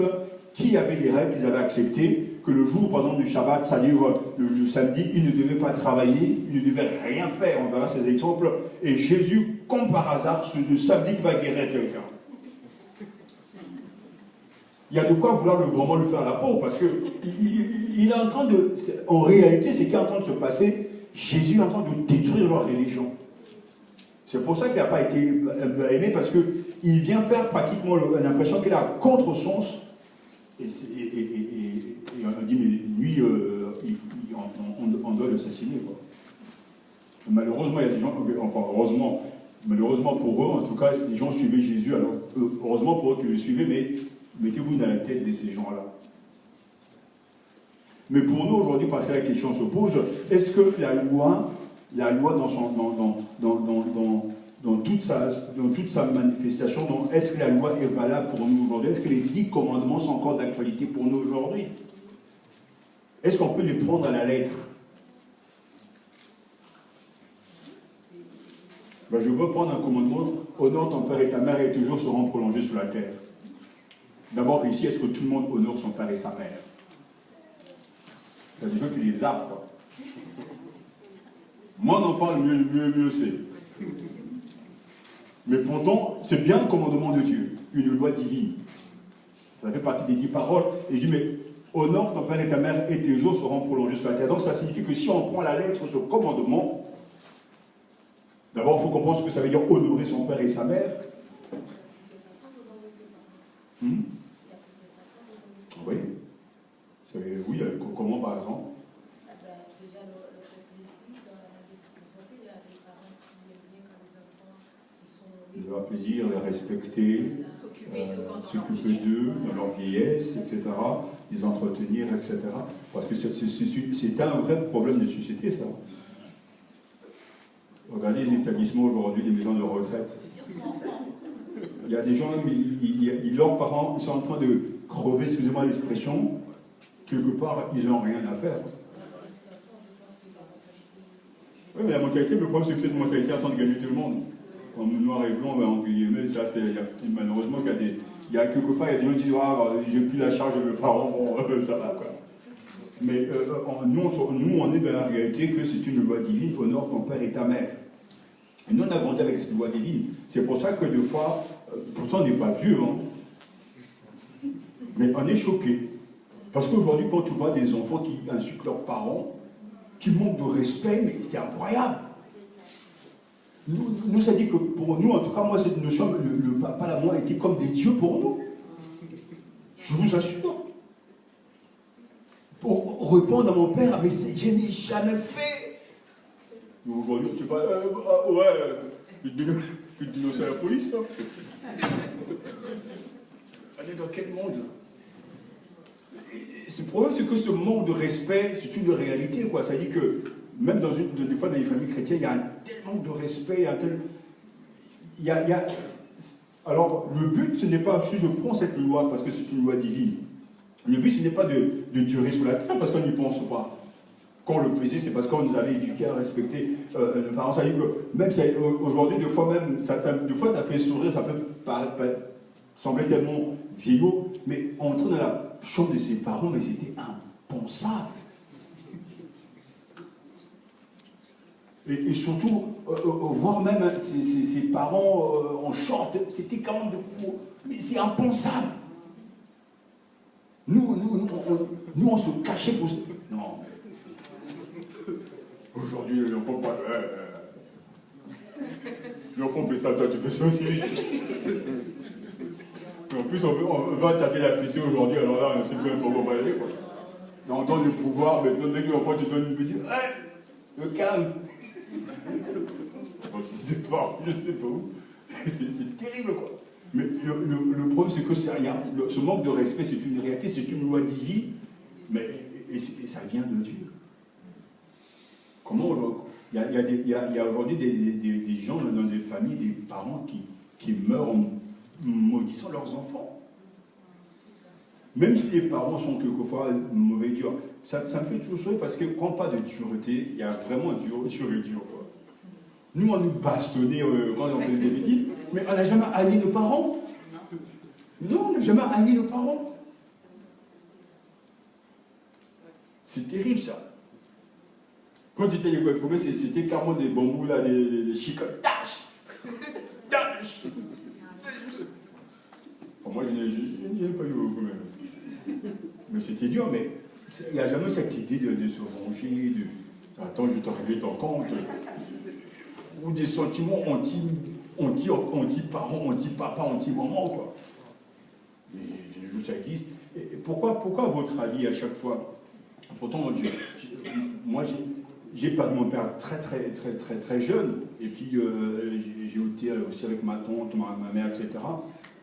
qui avaient des règles qu'ils avaient acceptées, que le jour par exemple du Shabbat, c'est-à-dire le samedi, ils ne devaient pas travailler, ils ne devaient rien faire. On verra ces exemples. Et Jésus, comme par hasard, c'est le samedi qui va guérir quelqu'un. Il y a de quoi vouloir vraiment le faire à la peau, parce que il est en train de... En réalité, ce qui est en train de se passer, Jésus est en train de détruire leur religion. C'est pour ça qu'il n'a pas été aimé, parce qu'il vient faire pratiquement l'impression qu'il a un contresens. Et on dit, mais lui, on doit l'assassiner. Malheureusement, il y a des gens, enfin heureusement, malheureusement pour eux, en tout cas, les gens suivaient Jésus, alors heureusement pour eux qu'ils le suivaient, mais mettez-vous dans la tête de ces gens-là. Mais pour nous aujourd'hui, parce que la question se pose, est-ce que la loi dans toute sa manifestation, est-ce que la loi est valable pour nous aujourd'hui? Est-ce que les 10 commandements sont encore d'actualité pour nous aujourd'hui? Est-ce qu'on peut les prendre à la lettre? Ben, je veux prendre un commandement: honore ton père et ta mère et tes jours seront prolongés sur la terre. D'abord, ici, est-ce que tout le monde honore son père et sa mère? Il y a des gens qui les zappent, quoi. Moi, on en parle, mieux c'est. Mais pourtant, c'est bien le commandement de Dieu, une loi divine. Ça fait partie des 10 paroles. Et je dis, mais honore ton père et ta mère et tes jours seront prolongés sur la terre. Donc ça signifie que si on prend la lettre de ce commandement, d'abord, il faut comprendre ce que ça veut dire honorer son père et sa mère. Oui. Oui, comment par exemple? Déjà, le fait plaisir dans la responsabilité, il y a des parents qui aiment bien quand les enfants sont... Leur plaisir, les respecter, s'occuper d'eux dans leur vieillesse, etc., les entretenir, etc. Parce que c'est un vrai problème de société, ça. Regardez les établissements aujourd'hui, les maisons de retraite. Il y a des gens, leurs parents, ils sont en train de crever, excusez-moi l'expression, quelque part, ils n'ont rien à faire. Oui, mais la mentalité, le problème, c'est que cette mentalité est en train de gagner tout le monde. En noir et blanc, en guillemets, ça, malheureusement, il y a quelque part, il y a des gens qui disent, ah, j'ai plus la charge de mes parents, bon, ça va, quoi. Mais nous, on est dans la réalité que c'est une loi divine, honore ton père et ta mère. Et nous, on a grandi avec cette loi divine. C'est pour ça que des fois, pourtant, on n'est pas vieux, hein, mais on est choqué. Parce qu'aujourd'hui, quand tu vois des enfants qui insultent leurs parents, qui manquent de respect, mais c'est incroyable. Nous, ça dit que pour nous, en tout cas, moi, cette notion, le papa, la maman étaient comme des dieux pour nous. Je vous assure. Pour répondre à mon père, mais je n'ai jamais fait. Mais aujourd'hui, tu parles, ouais, tu dénonces à la police, hein. On est dans quel monde là? le problème, c'est que ce manque de respect, c'est une réalité, quoi. Ça dit que, même des fois dans les familles chrétiennes, il y a un tel manque de respect, il y a un tel... Alors, le but, ce n'est pas, si je prends cette loi, parce que c'est une loi divine, le but, ce n'est pas de durer sur la terre, parce qu'on n'y pense pas. Quand on le faisait, c'est parce qu'on nous avait éduqués à respecter nos parents. Ça dit que, même aujourd'hui, des fois, ça fait sourire, ça peut sembler tellement vieillot, mais entrer dans la chambre de ses parents, mais c'était impensable. Et surtout, voir même ses parents en short, c'était quand même mais c'est impensable. Nous, on se cachait pour... Non. Aujourd'hui, l'enfant pas... L'enfant fait ça, toi tu fais ça aussi. En plus, on va attaquer la fessée aujourd'hui, alors là, on ne sait plus comment on va y aller, quoi. On donne le pouvoir, mais dès que l'enfant te donne une petite... le 15. Je ne sais pas où. C'est terrible, quoi. Mais le problème, c'est que ce manque de respect, c'est une réalité, c'est une loi divine, mais et ça vient de Dieu. Comment aujourd'hui... Il y a aujourd'hui des gens dans des familles, des parents qui meurent en maudissant leurs enfants. Même si les parents sont quelquefois mauvais durs. Ça me fait toujours sourire parce que quand on parle de dureté, il y a vraiment dur et dur. Quoi. Nous, on nous bastonnait quand on faisait des bêtises, mais on n'a jamais haï nos parents. Non, on n'a jamais haï nos parents. C'est terrible, ça. Quand tu étais à l'école primaire, c'était carrément des bambous, là, des chicots. Tâche. Bon, moi, je n'ai pas eu beaucoup, mais c'était dur, mais il n'y a jamais cette idée de se venger, attends, je te règle ton compte, ou des sentiments anti-parents, anti-papa, anti-maman, quoi. Mais ça existe. Et pourquoi, à votre avis, à chaque fois, pourtant, moi, j'ai perdu mon père très jeune, et puis j'ai été aussi avec ma tante, ma mère, etc.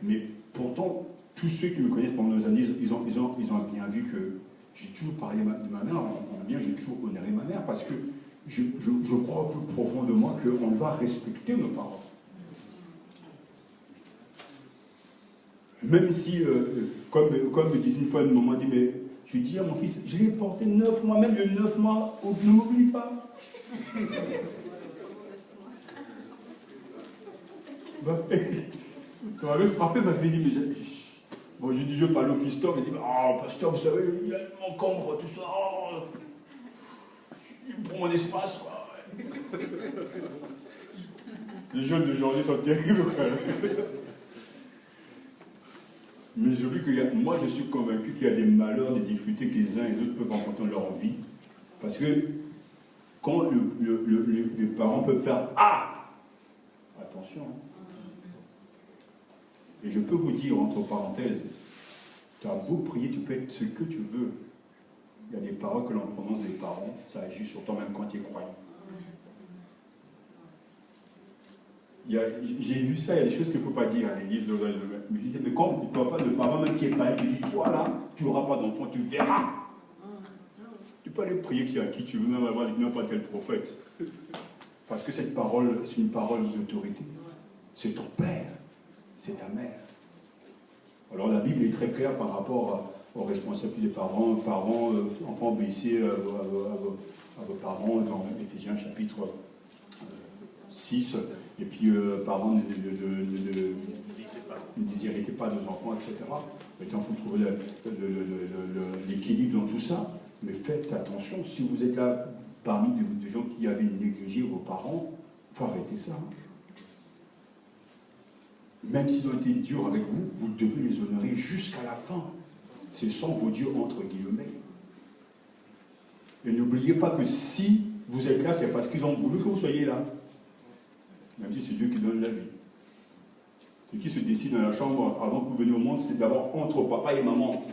Mais pourtant, tous ceux qui me connaissent pendant nos années, ils ont bien vu que j'ai toujours parlé de ma mère, j'ai toujours honoré ma mère, parce que je crois au plus profond de moi qu'on doit respecter nos parents. Même si, comme me disait une fois une maman, dit, mais je dis à mon fils, je l'ai porté 9 mois, même le 9 mois, ne m'oublie pas. Ça m'avait frappé parce qu'il dit, mais bon, j'ai dit, je parle au fiston, il dit, oh, pasteur, vous savez, il y a mon encombre, tout ça, oh, il prend mon espace, quoi. Les jeunes d'aujourd'hui sont terribles, quoi. Mais j'oublie que moi, je suis convaincu qu'il y a des malheurs, des difficultés que les uns et les autres peuvent rencontrer dans leur vie. Parce que quand les parents peuvent faire « Ah !» Attention. Et je peux vous dire, entre parenthèses, tu as beau prier, tu peux être ce que tu veux. Il y a des paroles que l'on prononce des parents, ça agit sur toi même quand tu es croyant. J'ai vu ça, il y a des choses qu'il ne faut pas dire à l'église. Mais quand tu ne pas de parent même qui est païen, qui dit, toi là, tu n'auras pas d'enfant, tu verras. Tu peux aller prier à qui tu veux, même avoir n'importe quel prophète. Parce que cette parole, c'est une parole d'autorité. C'est ton père, c'est ta mère. Alors la Bible est très claire par rapport aux responsabilités des parents. Enfants, obéissez à vos parents, dans Éphésiens chapitre 6. Et puis, parents, ne déshéritez pas nos enfants, etc. Maintenant, il faut trouver l'équilibre dans tout ça. Mais faites attention, si vous êtes là parmi des gens qui avaient négligé vos parents, il faut arrêter ça. Même s'ils ont été durs avec vous, vous devez les honorer jusqu'à la fin. Ce sont vos dieux, entre guillemets. Et n'oubliez pas que si vous êtes là, c'est parce qu'ils ont voulu que vous soyez là. Même si c'est Dieu qui donne la vie. Ce qui se décide dans la chambre avant que vous veniez au monde, c'est d'abord entre papa et maman.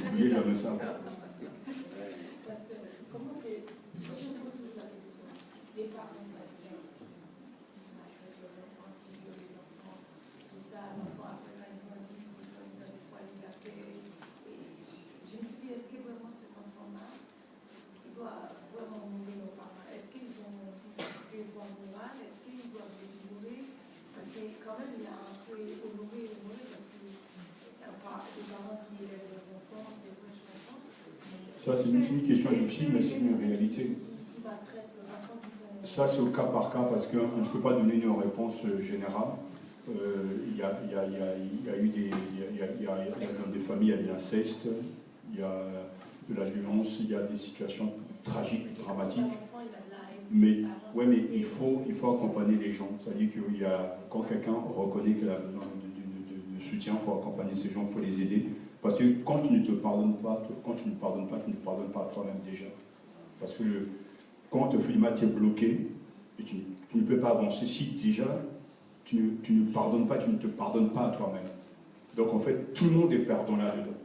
N'oubliez jamais ça. Comment je pose la question, les parents, par exemple, malgré les enfants, qui violent les enfants, tout ça, l'enfant après quand il grandit, c'est comme ça, des fois il appelle. Et j'ai Ça, c'est une question difficile, mais c'est une réalité. Ça, c'est au cas par cas, parce que je ne peux pas donner une réponse générale. Il y a eu dans des familles, il y a de l'inceste, il y a de la violence, il y a des situations tragiques, dramatiques. Mais il faut accompagner les gens. C'est-à-dire que quand quelqu'un reconnaît qu'il a besoin de soutien, il faut accompagner ces gens, il faut les aider. Parce que quand tu ne te pardonnes pas, tu ne pardonnes pas à toi-même déjà. Parce que quand tu es bloqué, et tu ne peux pas avancer si déjà tu ne pardonnes pas, tu ne te pardonnes pas à toi-même. Donc en fait, tout le monde est perdant là-dedans.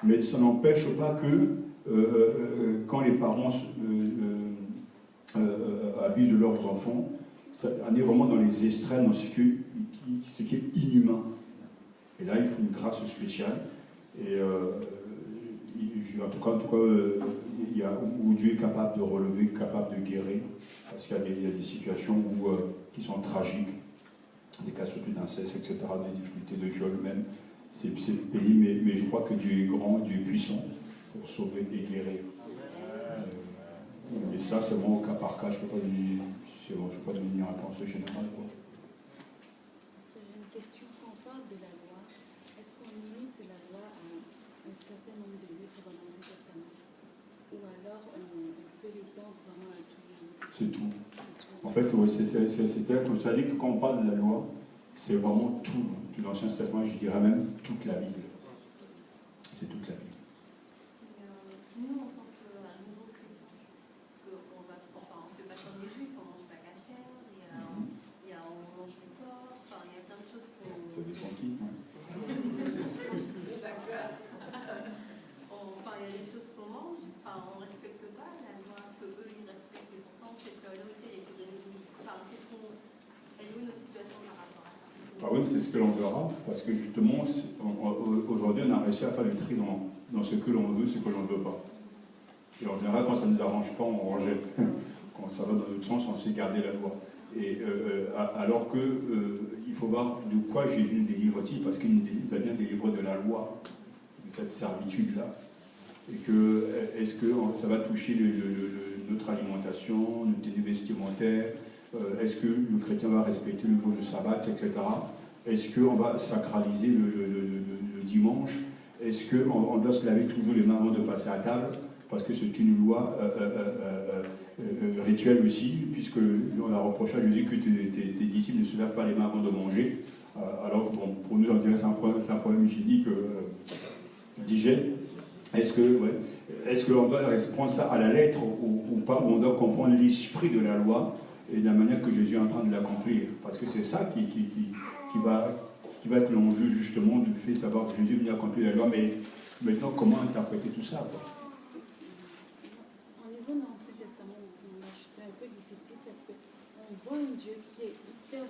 Mais ça n'empêche pas que quand les parents abusent de leurs enfants, on est vraiment dans les extrêmes, dans ce qui est inhumain. Et là, il faut une grâce spéciale. Et en tout cas, où Dieu est capable de relever, capable de guérir, parce qu'il y a des situations qui sont tragiques, des cas surtout d'inceste, etc., des difficultés de viol même. C'est pays, mais je crois que Dieu est grand, Dieu est puissant pour sauver et guérir. Mais ça, c'est vraiment au cas par cas, je ne peux pas donner une réponse générale. Parce que j'ai une question. Quand on parle de la loi, est-ce qu'on limite la loi à un certain nombre de livres dans l'Ancien Testament? Ou alors on peut l'étendre vraiment à tout? C'est tout. En fait, oui, c'est-à-dire que quand on parle de la loi, c'est vraiment tout l'Ancien Testament, je dirais même toute la Bible. C'est toute la Bible. Nous, en tant que nouveaux chrétiens, parce qu'on ne fait pas comme les juifs, on ne mange pas cachère, on mange du porc, il y a plein de choses qu'on... Ça dépend qui. Il y a des choses qu'on mange, on ne respecte pas la loi qu'eux ils respectent, et pourtant cette loi-là aussi elle est donnée. Elle est où notre situation par rapport à ça? Oui, c'est ce que l'on verra, parce que justement, aujourd'hui, on a réussi à faire le tri dans ce que l'on veut, ce que l'on ne veut pas. Et en général, quand ça ne nous arrange pas, on rejette. Quand ça va dans notre sens, on sait garder la loi. Et alors que il faut voir de quoi Jésus nous délivre-t-il, parce qu'il nous a bien délivré de la loi, de cette servitude-là. Et que est-ce que ça va toucher notre alimentation, notre tenue vestimentaire? Est-ce que le chrétien va respecter le jour du sabbat, etc. Est-ce qu'on va sacraliser le dimanche? Est-ce qu'on doit se laver toujours les mains avant de passer à table? Parce que c'est une loi rituelle aussi, puisqu'on a reproché à Jésus que tes disciples ne se lavent pas les mains avant de manger. Alors que pour nous, on dirait que c'est un problème hygiénique d'hygiène. Est-ce qu'on doit prendre ça à la lettre ou pas, ou on doit comprendre l'esprit de la loi et de la manière que Jésus est en train de l'accomplir? Parce que c'est ça qui va être l'enjeu justement du fait de savoir que Jésus est venu accomplir la loi, mais maintenant comment interpréter tout ça, quoi? En lisant l'Ancien Testament, c'est un peu difficile parce qu'on voit un Dieu qui est hyper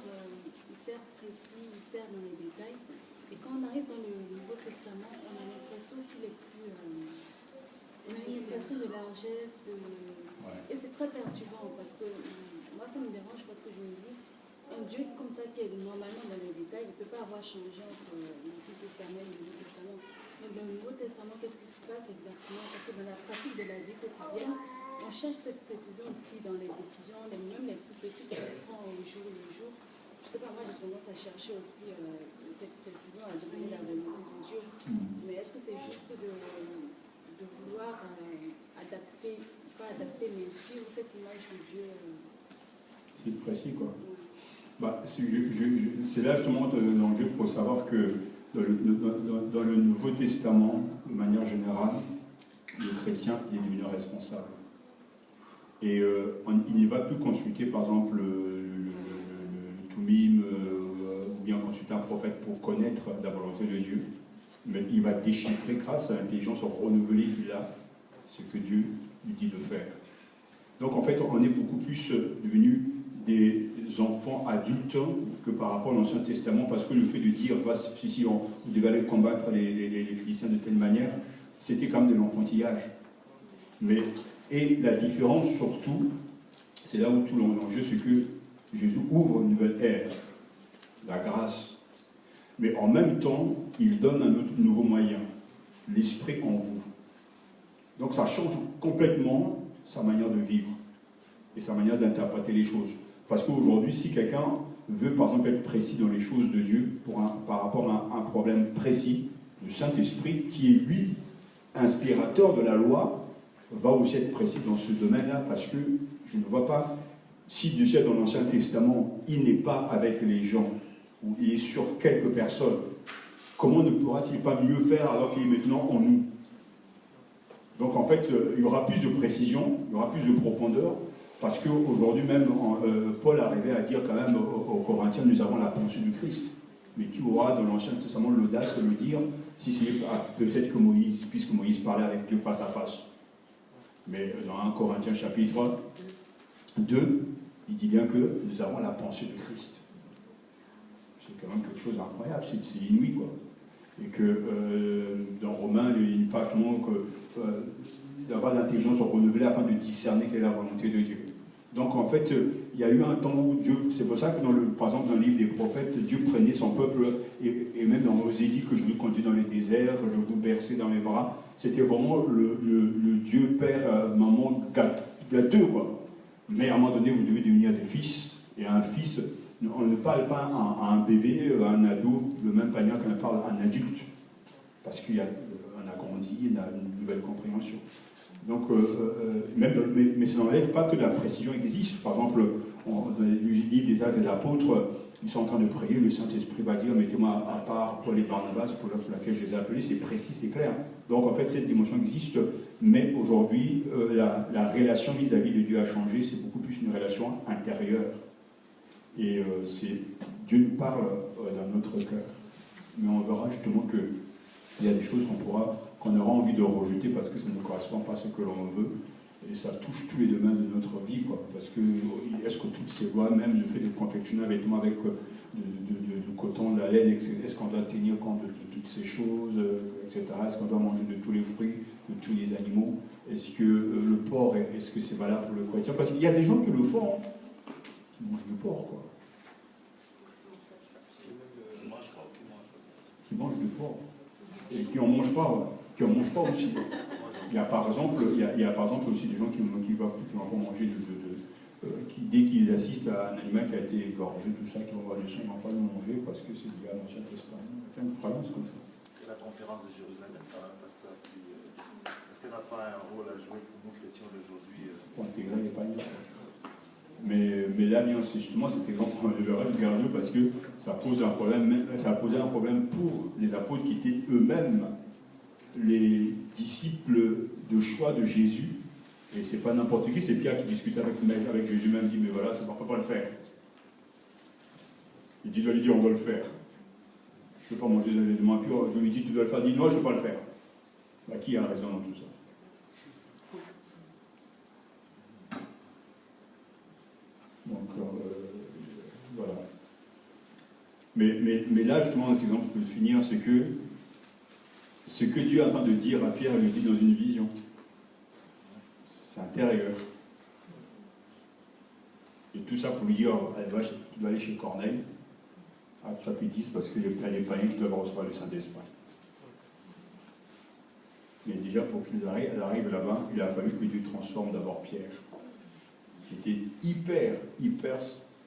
précis, hyper dans les détails, et quand on arrive dans le Nouveau Testament, on a l'impression qu'il est plus... on a une impression de largesse, et c'est très perturbant parce que moi ça me dérange parce que je me dis, un Dieu comme ça qui est normalement dans les détails, il ne peut pas avoir changé entre l'Ancien Testament et le Nouveau Testament. Mais dans le Nouveau Testament, qu'est-ce qui se passe exactement? Parce que dans la pratique de la vie quotidienne, on cherche cette précision aussi dans les décisions, même les plus petites qu'on prend au jour le jour. Je ne sais pas, moi j'ai tendance à chercher aussi cette précision, à devenir la volonté de Dieu. Mais est-ce que c'est juste de vouloir adapter, pas adapter, mais suivre cette image de Dieu? C'est précis, quoi. C'est là justement l'enjeu. Il faut savoir que dans le Nouveau Testament, de manière générale, le chrétien est devenu responsable. Et il ne va plus consulter, par exemple, le Toumim, ou bien consulter un prophète pour connaître la volonté de Dieu, mais il va déchiffrer grâce à l'intelligence renouvelée qu'il a ce que Dieu lui dit de faire. Donc en fait, on est beaucoup plus devenus des enfants adultes que par rapport à l'Ancien Testament, parce que le fait de dire si on devait aller combattre les Philistins de telle manière, c'était quand même de l'enfantillage. Et la différence surtout, c'est là où tout l'enjeu, c'est que Jésus ouvre une nouvelle ère, la grâce. Mais en même temps, il donne un autre nouveau moyen, l'esprit en vous. Donc ça change complètement sa manière de vivre et sa manière d'interpréter les choses. Parce qu'aujourd'hui, si quelqu'un veut par exemple être précis dans les choses de Dieu par rapport à un problème précis, le Saint-Esprit, qui est lui inspirateur de la loi, va aussi être précis dans ce domaine-là, parce que je ne vois pas, si déjà dans l'Ancien Testament, il n'est pas avec les gens, ou il est sur quelques personnes, comment ne pourra-t-il pas mieux faire alors qu'il est maintenant en nous? Donc en fait, il y aura plus de précision, il y aura plus de profondeur, parce qu'aujourd'hui même, Paul arrivait à dire quand même aux Corinthiens, nous avons la pensée du Christ. Mais qui aura dans l'Ancien Testament l'audace de le dire, si c'est peut-être que Moïse, puisque Moïse parlait avec Dieu face à face. Mais dans 1 Corinthiens chapitre 2, il dit bien que nous avons la pensée de Christ. C'est quand même quelque chose d'incroyable, c'est inouï, quoi. Et que dans Romains, il parle justement d'avoir l'intelligence renouvelée afin de discerner quelle est la volonté de Dieu. Donc en fait, il y a eu un temps où Dieu, c'est pour ça que par exemple dans le livre des prophètes, Dieu prenait son peuple, et même dans Osée dit que je vous conduis dans les déserts, je vous bercer dans mes bras, c'était vraiment le Dieu, Père, Maman, gâteux, quoi. Mais à un moment donné, vous devez devenir des fils, et un fils, on ne parle pas à un bébé, à un ado, de même manière qu'on parle à un adulte, parce qu'on a grandi, on a une nouvelle compréhension. Donc, mais ça n'enlève pas que la précision existe. Par exemple, dans le livre des Actes des Apôtres, ils sont en train de prier, le Saint-Esprit va dire, mettez-moi à part Paul et Barnabas, pour laquelle je les ai appelés, c'est précis, c'est clair. Donc en fait, cette dimension existe, mais aujourd'hui, la relation vis-à-vis de Dieu a changé, c'est beaucoup plus une relation intérieure. Et Dieu nous parle dans notre cœur. Mais on verra justement qu'il y a des choses qu'on aura envie de rejeter parce que ça ne correspond pas à ce que l'on veut. Et ça touche tous les domaines de notre vie, quoi. Parce que, est-ce que toutes ces lois, même le fait de confectionner un vêtement avec du coton, de la laine, est-ce qu'on doit tenir compte de toutes ces choses, etc. Est-ce qu'on doit manger de tous les fruits, de tous les animaux? Est-ce que le porc, est-ce que c'est valable pour le chrétien? Parce qu'il y a des gens qui le font, hein, qui mangent du porc, quoi. Qui mangent du porc. Et qui n'en mangent pas, ouais. Qui n'en mangent pas aussi. Il y a par exemple aussi des gens qui ne vont pas manger qui, dès qu'ils assistent à un animal qui a été égorgé, tout ça, qui vont voir du sang, ils ne vont pas le manger parce que c'est lié à l'Ancien Testament. Il y a plein de croyances comme ça. Et la conférence de Jérusalem, par un pasteur est-ce qu'elle n'a pas un rôle à jouer pour nous chrétiens d'aujourd'hui Pour intégrer les païens. Mais là, c'est justement cet exemple de rêve Garnier parce que ça pose un problème, ça a posé un problème pour les apôtres qui étaient eux-mêmes les disciples de choix de Jésus. Et c'est pas n'importe qui, c'est Pierre qui discute avec Jésus, même dit, mais voilà, ça ne va pas le faire. Il dit, dois lui dire, on doit le faire. Je ne veux pas manger des aliments impurs, je lui dis, tu dois le faire, il dit, non, je ne veux pas le faire. Bah, qui a raison dans tout ça? Donc, voilà. Mais là, justement, cet exemple peut le finir, c'est que ce que Dieu est en train de dire à Pierre, il le dit dans une vision. C'est intérieur. Et tout ça pour lui dire, tu dois aller chez Corneille, à chapitre 10, parce qu'il y a les païens qui doivent recevoir le Saint-Esprit. Mais déjà, pour qu'il arrive là-bas, il a fallu que Dieu transforme d'abord Pierre, qui était hyper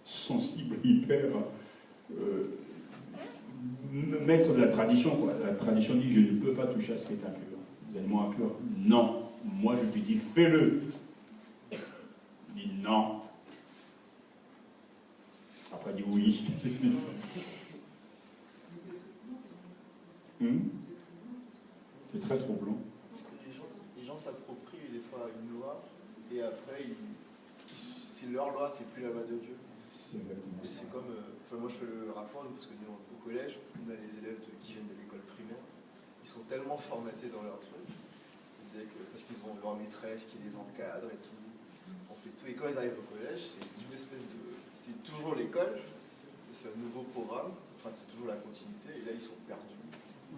sensible, maître de la tradition, quoi. La tradition dit, je ne peux pas toucher à ce qui est impur. Les aliments impurs, non. Moi, je te dis, fais-le. Il dit non. Après, il dit oui. C'est très troublant. Les gens s'approprient des fois une loi et après, c'est leur loi, c'est plus la loi de Dieu. C'est exactement ça. C'est comme, moi je fais le rapport parce que nous, au collège, on a les élèves qui viennent de l'école primaire, ils sont tellement formatés dans leur truc, parce qu'ils ont leur maîtresse qui les encadre et tout, on fait tout. Et quand ils arrivent au collège, c'est une espèce de, c'est toujours l'école, c'est un nouveau programme, enfin c'est toujours la continuité, et là ils sont perdus.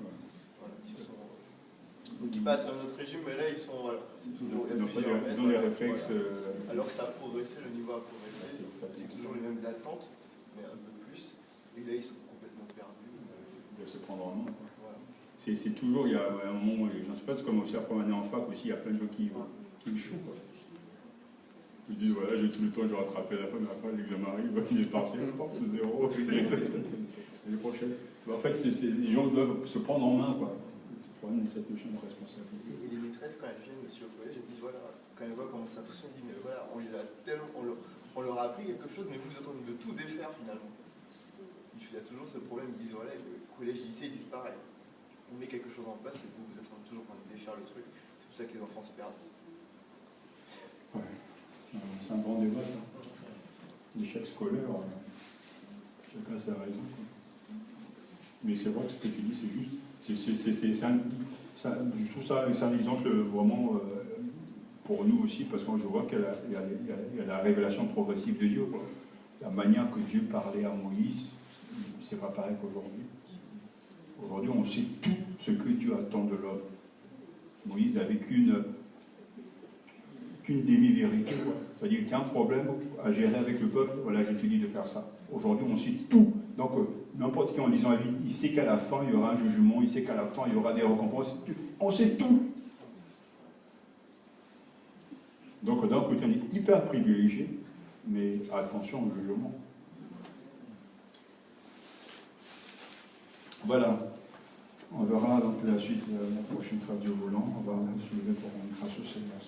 Ouais. Voilà, ils passent à un autre régime, mais là ils sont, voilà, c'est toujours, ils ont les réflexes. Voilà. Alors que ça a progressé, le niveau a progressé, c'est toujours les mêmes attentes, mais un peu plus, et là ils sont complètement perdus. De se prendre en main. Voilà. c'est toujours, il y a un moment où les gens se passent, comme aussi après on est en fac aussi, il y a plein de gens qui échouent. Quoi. Je dis, voilà, j'ai tout le temps, je rattrape à la fin, mais après l'examen arrive, il est partiel, hop, 0, l'année prochaine. En fait, les gens doivent se prendre en main, quoi. Se prendre cette notion de responsabilité. Et les maîtresses, quand elles viennent aussi au collège, elles disent, voilà, quand elles voient comment ça fonctionne, elles disent, mais voilà, on leur a appris quelque chose, mais vous êtes en train de tout défaire finalement. Il y a toujours ce problème, ils disent, voilà, le collège, lycée, ils disent pareil. On met quelque chose en place et vous êtes toujours en train de défaire le truc. C'est pour ça que les enfants se perdent. Ouais. C'est un grand débat, ça. L'échec scolaire, chacun sa raison. Quoi. Mais c'est vrai que ce que tu dis, c'est juste. Je trouve ça c'est un exemple vraiment pour nous aussi, parce que je vois qu'il y a la révélation progressive de Dieu. Quoi. La manière que Dieu parlait à Moïse, c'est pas pareil qu'aujourd'hui. Aujourd'hui, on sait tout ce que Dieu attend de l'homme. Moïse n'avait qu'une demi-vérité. C'est-à-dire qu'il y a un problème à gérer avec le peuple, voilà, je te dis de faire ça. Aujourd'hui, on sait tout. Donc, n'importe qui en lisant la Bible, il sait qu'à la fin, il y aura un jugement, il sait qu'à la fin, il y aura des récompenses. On sait tout. Donc, d'un côté, on est hyper privilégié, mais attention au jugement. Voilà. On verra donc la suite la prochaine fois, Dieu voulant. On va se lever pour rendre grâce au Seigneur.